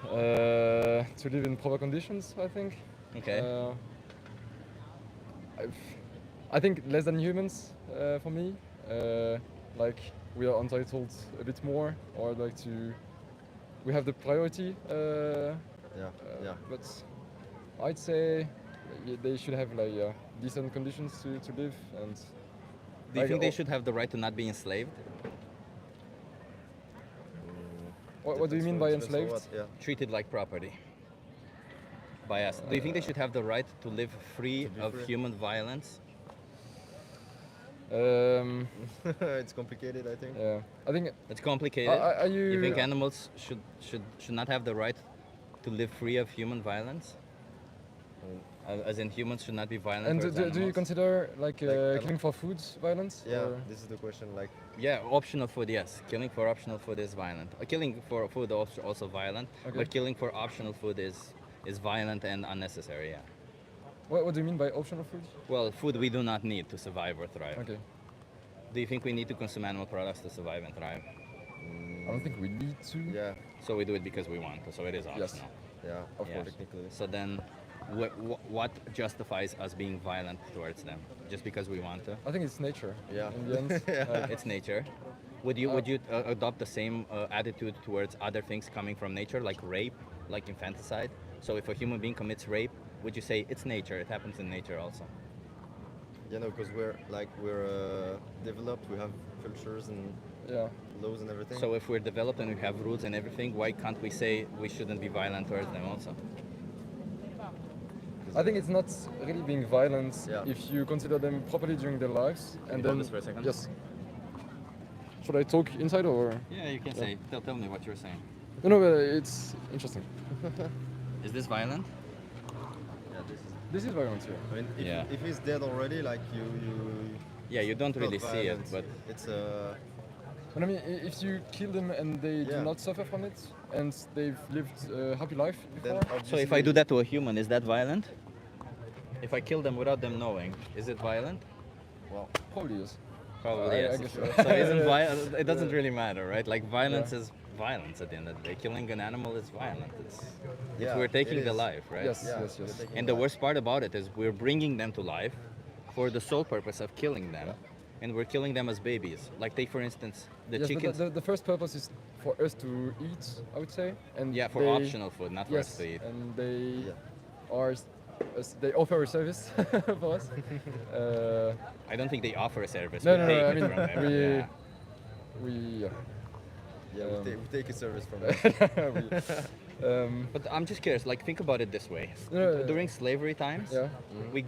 To live in proper conditions, I think. Okay. I think less than humans for me. Like we are entitled a bit more, or like we have the priority. But I'd say they should have like decent conditions to live. And do you think they should have the right to not be enslaved? What do you mean by enslaved? Treated like property by us. Do you think they should have the right to live free of human violence? It's complicated, I think. Yeah, I think it's complicated. You think animals should not have the right to live free of human violence? As in, humans should not be violent. And do you consider like killing for food violence? Yeah, or? this is the question. Like, yeah, optional food, yes. Killing for optional food is violent. Killing for food also violent, Okay. but killing for optional food is is violent and unnecessary. Yeah. What do you mean by optional food? Well, food we do not need to survive or thrive. Okay. Do you think we need to consume animal products to survive and thrive? I don't think we need to. Yeah. So we do it because we want to. So it is optional. Yes. Yeah, of Yeah. course, technically. So then, what justifies us being violent towards them? Just because we want to? I think it's nature. Yeah. In the end. It's nature. Would you adopt the same attitude towards other things coming from nature, like rape, like infanticide? So if a human being commits rape, would you say it's nature? It happens in nature also. Yeah, no, because we're developed. We have cultures and laws and everything. So if we're developed and we have rules and everything, why can't we say we shouldn't be violent towards them also? I think it's not really being violent if you consider them properly during their lives. Can And you then hold this for a second? Yes. Should I talk inside or? Yeah, you can say. Tell me what you're saying. No, but it's interesting. Is this violent? Yeah, This is violent, yeah. I mean, if he's dead already, like you. Yeah, you don't it's not really see it, violent. but it's But I mean, if you kill them and they do not suffer from it, and they've lived a happy life before. So if I do that to a human, is that violent? If I kill them without them knowing, is it violent? Well, probably yes. Probably I yes. guess So so. isn't it doesn't really matter, right? Like violence is violence at the end of the day. Killing an animal is violent. Yeah, we're taking it the is. life, right? Yes, yes. And the worst part about it is we're bringing them to life for the sole purpose of killing them. And we're killing them as babies. Like take for instance the Yes, chickens. but the first purpose is for us to eat, I would say. And Yeah, for optional food, not for us to eat. And they they offer a service for us. I don't think they offer a service. No, we no, take no. I it mean, from them. we take a service from them. But I'm just curious. Like, think about it this way: during slavery times, we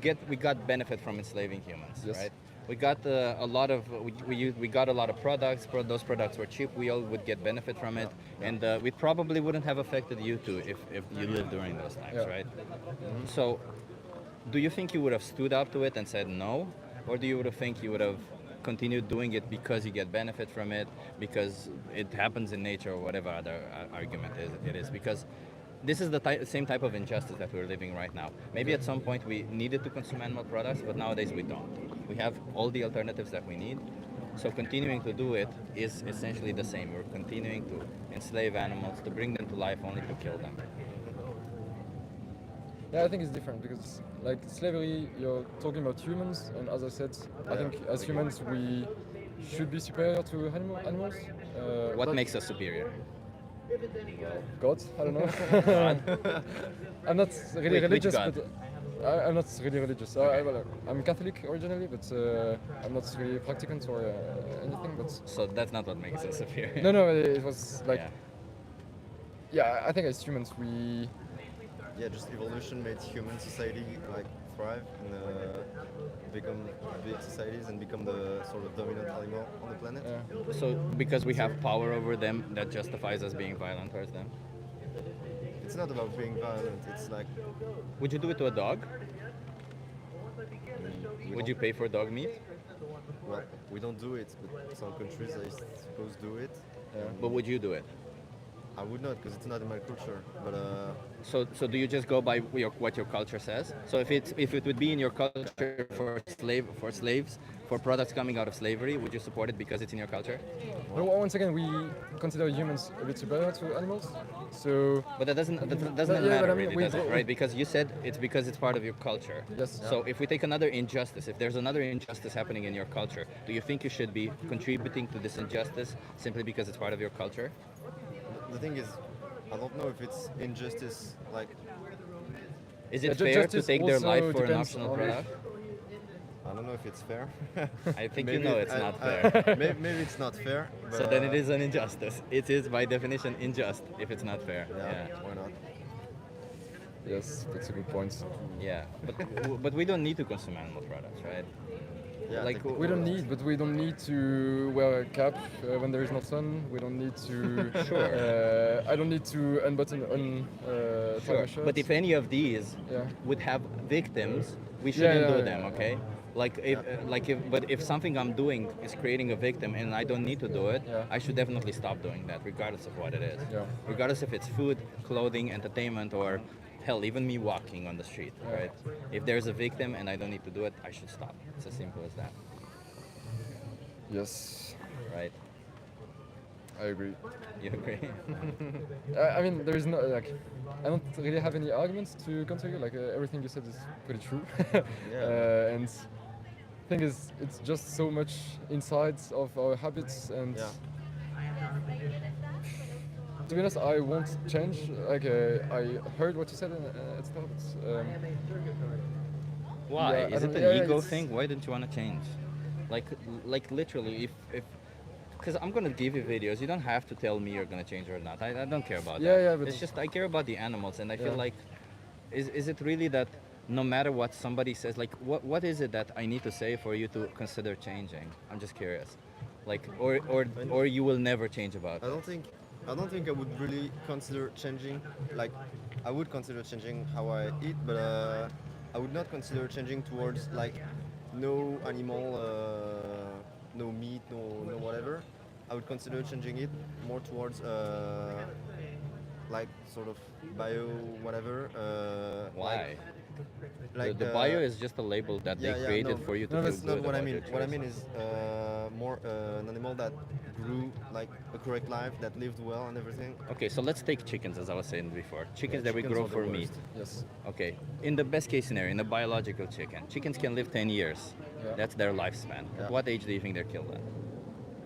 got benefit from enslaving humans, Yes. right? We got a lot of we got a lot of products. Those products were cheap. We all would get benefit from it, and we probably wouldn't have affected you too if you lived during those times, right? So, do you think you would have stood up to it and said no, or do you think you would have continued doing it because you get benefit from it, because it happens in nature, or whatever other argument it is? Because this is the same type of injustice that we're living right now. Maybe at some point we needed to consume animal products, but nowadays we don't. We have all the alternatives that we need. So continuing to do it is essentially the same. We're continuing to enslave animals, to bring them to life only to kill them. Yeah, I think it's different because, like slavery, you're talking about humans, and as I said, I think as humans we should be superior to animals. What makes us superior? God, I don't know. I'm not really Wait, which religious, God? but I'm not really religious. I'm Catholic originally, but I'm not really practicant or anything. But So that's not what makes us superior. no, it was like, I think as humans we. Yeah, just evolution made human society like thrive and become big societies and become the sort of dominant animal on the planet. So because we have power over them, that justifies us being violent towards them? It's not about being violent. It's like. Would you do it to a dog? Would you pay for dog meat? Well, we don't do it, but some countries I suppose do it. But would you do it? I would not, because it's not in my culture. But So do you just go by what your culture says? So if it would be in your culture for slaves, for products coming out of slavery, would you support it because it's in your culture? But once again, we consider humans a bit superior to animals. So. But that doesn't matter really, does it? Right? Because you said it's because it's part of your culture. Yes. So if we take another injustice, if there's another injustice happening in your culture, do you think you should be contributing to this injustice simply because it's part of your culture? the thing is, I don't know if it's injustice. Like, is it fair to take their life for an optional product? I don't know if it's fair. I think you know it's not fair. Maybe it's not fair. But, so then it is an injustice. It is by definition unjust if it's not fair. Yeah, why not? Yes, that's a good point. Yeah, but we don't need to consume animal products, right? Yeah, like we don't need, but we don't need to wear a cap when there is no sun. We don't need to. Sure. I don't need to unbutton tie my shirt. But if any of these would have victims, we shouldn't do them. Okay. But if something I'm doing is creating a victim and I don't need to do it, I should definitely stop doing that, regardless of what it is. Yeah. Regardless if it's food, clothing, entertainment, or hell, even me walking on the street, right? If there's a victim and I don't need to do it, I should stop. It's as simple as that. Yes. Right? I agree. You agree? I mean, there is no like, I don't really have any arguments to counter you. Like everything you said is pretty true. And thing is, it's just so much inside of our habits, and to be honest, I won't change. Like I heard what you said at start. Why? Yeah, Is it an ego thing? Why don't you want to change? Like literally, if because I'm gonna give you videos. You don't have to tell me you're gonna change or not. I don't care about that. Yeah, but it's just I care about the animals, and I feel like, is it really that no matter what somebody says, like what is it that I need to say for you to consider changing? I'm just curious, like or you will never change about it. I don't think I would really consider changing. Like, I would consider changing how I eat, but I would not consider changing towards like no animal, no meat, no whatever. I would consider changing it more towards like sort of bio whatever. Why? Like the bio is just a label that they created for you to feel that's good not what I about mean. your What I choice. mean is more an animal that grew like a correct life, that lived well and everything. Okay, so let's take chickens, as I was saying before. Chickens that we chickens grow are the for worst. meat. Yes. Okay, in the best case scenario, in a biological chicken, chickens can live 10 years. That's their lifespan. At what age do you think they're killed at?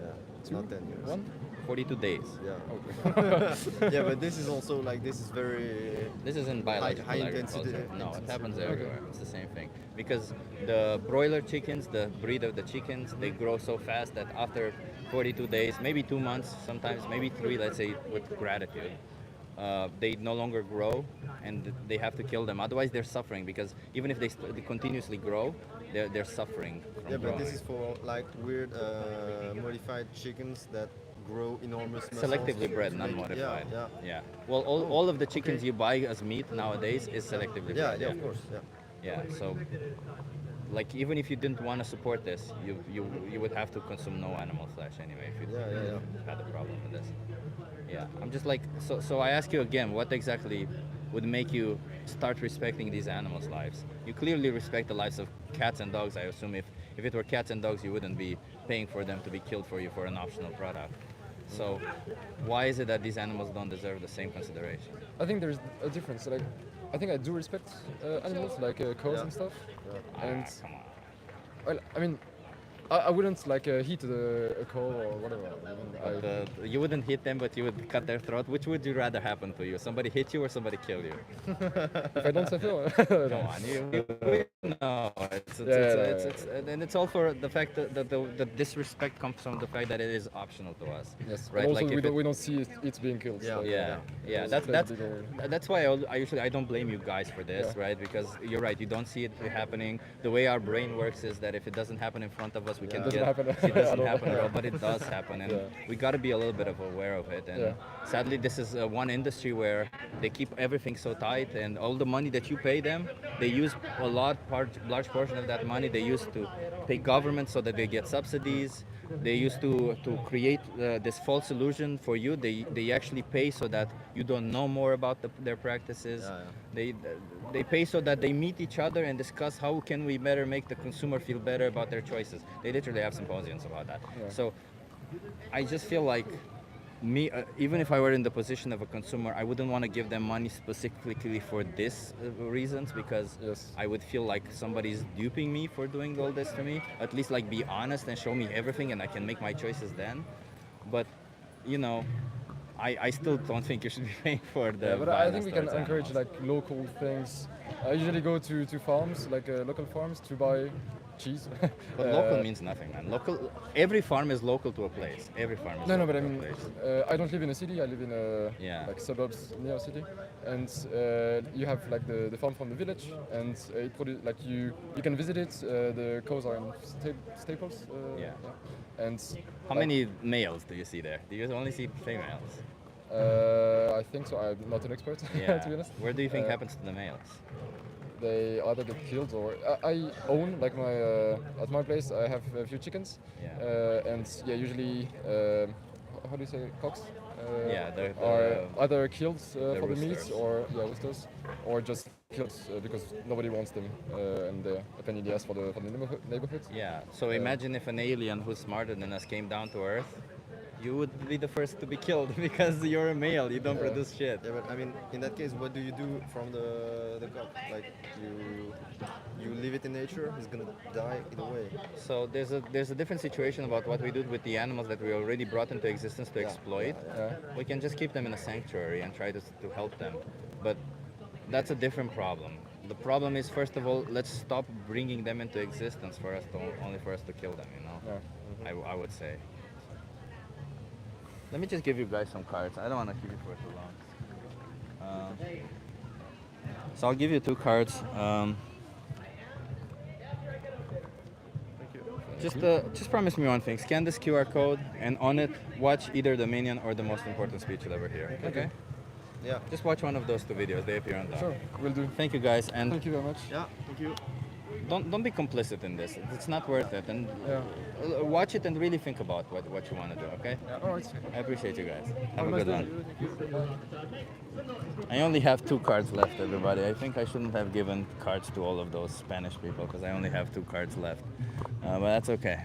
Yeah, it's not 10 years. 42 days. Yeah. Okay. Yeah, but this is also like this is very. This isn't biological high intensity. agriculture. No, it happens everywhere. It's the same thing. Because the broiler chickens, the breed of the chickens, they grow so fast that after 42 days, maybe 2 months, sometimes maybe 3, let's say, with gratitude, they no longer grow, and they have to kill them. Otherwise, they're suffering because even if they continuously grow, they're suffering. From Yeah, but growing. this is for like weird modified chickens that grow enormous muscles. Selectively bred, to not make- modified. Yeah. Well, all of the chickens you buy as meat nowadays is selectively Yeah, bred. yeah, of course. Yeah. Yeah. So, like, even if you didn't want to support this, you would have to consume no animal flesh anyway if you had a problem with this. Yeah. I'm just like, so I ask you again, what exactly would make you start respecting these animals' lives? You clearly respect the lives of cats and dogs. I assume if it were cats and dogs, you wouldn't be paying for them to be killed for you for an optional product. So why is it that these animals don't deserve the same consideration? I think there's a difference. Like, I think I do respect animals, like cows and stuff. And come on. well, I mean, I wouldn't like hit a cow or whatever. I mean, You wouldn't hit them, but you would cut their throat. Which would you rather happen to you? Somebody hit you or somebody kill you? if I don't suffer, Come on, no. And it's all for the fact that the disrespect comes from the fact that it is optional to us. Yes. Right. And also, Like we don't see it being killed. Yeah. Like, Yeah. That's why I usually I don't blame you guys for this, right? Because you're right. You don't see it happening. The way our brain works is that if it doesn't happen in front of us, we can Doesn't get happen. it doesn't At all. happen at all, but it does happen, and Yeah. we got to be a little bit aware of it. And sadly, this is one industry where they keep everything so tight, and all the money that you pay them, they use a large portion of that money they use to pay government so that they get subsidies. They used to create this false illusion for you. They actually pay so that you don't know more about their practices. They pay so that they meet each other and discuss how can we better make the consumer feel better about their choices. They literally have symposiums about that. Yeah. So I just feel like me, even if I were in the position of a consumer, I wouldn't want to give them money specifically for this reasons, because I would feel like somebody's duping me for doing all this to me. At least like be honest and show me everything, and I can make my choices then. But you know, I still don't think you should be paying for the. Yeah, but I think violence we can towards encourage animals. like local things. I usually go to farms, like local farms, to buy cheese. But local means nothing, man. Every farm is local to a place. Every farm is No, local but I to a mean, place. I don't live in a city. I live in like suburbs near a city, and you have like the farm from the village, and it like you can visit it. The cows are in staples. And How many males do you see there? Do you only see females? I think so. I'm not an expert, Yeah. to be honest. Where do you think happens to the males? They either get killed or I own like my at my place. I have a few chickens, and usually how do you say cocks? Yeah, are either killed the for the meat roosters. or roosters, or just killed because nobody wants them and they're a pain in the ass for the neighborhood. Yeah. So imagine if an alien who's smarter than us came down to Earth, you would be the first to be killed because you're a male. You don't produce shit. Yeah, but I mean, in that case, what do you do from the cock? Like you leave it in nature, it's gonna die either way. So there's a different situation about what we do with the animals that we already brought into existence to exploit. We can just keep them in a sanctuary and try to help them, but that's a different problem. The problem is, first of all, let's stop bringing them into existence for us to only for us to kill them. You know, I would say. Let me just give you guys some cards. I don't want to keep you for too long. So I'll give you 2 cards. Just promise me one thing. Scan this QR code, and on it, watch either the minion or the most important speech you'll ever hear. Okay? Yeah. Just watch one of those 2 videos. They appear on top. Sure, will do. Thank you, guys, and Thank you very much. Yeah, thank you. don't be complicit in this. It's not worth it. And watch it and really think about what you want to do. Okay? Yeah, all right. I appreciate you guys. Have a nice good day. one. I only have 2 cards left, everybody. I think I shouldn't have given cards to all of those Spanish people because I only have 2 cards left. But that's okay.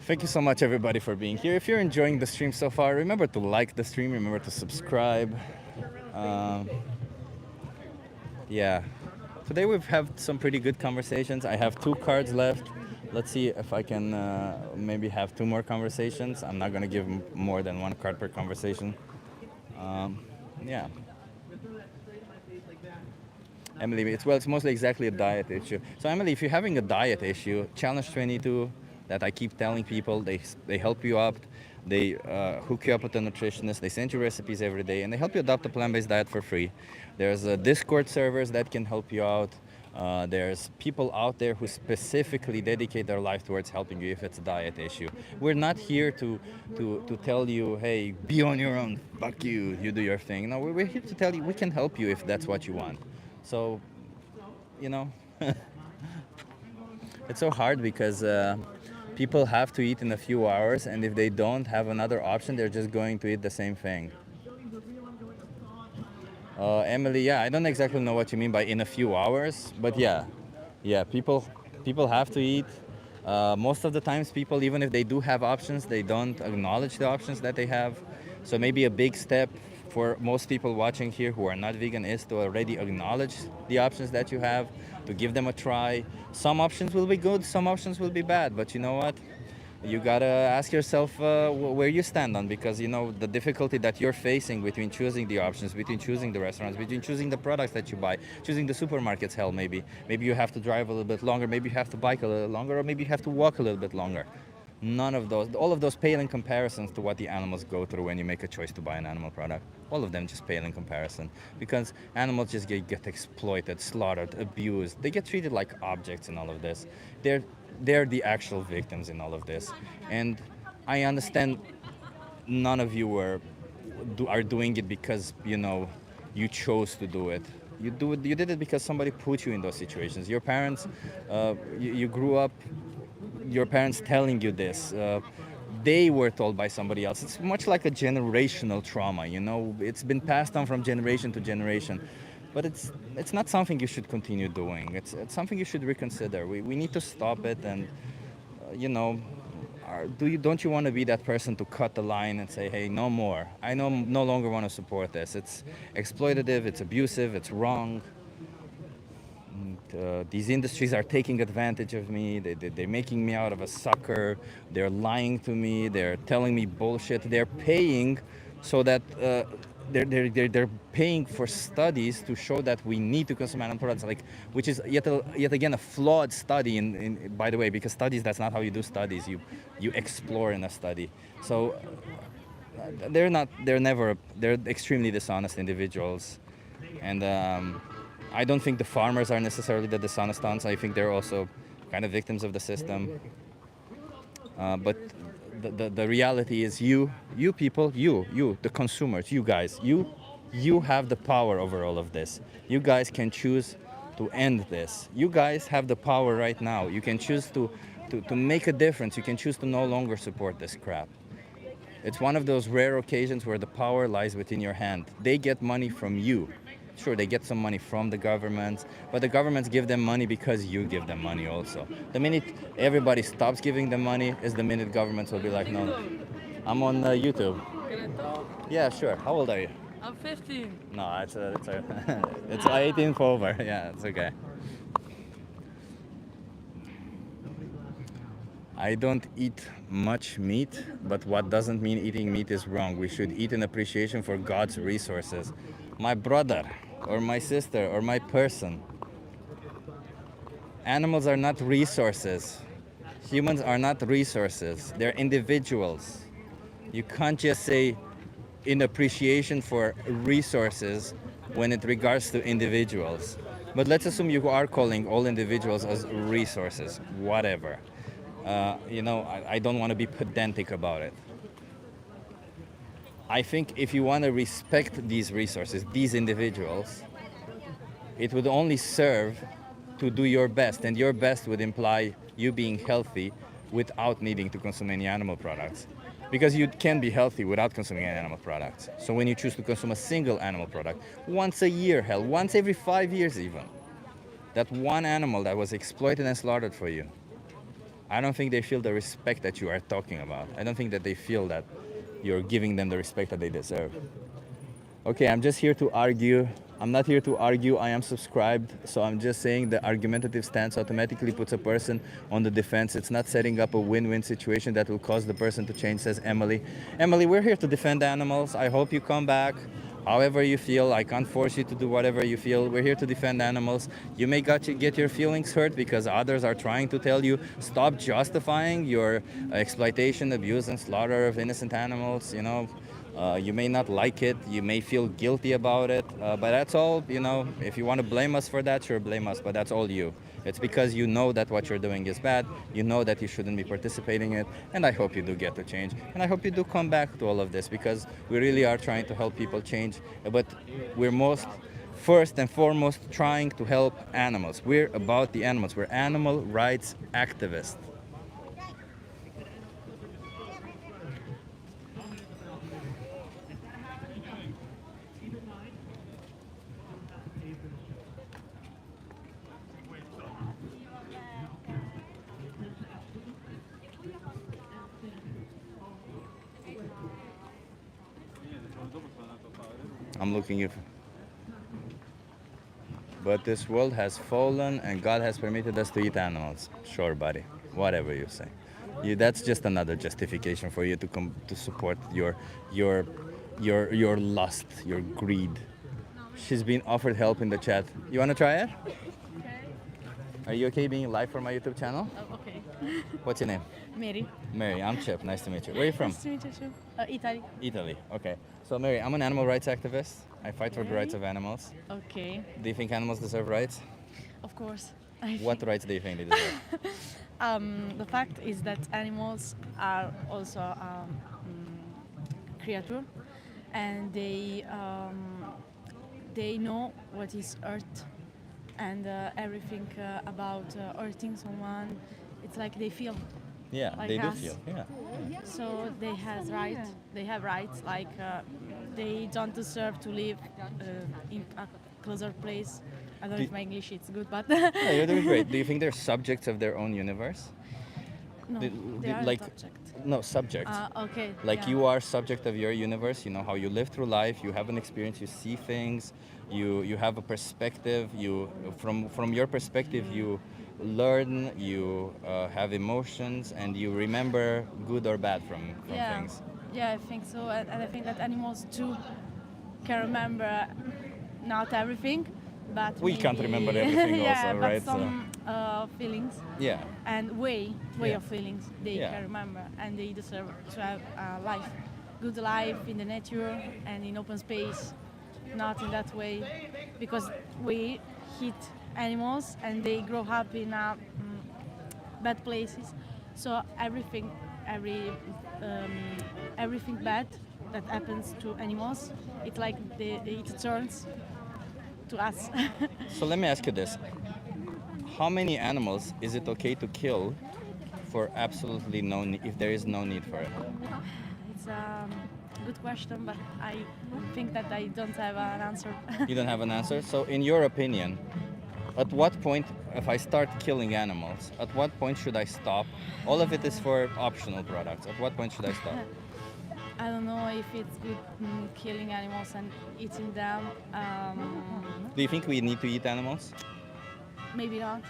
Thank you so much, everybody, for being here. If you're enjoying the stream so far, remember to like the stream. Remember to subscribe. Yeah. Today we've had some pretty good conversations. I have 2 cards left. Let's see if I can maybe have 2 more conversations. I'm not going to give more than 1 card per conversation. Yeah. Emily, it's mostly exactly a diet issue. So Emily, if you're having a diet issue, Challenge 22 that I keep telling people, they help you up. They hook you up with a nutritionist. They send you recipes every day, and they help you adopt a plant-based diet for free. There's Discord servers that can help you out. There's people out there who specifically dedicate their life towards helping you if it's a diet issue. We're not here to tell you, hey, be on your own, fuck you, you do your thing. No, we're here to tell you we can help you if that's what you want. So, you know, it's so hard because people have to eat in a few hours, and if they don't have another option, they're just going to eat the same thing. Emily, yeah, I don't exactly know what you mean by in a few hours, but yeah, people have to eat. Most of the times people, even if they do have options, they don't acknowledge the options that they have. So maybe a big step for most people watching here who are not vegan is to already acknowledge the options that you have, to give them a try. Some options will be good, some options will be bad, but you know what? You gotta ask yourself where you stand on, because you know the difficulty that you're facing between choosing the options, between choosing the restaurants, between choosing the products that you buy, choosing the supermarkets. Hell, maybe you have to drive a little bit longer, maybe you have to bike a little longer, or maybe you have to walk a little bit longer. None of those, all of those pale in comparisons to what the animals go through when you make a choice to buy an animal product. All of them just pale in comparison, because animals just get exploited, slaughtered, abused. They get treated like objects in all of this. They're the actual victims in all of this. And I understand none of you are doing it because, you know, you chose to do it. You did it because somebody put you in those situations. Your parents, you grew up, your parents telling you this. They were told by somebody else. It's much like a generational trauma, you know. It's been passed on from generation to generation. But it's not something you should continue doing. It's something you should reconsider. We need to stop it, and you know, don't you want to be that person to cut the line and say, hey, no more. I no longer want to support this. It's exploitative, it's abusive, it's wrong. And, these industries are taking advantage of me. They're making me out of a sucker. They're lying to me. They're telling me bullshit. They're paying so that they're paying for studies to show that we need to consume animal products, which is yet again a flawed study. By the way, because studies, that's not how you do studies. You explore in a study. So they're extremely dishonest individuals, and I don't think the farmers are necessarily the dishonest ones. I think they're also kind of victims of the system. But the reality is you people, the consumers, you guys, you have the power over all of this. You guys can choose to end this. You guys have the power right now. You can choose to make a difference. You can choose to no longer support this crap. It's one of those rare occasions where the power lies within your hand. They get money from you. Sure, they get some money from the governments, but the governments give them money because you give them money also. The minute everybody stops giving them money is the minute governments will be like, no, I'm on YouTube. Can I talk? Yeah, sure. How old are you? I'm 15. No, it's 18 over. Yeah, it's okay. I don't eat much meat, but what doesn't mean eating meat is wrong. We should eat in appreciation for God's resources. My brother, or my sister, or my person. Animals are not resources. Humans are not resources. They're individuals. You can't just say in appreciation for resources when it regards to individuals. But let's assume you are calling all individuals as resources, whatever. I don't want to be pedantic about it. I think if you want to respect these resources, these individuals, it would only serve to do your best, and your best would imply you being healthy without needing to consume any animal products. Because you can be healthy without consuming any animal products. So when you choose to consume a single animal product, once a year, hell, once every 5 years even, that one animal that was exploited and slaughtered for you, I don't think they feel the respect that you are talking about. I don't think that they feel that you're giving them the respect that they deserve. Okay, I'm just here to argue. I'm not here to argue. I am subscribed. So I'm just saying the argumentative stance automatically puts a person on the defense. It's not setting up a win-win situation that will cause the person to change, says Emily. Emily, we're here to defend animals. I hope you come back. However you feel, I can't force you to do whatever you feel. We're here to defend animals. You may get your feelings hurt because others are trying to tell you, stop justifying your exploitation, abuse, and slaughter of innocent animals. You may not like it. You may feel guilty about it. But that's all, if you want to blame us for that, sure, blame us. But that's all you. It's because you know that what you're doing is bad. You know that you shouldn't be participating in it. And I hope you do get to change. And I hope you do come back to all of this because we really are trying to help people change. But we're first and foremost trying to help animals. We're about the animals. We're animal rights activists. I'm looking if. But this world has fallen and God has permitted us to eat animals. Sure, buddy. Whatever you say. That's just another justification for you to support your lust, your greed. She's been offered help in the chat. You want to try it? Are you okay being live for my YouTube channel? Okay. What's your name? Mary. Mary, I'm Chip. Nice to meet you. Where are you from? Nice to meet you too. Italy. Italy. Okay. So Mary, I'm an animal rights activist. I fight for the rights of animals. Okay. Do you think animals deserve rights? Of course. What rights do you think they deserve? The fact is that animals are also creature, and they know what is hurt, and everything about hurting someone. It's like they feel. Yeah, like they do us. feel. Yeah. So they have rights. They have rights. Like they don't deserve to live in a closer place. I don't know if my English is good, but Yeah, you're doing great. Do you think they're subjects of their own universe? no, they are like, subject. No, subjects. Okay. Like yeah. you are subject of your universe. You know how you live through life. You have an experience. You see things. You have a perspective. From your perspective you learn. You have emotions and you remember good or bad from Yeah. things. Yeah, I think so, and I think that animals too can remember not everything, but We can't maybe- remember everything yeah, also, but right? some feelings. Yeah. And way Yeah. of feelings they Yeah. can remember, and they deserve to have a life, good life in the nature and in open space, not in that way, because we hit animals and they grow up in bad places. So everything bad that happens to animals, it's like it turns to us. So let me ask you this. How many animals is it okay to kill for absolutely no need, if there is no need for it? It's it's a good question, but I think that I don't have an answer. You don't have an answer? So in your opinion, at what point, if I start killing animals, at what point should I stop? All of it is for optional products. At what point should I stop? I don't know if it's good killing animals and eating them. Do you think we need to eat animals? Maybe not.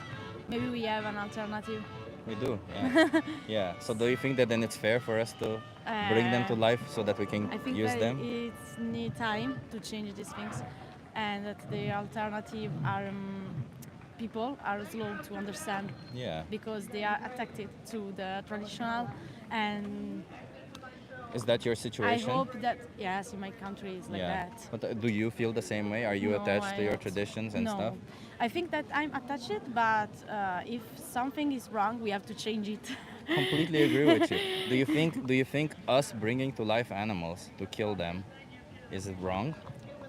Maybe we have an alternative. We do, yeah. Yeah. So do you think that then it's fair for us to bring them to life so that we can I think use that them? it's need time to change these things, and that the alternative are people are slow to understand. Yeah. Because they are attracted to the traditional, and Is that your I situation? hope that yes, in my country it's like Yeah. that. But do you feel the same way? Are you No, attached to I your not. traditions and No. stuff? I think that I'm attached, but if something is wrong, we have to change it. Completely agree with you. Do you think us bringing to life animals to kill them, is it wrong?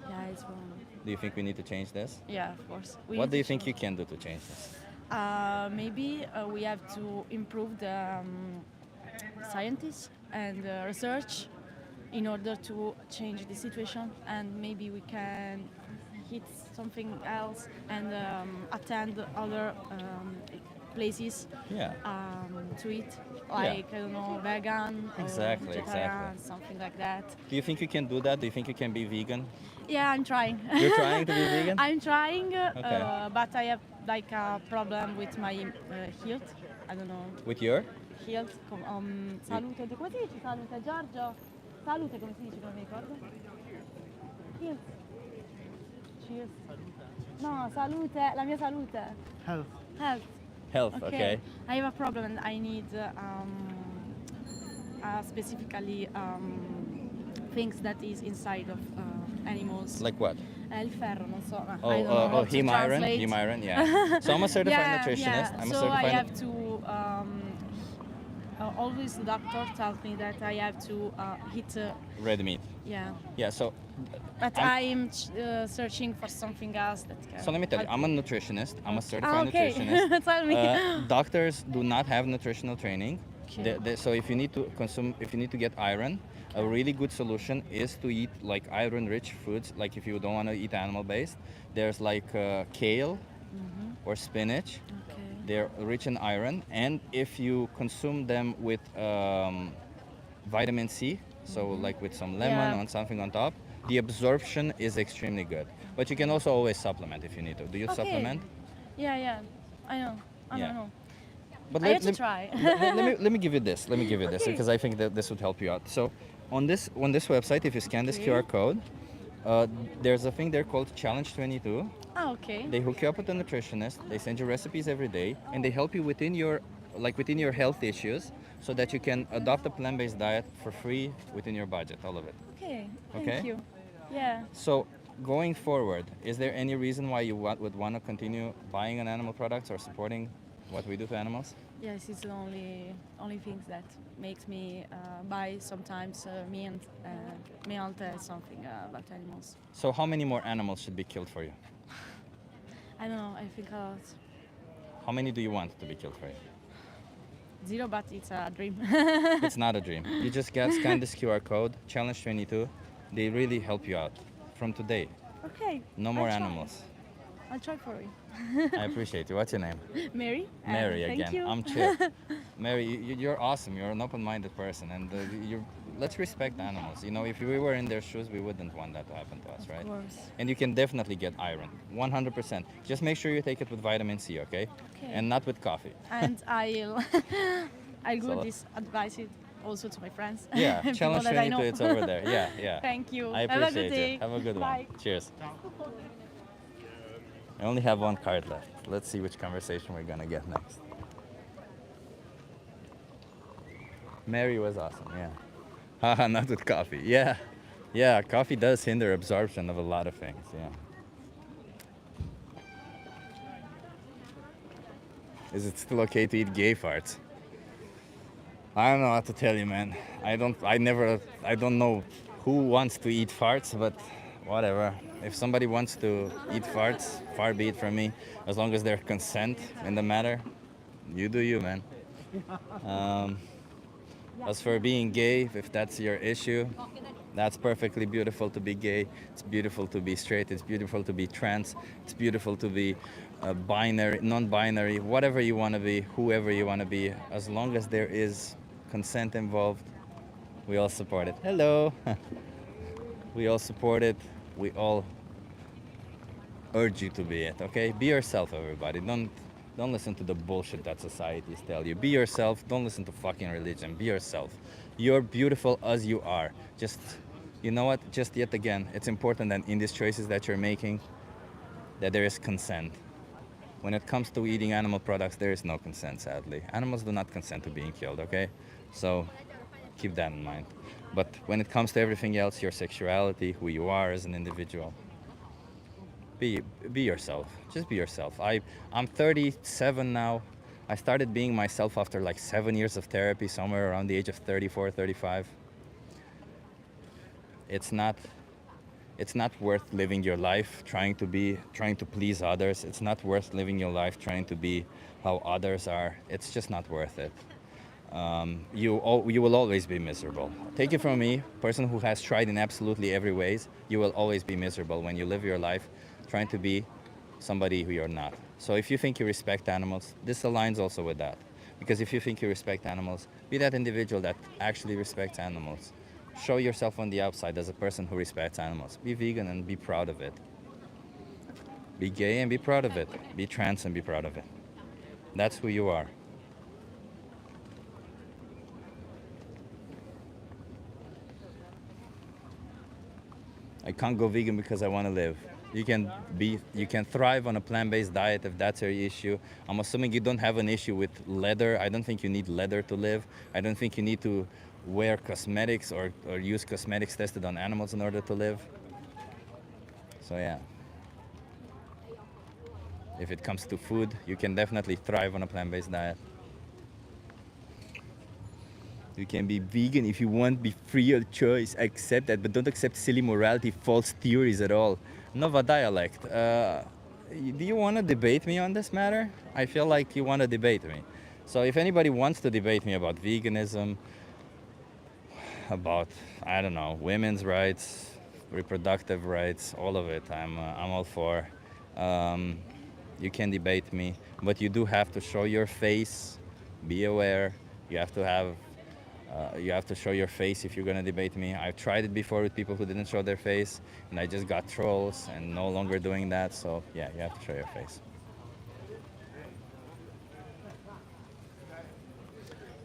Yeah, it's wrong. Do you think we need to change this? Yeah, of course. We What need do you to think change. you can do to change this? Maybe we have to improve the scientists and research in order to change the situation, and maybe we can hit something else and attend other places Yeah. to eat, like I don't know, vegan Exactly, or vegetarian, exactly. something like that. Do you think you can do that? Do you think you can be vegan? Yeah, I'm trying. You're trying to be vegan? I'm trying, Okay. but I have like a problem with my health. I don't know. With your? Health, salute, come si dice salute Giorgio? Salute come si dice, non mi ricordo. Health. Cheers. No, salute, la mia salute. Health. Health. Health, okay. I have a problem and I need specifically things that is inside of animals. Like what? Il ferro, non so. I Oh, don't know how to heme iron? translate. Heme iron, yeah. So I'm a certified Yeah, nutritionist. yeah. I'm a So certified I have to always the doctor tells me that I have to eat. red meat. Yeah. Yeah, so But I'm- I'm searching for something else that can. So let me tell you, I'm a nutritionist. I'm a certified okay. nutritionist. Tell me. Doctors do not have nutritional training. Okay. So if you need to if you need to get iron, a really good solution is to eat like iron-rich foods. Like if you don't want to eat animal-based, there's like kale or spinach. Okay. They're rich in iron, and if you consume them with vitamin C, so like with some lemon Yeah. and something on top, the absorption is extremely good. But you can also always supplement if you need to. Do you Okay. supplement? Yeah, yeah. I know. I Yeah. don't know. But I have to try. let me give you this. Let me give you this Okay. because I think that this would help you out. So, on this website, if you scan this Okay. QR code, there's a thing there called Challenge 22. Ah, okay. They hook you up with a nutritionist. They send you recipes every day, and they help you within your health issues, so that you can adopt a plant-based diet for free within your budget. All of it. Okay. Thank Okay. you. Yeah. So, going forward, is there any reason why you would want to continue buying an animal products or supporting what we do to animals? Yes, it's the only things that makes me buy sometimes meat something about animals. So, how many more animals should be killed for you? I don't know. I think a lot. How many do you want to be killed for you? 0, but it's a dream. It's not a dream. You just scan this QR code, Challenge 22. They really help you out from today. Okay. No more I'll try. animals. I'll try for you. I appreciate you. What's your name? Mary. Mary Thank again. you. I'm Chip. Mary, you're awesome. You're an open-minded person, and let's respect animals. You know, if we were in their shoes, we wouldn't want that to happen to us, right? Of course. And you can definitely get iron, 100%. Just make sure you take it with vitamin C, okay? Okay. And not with coffee. And I'll So- give this advice also to my friends. Yeah, people Challenge that I 22, know. it's over there. Yeah, yeah. Thank you. I Have a appreciate good day. you. Have a good Bye. one. Cheers. I only have one card left. Let's see which conversation we're gonna get next. Mary was awesome, yeah. Haha, not with coffee. Yeah. Yeah, coffee does hinder absorption of a lot of things, yeah. Is it still okay to eat gay farts? I don't know what to tell you, man. I don't know who wants to eat farts, but whatever. If somebody wants to eat farts, far be it from me. As long as there's consent in the matter, you do you, man. As for being gay, if that's your issue, that's perfectly beautiful to be gay. It's beautiful to be straight. It's beautiful to be trans. It's beautiful to be binary, non-binary, whatever you want to be, whoever you want to be. As long as there is consent involved, we all support it. Hello. We all support it. We all urge you to be it, okay? Be yourself, everybody. Don't listen to the bullshit that societies tell you. Be yourself. Don't listen to fucking religion. Be yourself. You're beautiful as you are. Just, you know what? Just yet again, it's important that in these choices that you're making, that there is consent. When it comes to eating animal products, there is no consent, sadly. Animals do not consent to being killed, okay? So keep that in mind. But when it comes to everything else, your sexuality, who you are as an individual, be yourself. Just be yourself. I'm 37 now. I started being myself after like 7 years of therapy, somewhere around the age of 34, 35. It's not worth living your life trying to please others. It's not worth living your life trying to be how others are. It's just not worth it. You will always be miserable. Take it from me, person who has tried in absolutely every ways, you will always be miserable when you live your life trying to be somebody who you're not. So if you think you respect animals, this aligns also with that. Because if you think you respect animals, be that individual that actually respects animals. Show yourself on the outside as a person who respects animals. Be vegan and be proud of it. Be gay and be proud of it. Be trans and be proud of it. That's who you are. I can't go vegan because I want to live. You can thrive on a plant-based diet if that's your issue. I'm assuming you don't have an issue with leather. I don't think you need leather to live. I don't think you need to wear cosmetics or use cosmetics tested on animals in order to live. So yeah. If it comes to food, you can definitely thrive on a plant-based diet. You can be vegan if you want, be free of choice, accept that, but don't accept silly morality, false theories at all. Nova dialect. Do you want to debate me on this matter? I feel like you want to debate me. So if anybody wants to debate me about veganism, about, I don't know, women's rights, reproductive rights, all of it, I'm all for. You can debate me, but you do have to show your face, be aware. You have to show your face if you're gonna debate me. I've tried it before with people who didn't show their face, and I just got trolls, and no longer doing that. So yeah, you have to show your face.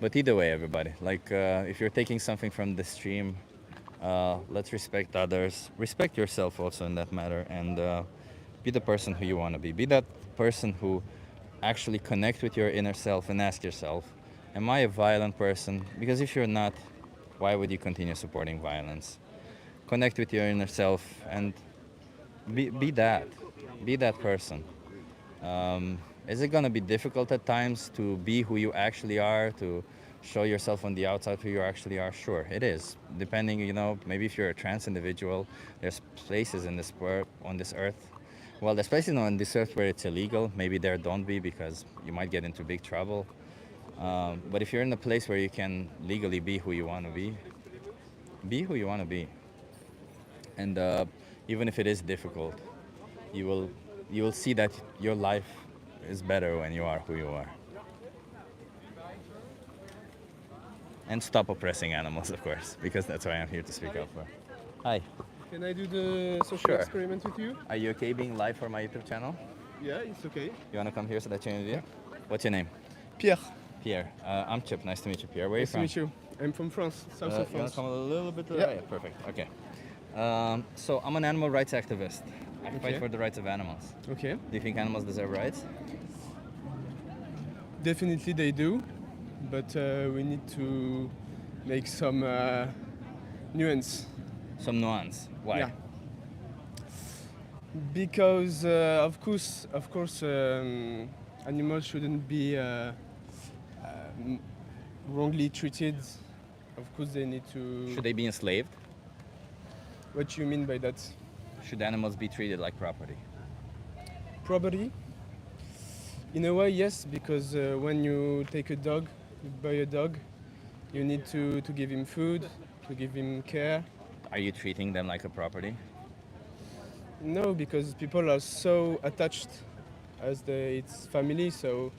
But either way, everybody, like if you're taking something from the stream, let's respect others. Respect yourself also in that matter, and be the person who you want to be. Be that person who actually connect with your inner self and ask yourself, am I a violent person? Because if you're not, why would you continue supporting violence? Connect with your inner self and be that person. Is it going to be difficult at times to be who you actually are, to show yourself on the outside who you actually are? Sure, it is. Depending, maybe if you're a trans individual, there's places on this earth. Well, there's places on this earth where it's illegal. Maybe there don't be, because you might get into big trouble. But if you're in a place where you can legally be who you want to be who you want to be. And even if it is difficult, you will see that your life is better when you are who you are. And stop oppressing animals, of course, because that's why I'm here to speak up for. Hi. Can I do the social experiment with you? Are you okay being live for my YouTube channel? Yeah, it's okay. You want to come here so that you can video? What's your name? Pierre. Pierre. I'm Chip. Nice to meet you, Pierre. Where are you from? Nice to meet you. I'm from France, south of You want France. to come a little bit? Yeah. Yeah, perfect. Okay. So I'm an animal rights activist. I fight for the rights of animals. Okay. Do you think animals deserve rights? Definitely they do, but we need to make some nuance. Some nuance. Why? Yeah. Because of course, animals shouldn't be wrongly treated. Of course, they need to. Should they be enslaved? What do you mean by that? Should animals be treated like property? Property? In a way, yes, because when you take a dog, you buy a dog, You need to give him food, to give him care. Are you treating them like a property? No, because people are so attached as its family. So,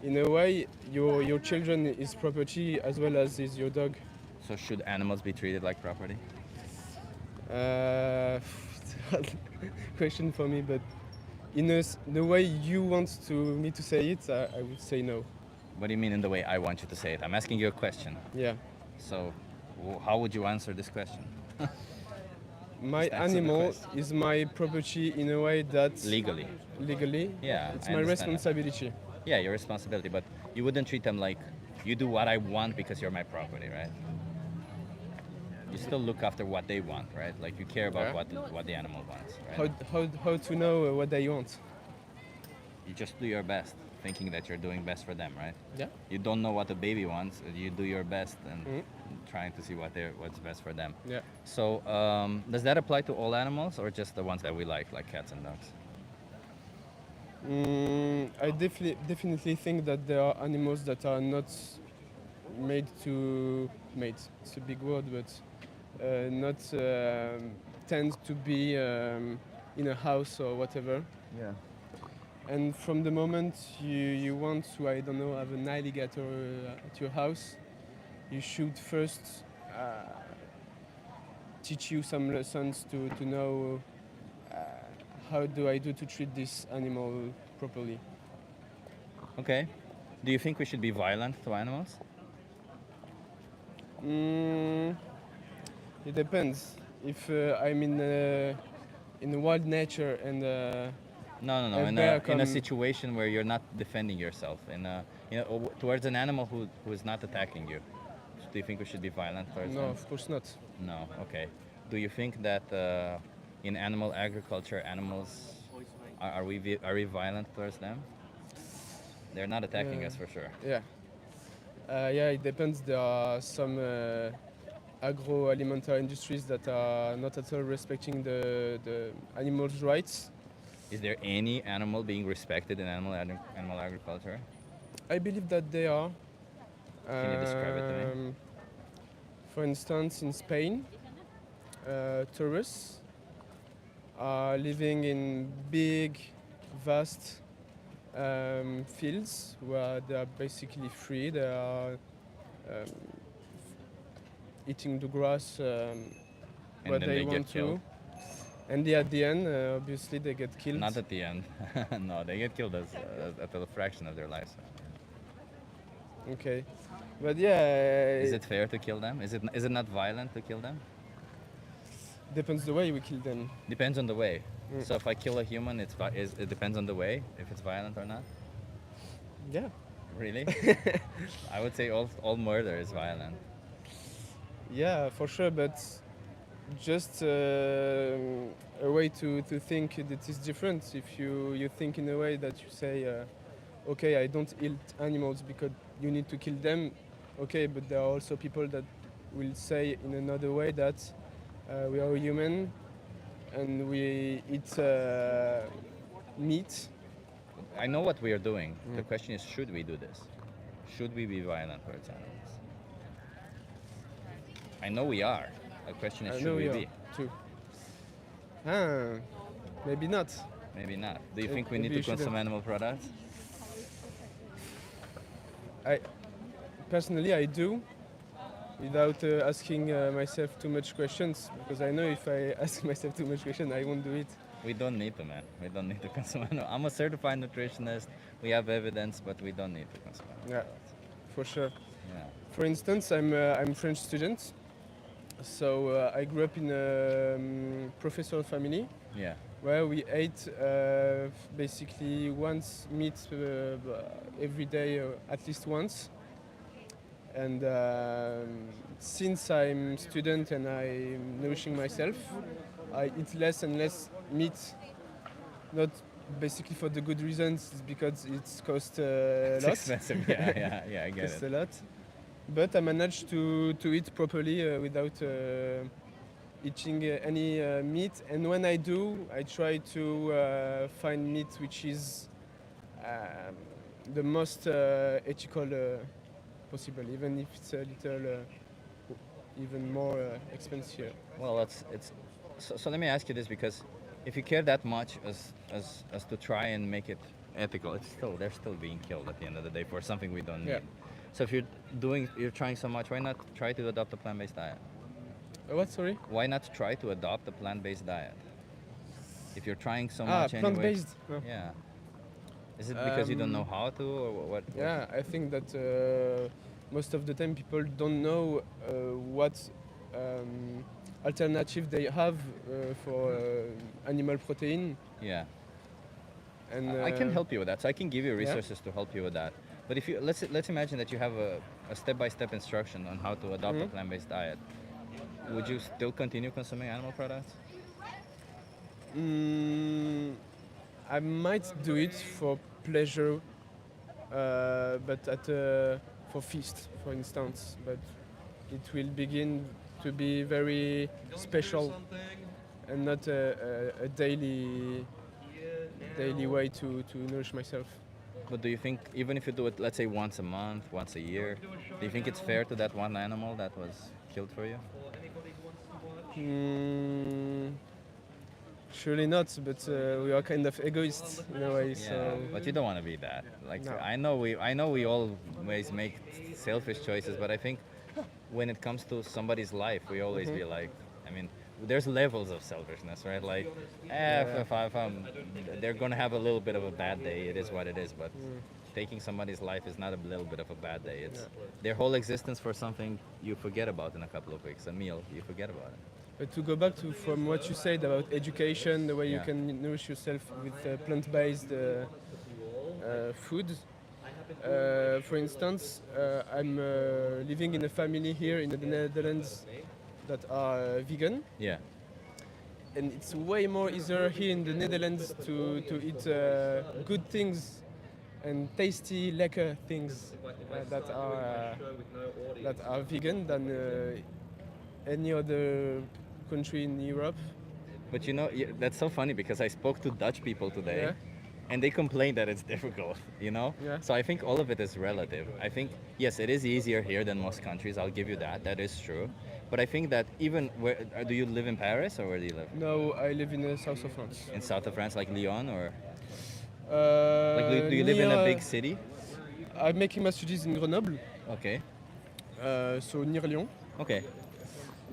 in a way, your children is property as well as is your dog. So should animals be treated like property? It's a hard question for me, but the way you want me to say it, I would say no. What do you mean in the way I want you to say it? I'm asking you a question. Yeah. So how would you answer this question? My Just answer the animal question. is my property in a way that Legally. Legally, Yeah, it's I my understand that. responsibility. Yeah, your responsibility, but you wouldn't treat them like you do what I want because you're my property, right? You still look after what they want, right? Like you care about Yeah. what the animal wants, right? How to know what they want? You just do your best, thinking that you're doing best for them, right? Yeah. You don't know what the baby wants. You do your best and trying to see what's best for them. Yeah. So does that apply to all animals or just the ones that we like cats and dogs? I definitely think that there are animals that are not made. It's a big word, but not tend to be in a house or whatever. Yeah. And from the moment you want to, I don't know, have an alligator at your house, you should first teach you some lessons to know how do I do to treat this animal properly. Okay. Do you think we should be violent to animals? It depends. If I'm in wild nature and No. a In bear a come- situation where you're not defending yourself, towards an animal who is not attacking you, do you think we should be violent towards No, them? of course not. No. Okay. Do you think that in animal agriculture, animals are we violent towards them? They're not attacking us for sure. Yeah. Yeah, it depends. There are some agroalimentary industries that are not at all respecting the animals' rights. Is there any animal being respected in animal agriculture? I believe that they are. Can you describe it to me? For instance, in Spain, tourists are living in big, vast fields where they are basically free. They are eating the grass where then they they get want to. killed? And at the end, obviously, they get killed. Not at the end. No, they get killed at a fraction of their lives. Okay, but yeah. Is it fair to kill them? Is it not violent to kill them? Depends the way we kill them. Depends on the way. Mm. So if I kill a human, it depends on the way, if it's violent or not? Yeah. Really? I would say all murder is violent. Yeah, for sure, but just a way to think that is different. If you think in a way that you say, okay, I don't eat animals because you need to kill them, okay, but there are also people that will say in another way that we are human and we eat meat. I know what we are doing. The question is, should we do this? Should we be violent towards animals? I know we are. The question is, I should know we you be? are, too. Maybe not. Maybe not. Do you Maybe think we need you to consume shouldn't. animal products? Personally, I do, without asking myself too much questions, because I know if I ask myself too much questions, I won't do it. We don't need to, man. We don't need to consume animal. I'm a certified nutritionist. We have evidence, but we don't need to consume animal Yeah, products. for sure. Yeah. For instance, I'm French student, so I grew up in a professional family. Yeah. Where we ate basically once meat every day, at least once. And since I'm student and I'm nourishing myself, I eat less and less meat. Not basically for the good reasons, it's because it costs a It's lot. expensive. Yeah, I get Costs it. a lot. But I managed to eat properly without eating any meat. And when I do, I try to find meat which is the most ethical possible, even if it's a little even more expensive. Well, so let me ask you this, because if you care that much as to try and make it ethical, they're still being killed at the end of the day for something we don't need. Yeah. So if you're trying so much, why not try to adopt a plant-based diet? What, sorry? Why not try to adopt a plant-based diet? If you're trying so much anyway. Plant-based. No. Yeah. Is it because you don't know how to, or what? Yeah, I think that most of the time people don't know what alternative they have for animal protein. Yeah. And I can help you with that. So I can give you resources to help you with that. But if you let's imagine that you have a step-by-step instruction on how to adopt a plant-based diet. Would you still continue consuming animal products? I might do it for pleasure, but for feast, for instance. But it will begin to be very special and not a daily way to nourish myself. But do you think, even if you do it, let's say once a month, once a year, do you think it's fair to that one animal that was killed for you? Surely not, but we are kind of egoists in a way. Yeah, So. but you don't want to be that. Like, No. I know we always make selfish choices, but I think when it comes to somebody's life, we always be like, I mean, there's levels of selfishness, right? Like, if they're gonna have a little bit of a bad day, it is what it is. But taking somebody's life is not a little bit of a bad day. It's their whole existence for something you forget about in a couple of weeks. A meal, you forget about it. But to go back to from what you said about education, the way you Yeah. can nourish yourself with plant-based food. For instance, I'm living in a family here in the Netherlands that are vegan. Yeah. And it's way more easier here in the Netherlands to eat good things and tasty, lekker things that are vegan than any other country in Europe. But you know, that's so funny because I spoke to Dutch people today, Yeah. and they complain that it's difficult, you know? Yeah. So I think all of it is relative. I think, yes, it is easier here than most countries, I'll give you that, that is true. But I think that even, do you live in Paris or where do you live? No, I live in the south of France. In south of France, like Lyon, or? Like do you live in a big city? I'm making my studies in Grenoble. Okay. So near Lyon. Okay.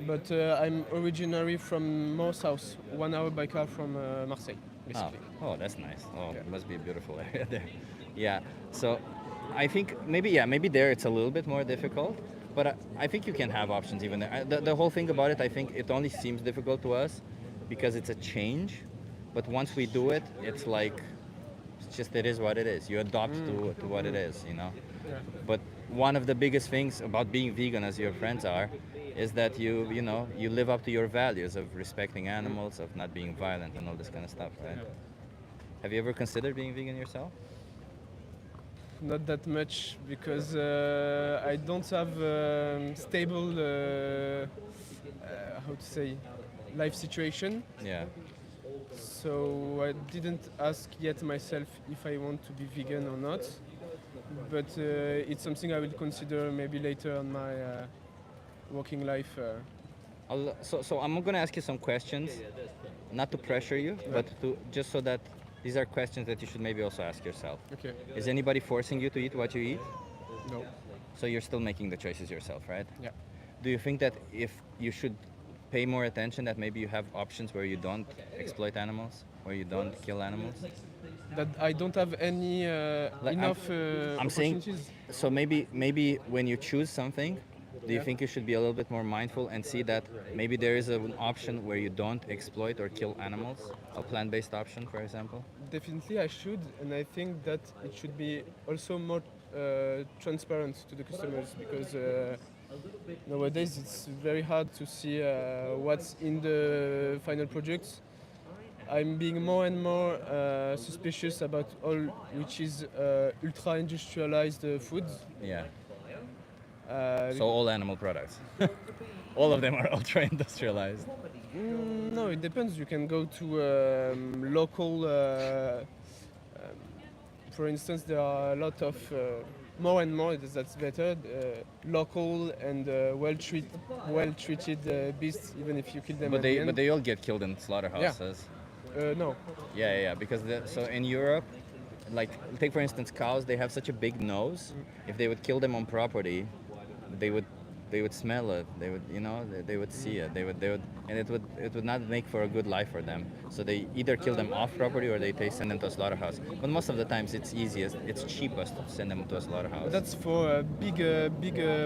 But I'm originally from more south, 1 hour by car from Marseille, basically. Oh, that's nice. Oh, it must be a beautiful area there. Yeah. So I think maybe there it's a little bit more difficult, but I think you can have options even there. The whole thing about it, I think it only seems difficult to us because it's a change, but once we do it, it's like, it's just, it is what it is. You adopt to what it is, you know? Yeah. But one of the biggest things about being vegan, as your friends are, is that you live up to your values of respecting animals, of not being violent and all this kind of stuff, right? Have you ever considered being vegan yourself? Not that much because I don't have stable, how to say, life situation. Yeah. So I didn't ask yet myself if I want to be vegan or not. But it's something I will consider maybe later on my working life. So I'm going to ask you some questions, not to pressure you, but to just so that these are questions that you should maybe also ask yourself. Okay. Is anybody forcing you to eat what you eat? No. So you're still making the choices yourself, right? Yeah. Do you think that if you should pay more attention, that maybe you have options where you don't exploit animals, where you don't kill animals? That I don't have any enough I'm saying, opportunities. so maybe when you choose something, do you Yeah. think you should be a little bit more mindful and see that maybe there is an option where you don't exploit or kill animals? A plant-based option, for example? Definitely I should, and I think that it should be also more transparent to the customers because nowadays it's very hard to see what's in the final product. I'm being more and more suspicious about all which is ultra industrialized food. Yeah. So all animal products. All of them are ultra industrialized. No, it depends. You can go to local. For instance, there are a lot of more and more that's better. Local and well-treated beasts, even if you kill them. But at the they end. but they all get killed in slaughterhouses. No. Yeah. Because so in Europe, like take for instance cows, they have such a big nose. If they would kill them on property, they would smell it. They would they would see it. They would and it would not make for a good life for them. So they either kill them off property or they send them to a slaughterhouse. But most of the times it's easiest, it's cheapest to send them to a slaughterhouse. That's for big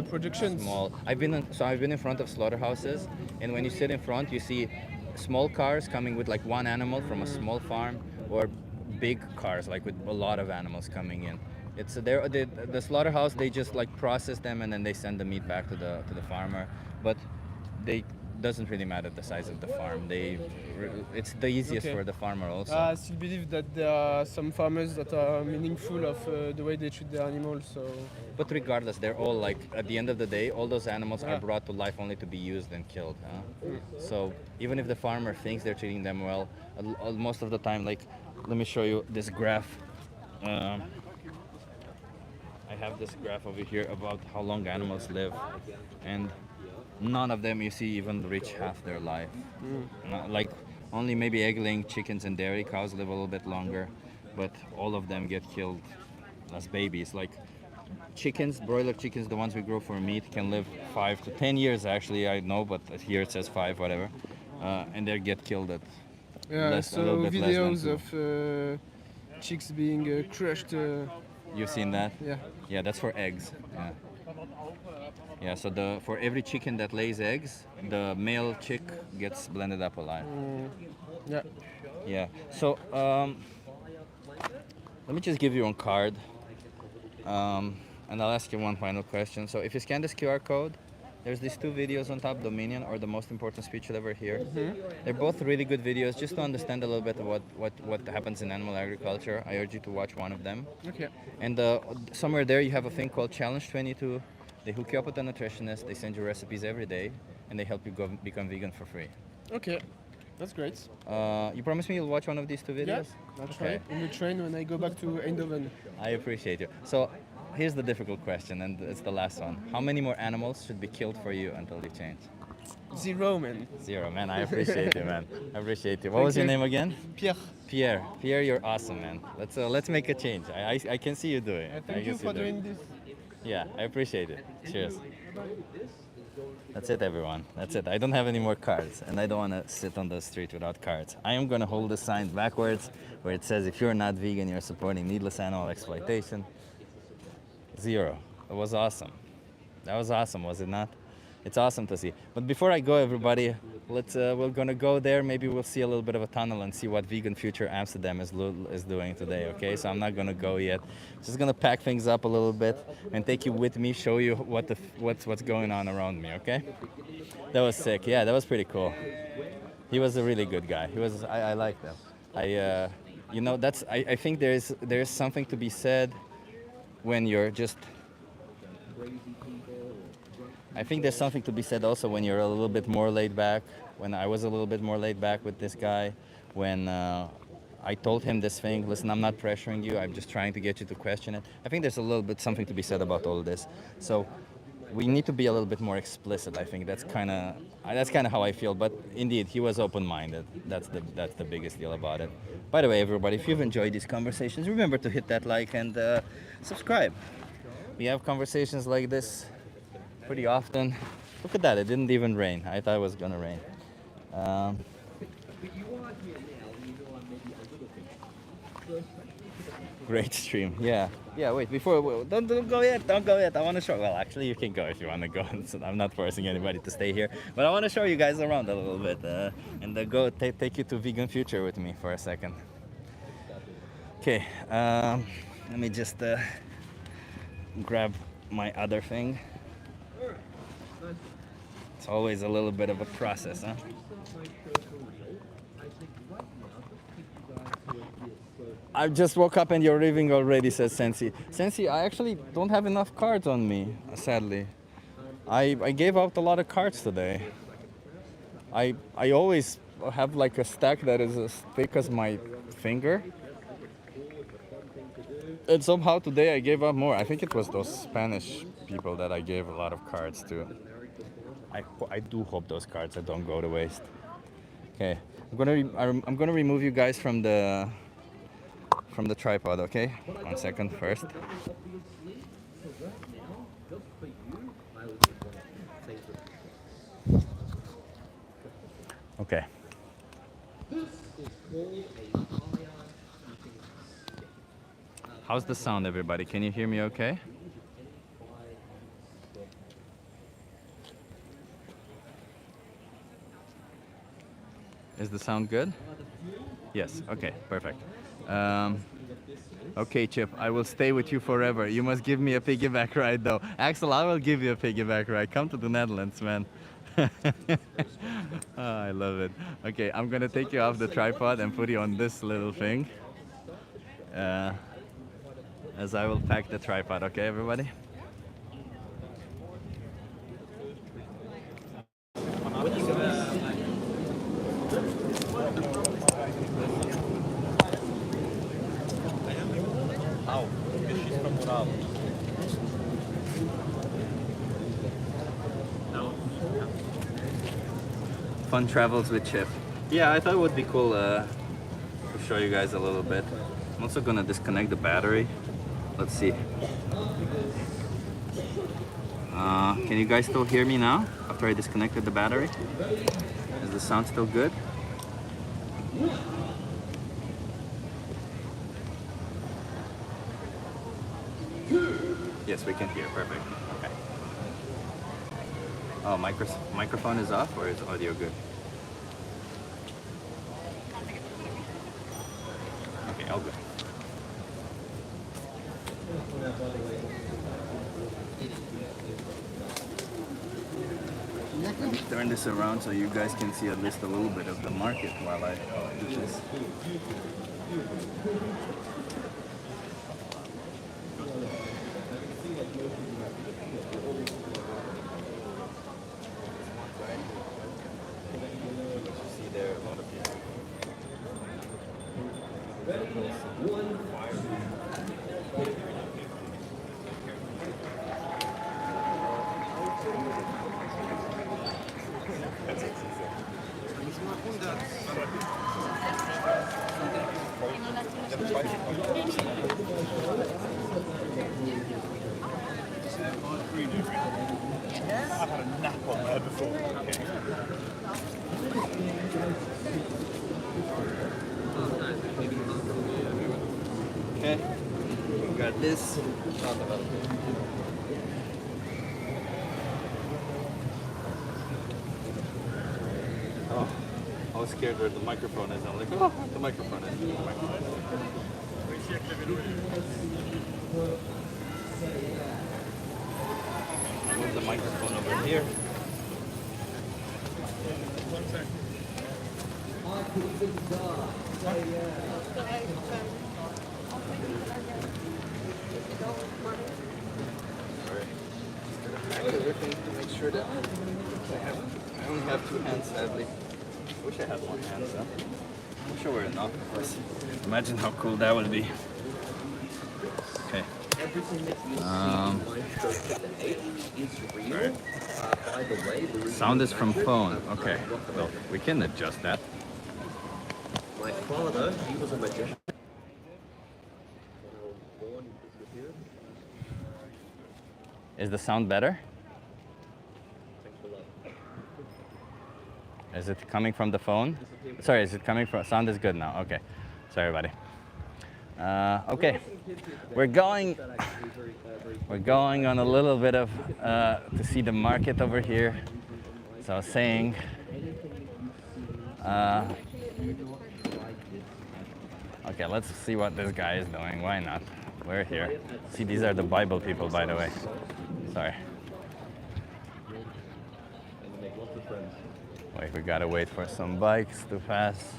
productions. Small. I've been in front of slaughterhouses, and when you sit in front, you see small cars coming with like one animal from a small farm, or big cars like with a lot of animals coming in. It's the slaughterhouse. They just like process them and then they send the meat back to the farmer. But they doesn't really matter the size of the farm. It's the easiest for the farmer also. I still believe that there are some farmers that are meaningful of the way they treat their animals. So. But regardless, they're all like, at the end of the day, all those animals are brought to life only to be used and killed. Huh? So even if the farmer thinks they're treating them well, most of the time, like, let me show you this graph. I have this graph over here about how long animals live, and none of them you see even reach half their life. Like only maybe egg-laying chickens and dairy cows live a little bit longer, but all of them get killed as babies. Like chickens, broiler chickens, the ones we grow for meat, can live 5 to 10 years actually, I know, but here it says 5, whatever, and they get killed at Yeah, a little bit less videos than 2. of chicks being crushed. You've seen that? Yeah. Yeah, that's for eggs. Yeah. Yeah, so for every chicken that lays eggs, the male chick gets blended up alive. Yeah. Yeah. So let me just give you a card, and I'll ask you one final question. So if you scan this QR code, there's these 2 videos on top, Dominion or The Most Important Speech You'll Ever Hear. They're both really good videos, just to understand a little bit of what happens in animal agriculture. I urge you to watch one of them. Okay. And somewhere there you have a thing called Challenge 22. They hook you up with a nutritionist, they send you recipes every day, and they help you become vegan for free. Okay, that's great. You promise me you'll watch one of these 2 videos? Yeah, I'll try in the train when I go back to Eindhoven. I appreciate you. So here's the difficult question, and it's the last one. How many more animals should be killed for you until they change? 0, man. 0, man. I appreciate you, man. I appreciate you. What was your name again? Pierre. Pierre, you're awesome, man. Let's make a change. I can see you doing it. Thank you for doing this. Yeah, I appreciate it. Cheers. That's it, everyone. That's it. I don't have any more cards, and I don't want to sit on the street without cards. I am going to hold the sign backwards where it says, if you're not vegan, you're supporting needless animal exploitation. 0. That was awesome. That was awesome, was it not? It's awesome to see. But before I go, everybody, we're gonna go there. Maybe we'll see a little bit of a tunnel and see what Vegan Future Amsterdam is doing today. Okay, so I'm not gonna go yet. Just gonna pack things up a little bit and take you with me, show you what's going on around me. Okay, that was sick. Yeah, that was pretty cool. He was a really good guy. I like that. I think there's something to be said when you're just. I think there's something to be said also when you're a little bit more laid back. When I was a little bit more laid back with this guy, when I told him this thing, listen, I'm not pressuring you, I'm just trying to get you to question it. I think there's a little bit something to be said about all this. So we need to be a little bit more explicit. I think that's kind of how I feel. But indeed, he was open-minded. That's the biggest deal about it. By the way, everybody, if you've enjoyed these conversations, remember to hit that like and subscribe. We have conversations like this pretty often. Look at that, it didn't even rain. I thought it was gonna rain. Great stream, yeah. Yeah, wait, don't go yet, don't go yet. I want to show, well, actually you can go if you want to go. So I'm not forcing anybody to stay here. But I want to show you guys around a little bit and go take you to Vegan Future with me for a second. Okay, let me just grab my other thing. It's always a little bit of a process, huh? I just woke up and you're leaving already, says Sensi. Sensi, I actually don't have enough cards on me, sadly. I gave out a lot of cards today. I always have like a stack that is as thick as my finger. And somehow today I gave up more. I think it was those Spanish people that I gave a lot of cards to. I do hope those cards don't go to waste. Okay, I'm gonna remove you guys from the tripod. Okay, 1 second first. Okay. How's the sound, everybody? Can you hear me okay? Is the sound good? Yes, okay, perfect. Okay, Chip, I will stay with you forever. You must give me a piggyback ride, though. Axel, I will give you a piggyback ride. Come to the Netherlands, man. Oh, I love it. Okay, I'm gonna take you off the tripod and put you on this little thing. As I will pack the tripod, okay, everybody? Fun travels with Chip. Yeah, I thought it would be cool to show you guys a little bit. I'm also gonna disconnect the battery. Let's see. Can you guys still hear me now after I disconnected the battery? Is the sound still good? Yes, we can hear. Perfect. Okay. Oh, microphone is off, or is audio good? Okay, all good. Let me turn this around so you guys can see at least a little bit of the market while I do this. I've had a nap on there before. Okay, we got this. Oh, I was scared where the microphone is. I'm like, oh, the microphone is. Move the microphone over here. Everything to make sure that I only have 2 hands, sadly. I wish I had 1 hand, so I'm sure we're enough, of course. Imagine how cool that would be. Okay. Right. Sound is from phone. Okay. Well, we can adjust that. My father, he was a magician. Is the sound better? Is it coming from the phone? Sorry, is it coming from... Sound is good now. Okay. Sorry, everybody. Okay. We're going on a little bit of... to see the market over here. So I was saying... okay, let's see what this guy is doing. Why not? We're here. See, these are the Bible people, by the way. Sorry. Wait, we gotta wait for some bikes to pass.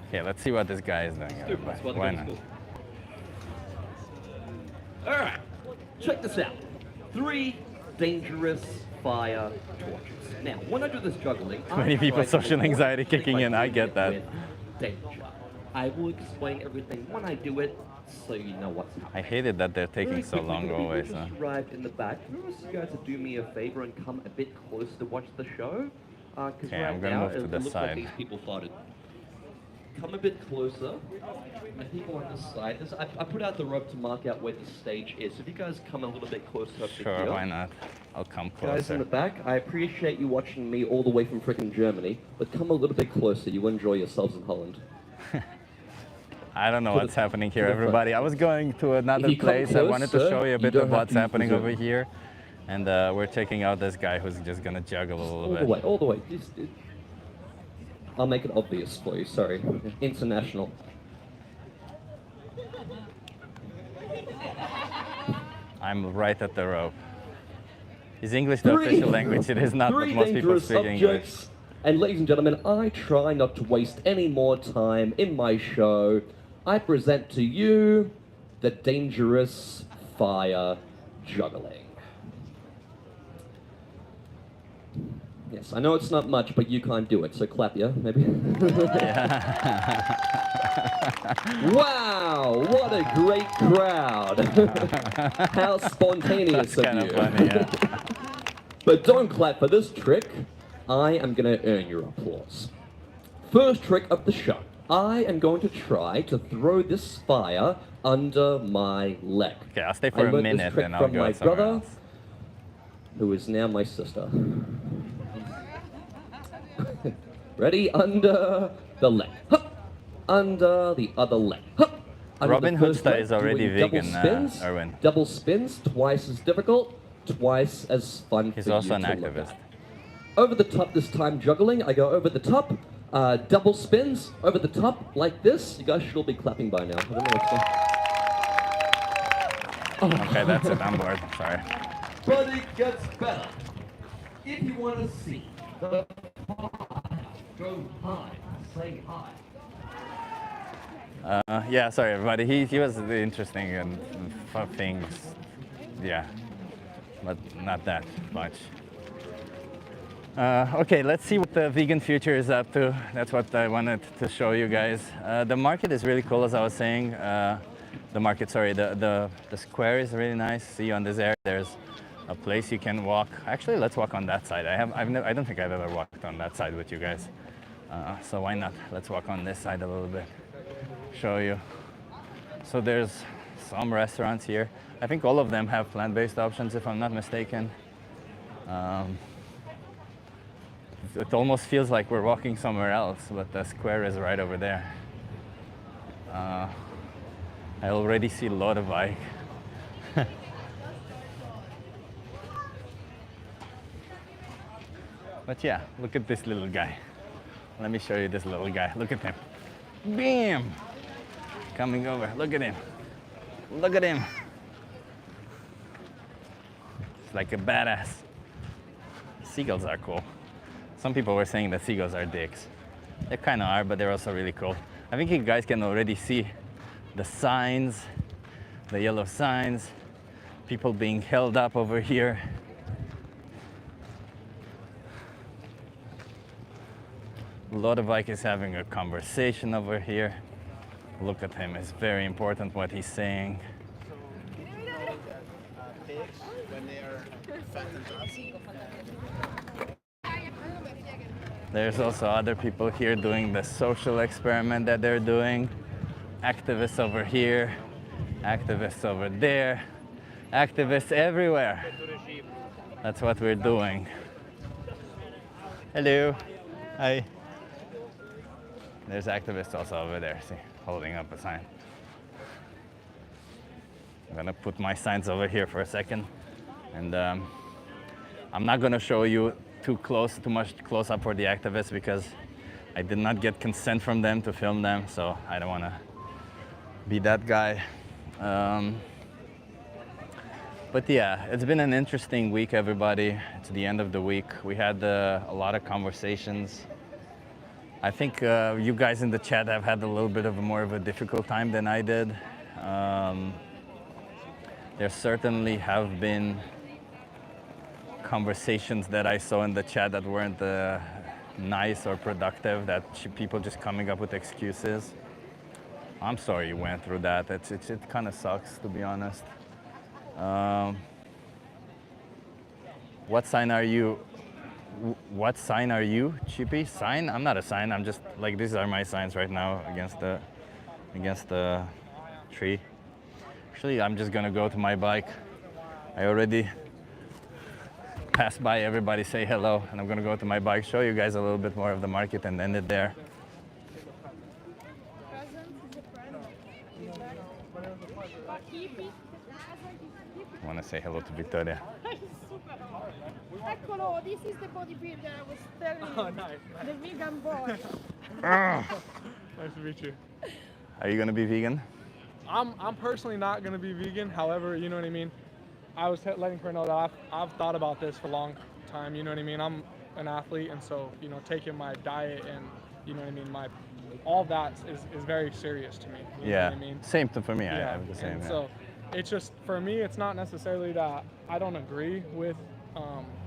Okay, let's see what this guy is doing. Why not? All right, check this out. 3 dangerous fire torches. Now, when I do this juggling, Many people social anxiety kicking in. I get that. danger. I will explain everything when I do it, so you know what's happening. I hated that they're taking Very so quickly, long the people always. just arrived in the back. Can I ask you guys to do me a favor and come a bit closer to watch the show? Because Okay, right I'm gonna now move to it the looks side. like these people farted. Come a bit closer. And people on this side. I put out the rope to mark out where the stage is. So if you guys come a little bit closer up to Sure, here. why not? I'll come Guys in closer. the back, I appreciate you watching me all the way from frickin' Germany, but come a little bit closer. You enjoy yourselves in Holland. I don't know To what's the- happening to here, the front. everybody. I was going to another you come place. I wanted to closer, show you a you bit don't of have what's to use the happening Zoom. over here. And we're checking out this guy who's just gonna juggle a little All bit. the way, all the way. I'll make it obvious for you, sorry. International. I'm right at the rope. Is English the official language? It is not, but Three most people dangerous speak English. subjects. And ladies and gentlemen, I try not to waste any more time in my show. I present to you the dangerous fire juggling. Yes, I know it's not much, but you can't do it, so clap, yeah, maybe? Wow, what a great crowd. How spontaneous That's of kind you. of funny, yeah. But don't clap for this trick. I am going to earn your applause. First trick of the show. I am going to try to throw this fire under my leg. Okay, I'll stay I for a learned this minute trick and I'll from go my somewhere brother, else. who is now my sister. Ready? Under the leg. Hup. Under the other leg. Hup. Under Robin the first Hoodsta leg, is already doing double vegan, spins, Erwin. double spins, twice as difficult, twice as fun He's for also you an to look activist. at. Over the top this time juggling. I go over the top, double spins, over the top, like this. You guys should all be clapping by now. I don't know what's going on. Okay, that's it. I'm bored. Sorry. But it gets better. If you want to see the go high, say hi. Yeah, sorry everybody. He was interesting and fun things. Yeah, but not that much. Okay, let's see what the vegan future is up to. That's what I wanted to show you guys. The market is really cool, as I was saying. The square is really nice. See on this area, there's a place you can walk. Actually, let's walk on that side. I don't think I've ever walked on that side with you guys. So why not? Let's walk on this side a little bit. Show you. So there's some restaurants here. I think all of them have plant-based options, if I'm not mistaken. It almost feels like we're walking somewhere else, but the square is right over there. I already see a lot of bike. But yeah, look at this little guy. Let me show you this little guy. Look at him. Bam! Coming over. Look at him. Look at him. It's like a badass. Seagulls are cool. Some people were saying that seagulls are dicks. They kind of are, but they're also really cool. I think you guys can already see the signs, the yellow signs, people being held up over here. Lodewijk is having a conversation over here. Look at him, it's very important what he's saying. There's also other people here doing the social experiment that they're doing. Activists over here, activists over there, activists everywhere. That's what we're doing. Hello. Hi. There's activists also over there, see, holding up a sign. I'm gonna put my signs over here for a second. And I'm not gonna show you too much close up for the activists because I did not get consent from them to film them, so I don't wanna be that guy. But yeah, it's been an interesting week, everybody. It's the end of the week. We had a lot of conversations. I think you guys in the chat have had a little bit of more of a difficult time than I did. There certainly have been conversations that I saw in the chat that weren't nice or productive, that people just coming up with excuses. I'm sorry you went through that. It kind of sucks, to be honest. What sign are you? What sign are you, Chippy? Sign? I'm not a sign. I'm just like, these are my signs right now against the tree. Actually, I'm just gonna go to my bike. I already passed by everybody, say hello, and I'm gonna go to my bike, show you guys a little bit more of the market, and end it there. I want to say hello to Victoria. Eccolo, this is the bodybuilder I was telling you. Oh, nice. The vegan boy. Nice to meet you. Are you gonna be vegan? I'm personally not gonna be vegan. However, you know what I mean. I was letting her know that I've thought about this for a long time. You know what I mean. I'm an athlete, and so taking my diet and you know what I mean, all that is very serious to me. You know what I mean? Same for me. Yeah. I have the same. And Yeah. so it's just, for me, it's not necessarily that I don't agree with,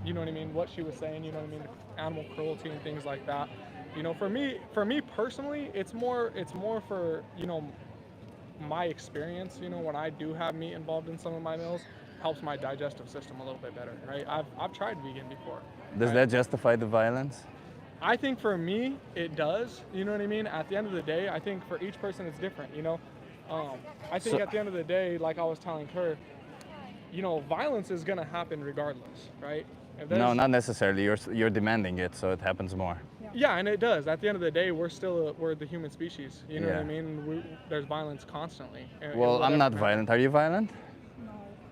you know what I mean, what she was saying, you know what I mean, animal cruelty and things like that. For me personally, it's more for, my experience, when I do have meat involved in some of my meals, helps my digestive system a little bit better, right? I've tried vegan before. Does that justify the violence? I think for me, it does, you know what I mean? At the end of the day, I think for each person it's different, I think at the end of the day, like I was telling her, violence is gonna happen regardless, right? No, not necessarily. You're demanding it, so it happens more. Yeah, and it does. At the end of the day, we're the human species. You know what I Yeah. mean? There's violence constantly. Well, I'm not violent. Are you violent?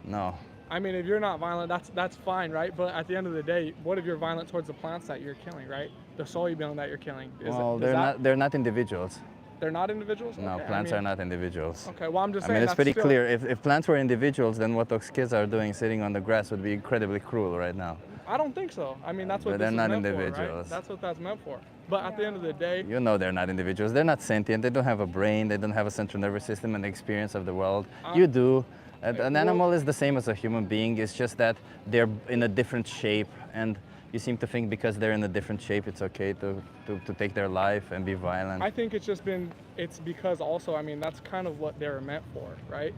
No. I mean, if you're not violent, that's fine, right? But at the end of the day, what if you're violent towards the plants that you're killing, right? The soybean that you're killing. Well, they're not individuals. They're not individuals? No, Okay, plants are not individuals. Okay, well, I'm just I saying mean, it's that's pretty still- clear. If plants were individuals, then what those kids are doing sitting on the grass would be incredibly cruel right now. I don't think so. I mean, that's what But this they're is not meant for, right? individuals. That's what that's meant for. But at the end of the day, You know they're not individuals. They're not sentient. They don't have a brain. They don't have a central nervous system and experience of the world. You do. An animal is the same as a human being. It's just that they're in a different shape, and you seem to think because they're in a different shape, it's okay to take their life and be violent. I think it's because also, I mean, that's kind of what they're meant for, right?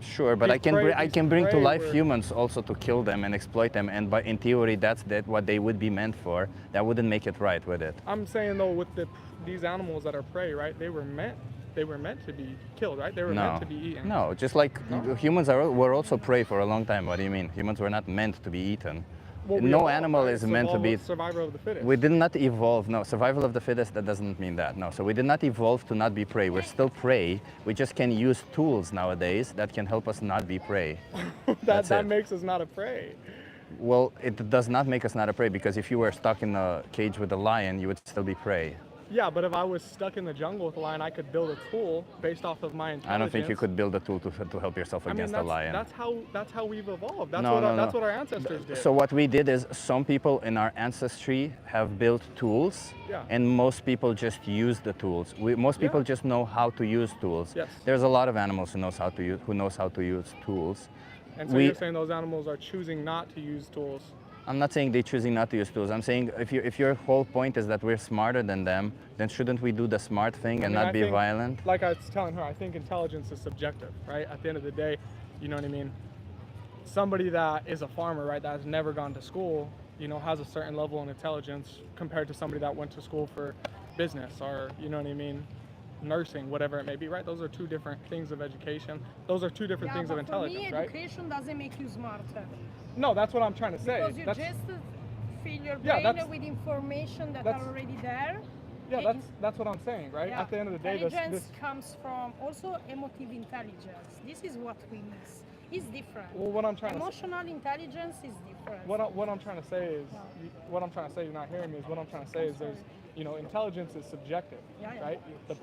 Sure, but I can bring to life humans also to kill them and exploit them, and in theory, that's what they would be meant for. That wouldn't make it right, would it? I'm saying though, with these animals that are prey, right? They were meant to be killed, right? They were meant to be eaten. No, just like humans were also prey for a long time. What do you mean? Humans were not meant to be eaten. Well, we no evolved, animal right? is meant to be. Survival of the fittest. We did not evolve. No, survival of the fittest. That doesn't mean that. No, so we did not evolve to not be prey. We're still prey. We just can use tools nowadays that can help us not be prey. that makes us not a prey. Well, it does not make us not a prey, because if you were stuck in a cage with a lion, you would still be prey. Yeah, but if I was stuck in the jungle with a lion, I could build a tool based off of my intelligence. I don't think you could build a tool to help yourself against a lion. That's how we've evolved. That's No. what our ancestors did. So what we did is, some people in our ancestry have built tools, Yeah. and most people just use the tools. Most people just know how to use tools. Yes. There's a lot of animals who knows how to use tools. And so you're saying those animals are choosing not to use tools. I'm not saying they're choosing not to use tools. I'm saying if your whole point is that we're smarter than them, then shouldn't we do the smart thing and not be violent? Like I was telling her, I think intelligence is subjective, right? At the end of the day, you know what I mean? Somebody that is a farmer, right, that has never gone to school, has a certain level of intelligence compared to somebody that went to school for business or, you know what I mean, nursing, whatever it may be, right? Those are two different things of education. Those are two different things of intelligence, for me, right? education doesn't make you smarter. No, that's what I'm trying to say. Because you just fill your brain with information that are already there. Yeah, that's what I'm saying, right? Yeah. At the end of the day, intelligence comes from also emotive intelligence. This is what we miss. It's different. Well, what I'm trying Emotional intelligence is different. What I'm trying to say is, what I'm trying to say, you're not hearing me, is what I'm trying to say is there's, intelligence is subjective, right? The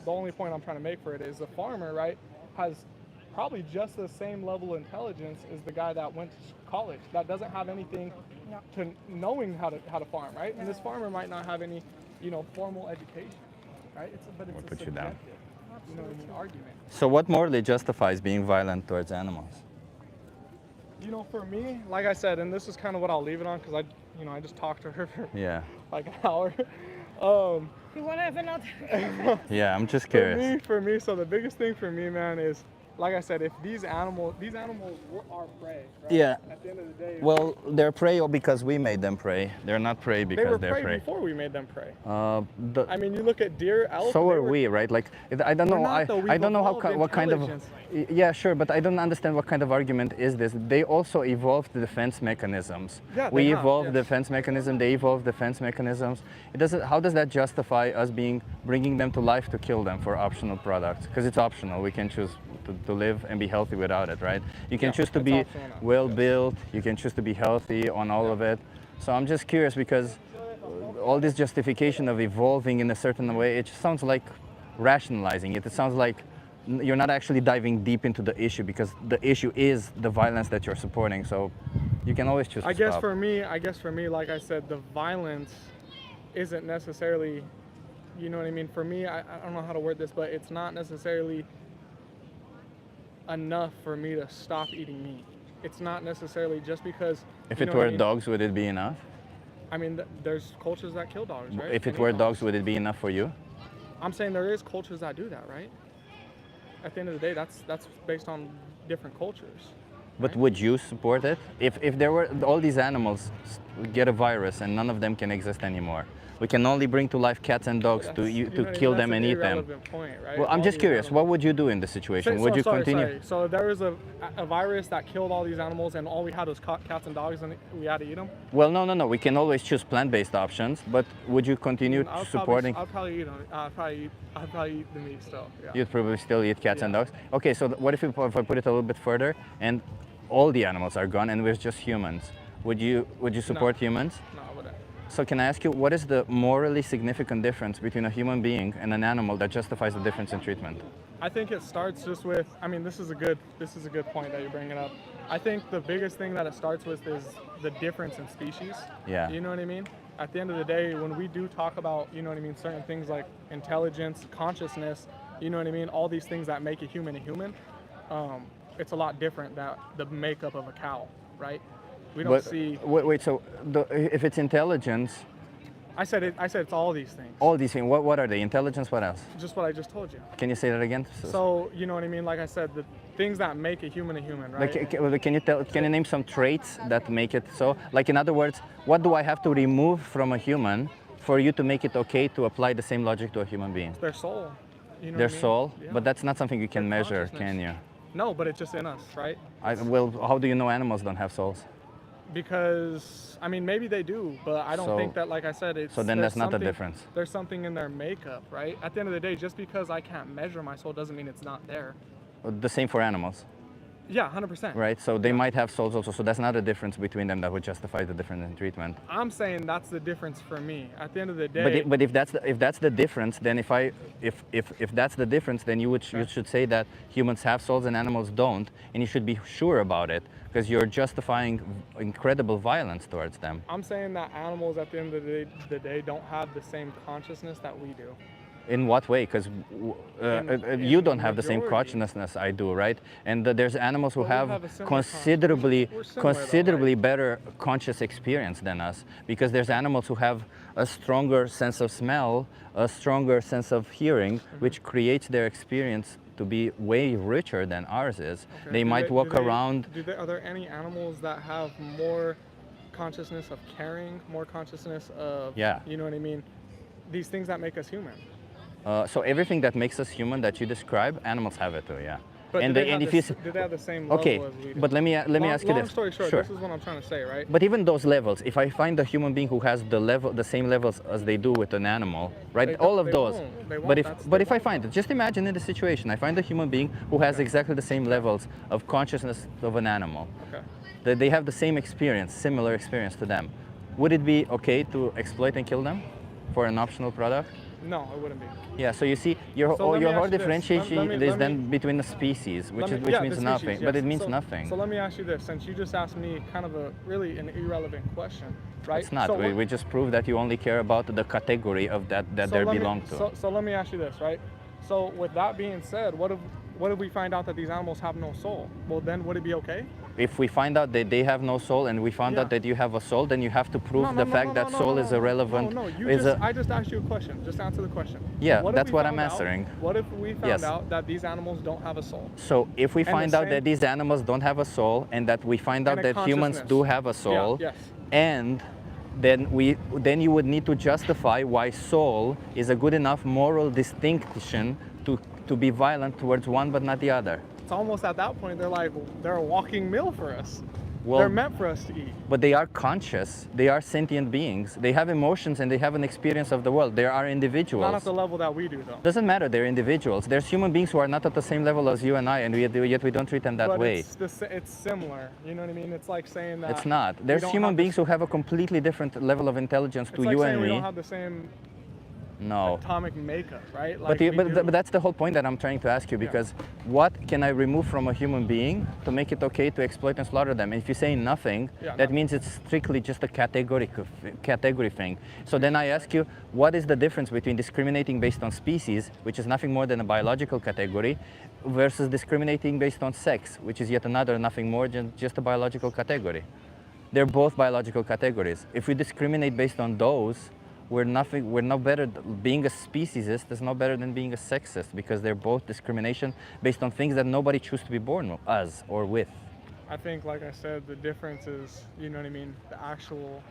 only point I'm trying to make for it is the farmer, right, has probably just the same level of intelligence as the guy that went to college, that doesn't have anything to knowing how to farm, right? And this farmer might not have any, formal education, right? But it's a put you down. subjective, argument. So what morally justifies being violent towards animals? For me, like I said, and this is kind of what I'll leave it on, because I just talked to her for Yeah. like an hour. You want to have another? Yeah, I'm just curious. For me, so the biggest thing for me, man, is like I said, if these animals are prey, right? Yeah. At the end of the day, Well, they're prey because we made them prey. They're not prey they because were they're prey prey. before we made them prey. I mean, you look at deer, elk. So are we, right? Like, I don't know. I don't know what kind of. intelligence. Yeah, sure, but I don't understand what kind of argument is this. They also evolved defense mechanisms. Yeah, we they have, evolved yes. defense mechanism. They evolved defense mechanisms. It doesn't. How does that justify us bringing them to life to kill them for optional products? Because it's optional. We can choose to live and be healthy without it, right? You can choose to be well built. You can choose to be healthy on all of it. So I'm just curious because all this justification of evolving in a certain way, it just sounds like rationalizing it. It sounds like you're not actually diving deep into the issue because the issue is the violence that you're supporting. So you can always choose to I guess stop. for me, like I said, the violence isn't necessarily, you know what I mean? For me, I don't know how to word this, but it's not necessarily enough for me to stop eating meat. It's not necessarily just because. If you it know what were I mean? dogs, would it be enough? I mean, there's cultures that kill dogs, right? If it were dogs, would it be enough for you? I'm saying there is cultures that do that, right? At the end of the day, that's based on different cultures. But would you support it? If there were all these animals get a virus and none of them can exist anymore, we can only bring to life cats and dogs to kill them and eat them. Point, right? Well, I'm just curious. What would you do in this situation? Would you continue? So there was a virus that killed all these animals, and all we had was cats and dogs, and we had to eat them. Well, no. We can always choose plant-based options, but would you continue supporting? I'd probably eat them. I'd probably eat the meat still. Yeah. You'd probably still eat cats and dogs. Okay, so what if I put it a little bit further and all the animals are gone and we're just humans? Would you support humans? No, I wouldn't. So can I ask you, what is the morally significant difference between a human being and an animal that justifies the difference in treatment? I think it starts just with. I mean, this is a good point that you're bringing up. I think the biggest thing that it starts with is the difference in species. Yeah. You know what I mean? At the end of the day, when we do talk about, you know what I mean, certain things like intelligence, consciousness, you know what I mean, all these things that make a human, it's a lot different than the makeup of a cow, right? We don't see. Wait. So if it's intelligence. I said it's all these things. All these things. What are they? Intelligence. What else? Just what I just told you. Can you say that again? So you know what I mean? Like I said, the things that make a human, right? Like, can you name some traits that make it so? Like, in other words, what do I have to remove from a human for you to make it okay to apply the same logic to a human being? Their soul. You know Their what I mean? soul, Yeah. but that's not something you can measure, can you? No, but it's just in us, right? Well, how do you know animals don't have souls? Because I mean, maybe they do, but I don't think that, like I said, it's. So then that's not the difference. There's something in their makeup, right? At the end of the day, just because I can't measure my soul doesn't mean it's not there. The same for animals. Yeah, 100%. Right, so they might have souls also, so that's not a difference between them that would justify the difference in treatment. I'm saying that's the difference for me. At the end of the day. But if that's the difference, then if that's the difference, then you should say that humans have souls and animals don't, and you should be sure about it because you're justifying incredible violence towards them. I'm saying that animals at the end of the day don't have the same consciousness that we do. In what way? Because you don't have the same consciousness I do, right? And there's animals who have considerably better conscious experience than us. Because there's animals who have a stronger sense of smell, a stronger sense of hearing, which creates their experience to be way richer than ours is. Okay. They might walk around. Are there any animals that have more consciousness of caring, more consciousness of, you know what I mean? These things that make us human. So everything that makes us human that you describe, animals have it too, yeah. But do they have the same level as we do? But let me ask you this. Long story short, this is what I'm trying to say, right? But even those levels, if I find a human being who has the same levels as they do with an animal, right? All of those. But if I find it, just imagine in the situation, I find a human being who has exactly the same levels of consciousness of an animal. Okay. That they have the same experience, similar experience to them. Would it be okay to exploit and kill them for an optional product? No, it wouldn't be. Yeah, so you see, your whole differentiation is then between the species, which means nothing, but it means nothing. So let me ask you this, since you just asked me kind of really an irrelevant question, right? It's not. We just proved that you only care about the category of that they belong to. So let me ask you this, right? So with that being said, what what if we find out that these animals have no soul? Well, then would it be okay? If we find out that they have no soul and we found out that you have a soul, then you have to prove the fact that soul is irrelevant. No, I just asked you a question. Just answer the question. Yeah, What if that's we what found I'm out- answering. What if we found Yes. out that these animals don't have a soul? So if we And find the out same- that these animals don't have a soul and that we find out And a that humans consciousness. do have a soul, yes. and then you would need to justify why soul is a good enough moral distinction to be violent towards one but not the other. It's almost at that point they're a walking meal for us. Well, they're meant for us to eat. But they are conscious, they are sentient beings, they have emotions and they have an experience of the world. They are individuals. Not at the level that we do, though. Doesn't matter, they're individuals. There's human beings who are not at the same level as you and I, and yet we don't treat them that But way. it's similar. You know what I mean? It's like saying that It's not. we There's don't human have beings who have a completely different level of intelligence It's to like you saying and we me. don't have the same No. atomic makeup, right? But, but that's the whole point that I'm trying to ask you, because what can I remove from a human being to make it okay to exploit and slaughter them? And if you say nothing, that means it's strictly just a category thing. So then I ask you, what is the difference between discriminating based on species, which is nothing more than a biological category, versus discriminating based on sex, which is yet another nothing more than just a biological category? They're both biological categories. If we discriminate based on those, we're no better. Being a speciesist is no better than being a sexist, because they're both discrimination based on things that nobody chose to be born as or with. I think, like I said, the difference is, you know what I mean, the actual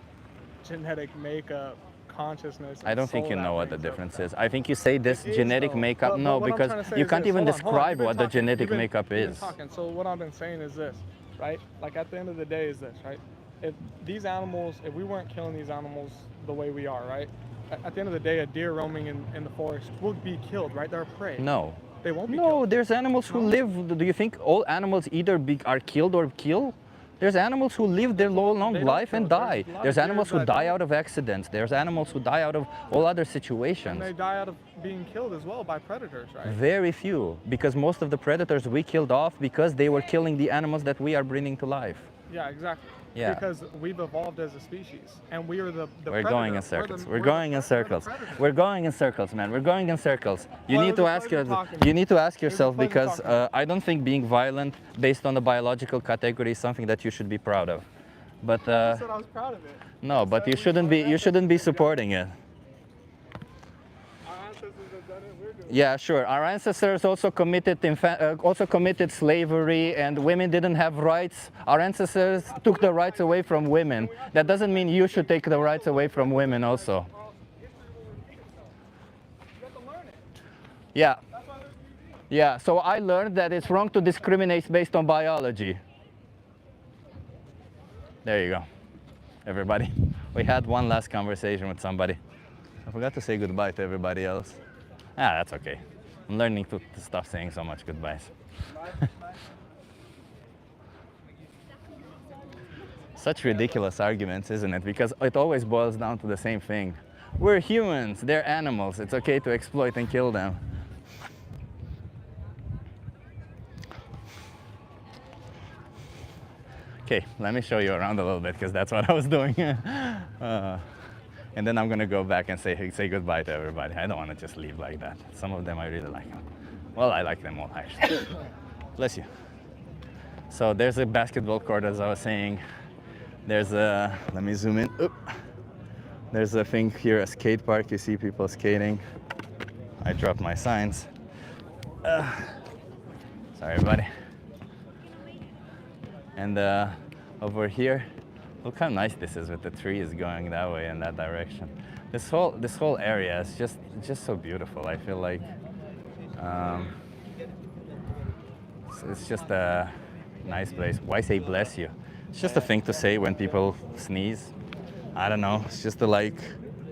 genetic makeup, consciousness. I don't think you know what the difference is. I think you say this genetic though. makeup. But No, what I'm because trying to say you is can't this. even Hold on. describe You've what been the genetic you've been- makeup you've been is. talking. So what I've been saying is this, right? Like at the end of the day is this, right? If these animals, if we weren't killing these animals the way we are, right? At the end of the day, a deer roaming in the forest will be killed, right? They're a prey. No. They won't be No, there's animals who live. Do you think all animals either are killed or kill? There's animals who live their long life and die. There's animals who die out of accidents. There's animals who die out of all other situations. And they die out of being killed as well by predators, right? Very few, because most of the predators we killed off because they were killing the animals that we are bringing to life. Yeah, exactly. Yeah. Because we've evolved as a species, and we are the We're predator. going in We're circles. the- We're going in circles. We're going in circles, man. We're going in circles. You Well, need it to was a ask pleasure talking to you need to ask It was a yourself, pleasure because talking I don't think being violent based on a biological category is something that you should be proud of. But I said I was proud of it. no, but you shouldn't be supporting it. Yeah, sure. Our ancestors also committed slavery, and women didn't have rights. Our ancestors took the rights away from women. That doesn't mean you should take the rights away from women also. Yeah. Yeah, so I learned that it's wrong to discriminate based on biology. There you go, everybody. We had one last conversation with somebody. I forgot to say goodbye to everybody else. Ah, that's okay. I'm learning to stop saying so much goodbyes. Such ridiculous arguments, isn't it? Because it always boils down to the same thing. We're humans, they're animals. It's okay to exploit and kill them. Okay, let me show you around a little bit, because that's what I was doing. And then I'm gonna go back and say goodbye to everybody. I don't want to just leave like that. Some of them I really like. Well, I like them all, actually. Bless you. So there's a basketball court, as I was saying. There's a, let me zoom in. Oop. There's a thing here, a skate park. You see people skating. I dropped my signs. Sorry, everybody. And over here, look how nice this is with the trees going that way in that direction. This whole area is just so beautiful. I feel like it's just a nice place. Why say bless you? It's just a thing to say when people sneeze. I don't know. It's just like,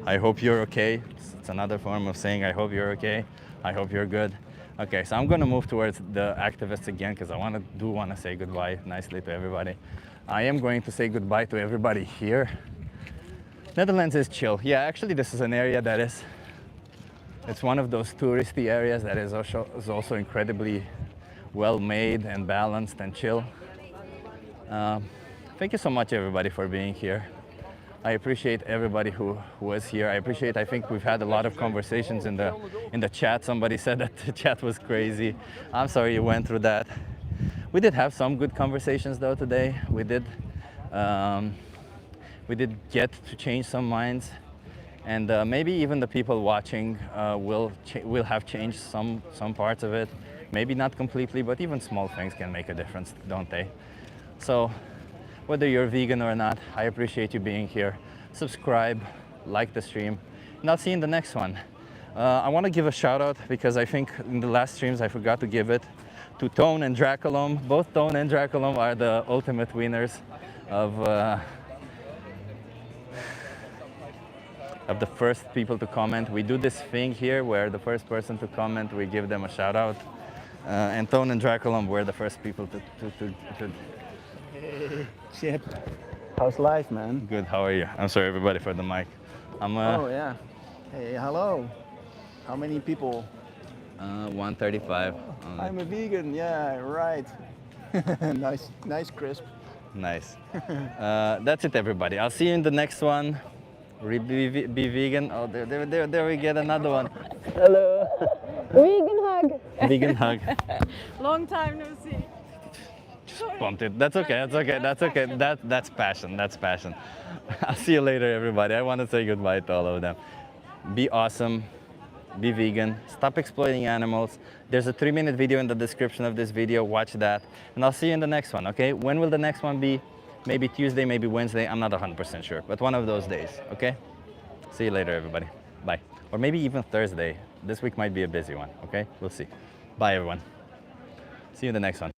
I hope you're okay. It's another form of saying I hope you're okay. I hope you're good. Okay, so I'm gonna move towards the activists again, because I do want to say goodbye nicely to everybody. I am going to say goodbye to everybody here. Netherlands is chill. Yeah, actually this is an area that it's one of those touristy areas that is also incredibly well made and balanced and chill. Thank you so much, everybody, for being here. I appreciate everybody who was here. I think we've had a lot of conversations in the chat. Somebody said that the chat was crazy. I'm sorry you went through that. We did have some good conversations though today. We did get to change some minds, and maybe even the people watching will have changed some parts of it. Maybe not completely, but even small things can make a difference, don't they? So whether you're vegan or not, I appreciate you being here. Subscribe, like the stream, and I'll see you in the next one. I want to give a shout out because I think in the last streams I forgot to give it to Tone and Draculum. Both Tone and Draculum are the ultimate winners of the first people to comment. We do this thing here where the first person to comment, we give them a shout out. And Tone and Draculum were the first people to Hey, Chip. How's life, man? Good, how are you? I'm sorry everybody for the mic. Oh yeah. Hey, hello. How many people? 135. I'm a vegan, yeah, right. nice crisp. Nice. That's it everybody. I'll see you in the next one. Be vegan. Oh, there we get another one. Hello. Vegan hug. Vegan hug. Long time no see. Bumped it. That's okay. That's okay. That's okay. That's passion. That's passion. I'll see you later, everybody. I want to say goodbye to all of them. Be awesome. Be vegan. Stop exploiting animals. There's a 3-minute video in the description of this video. Watch that. And I'll see you in the next one, okay? When will the next one be? Maybe Tuesday, maybe Wednesday. I'm not 100% sure, but one of those days, okay? See you later, everybody. Bye. Or maybe even Thursday. This week might be a busy one, okay? We'll see. Bye, everyone. See you in the next one.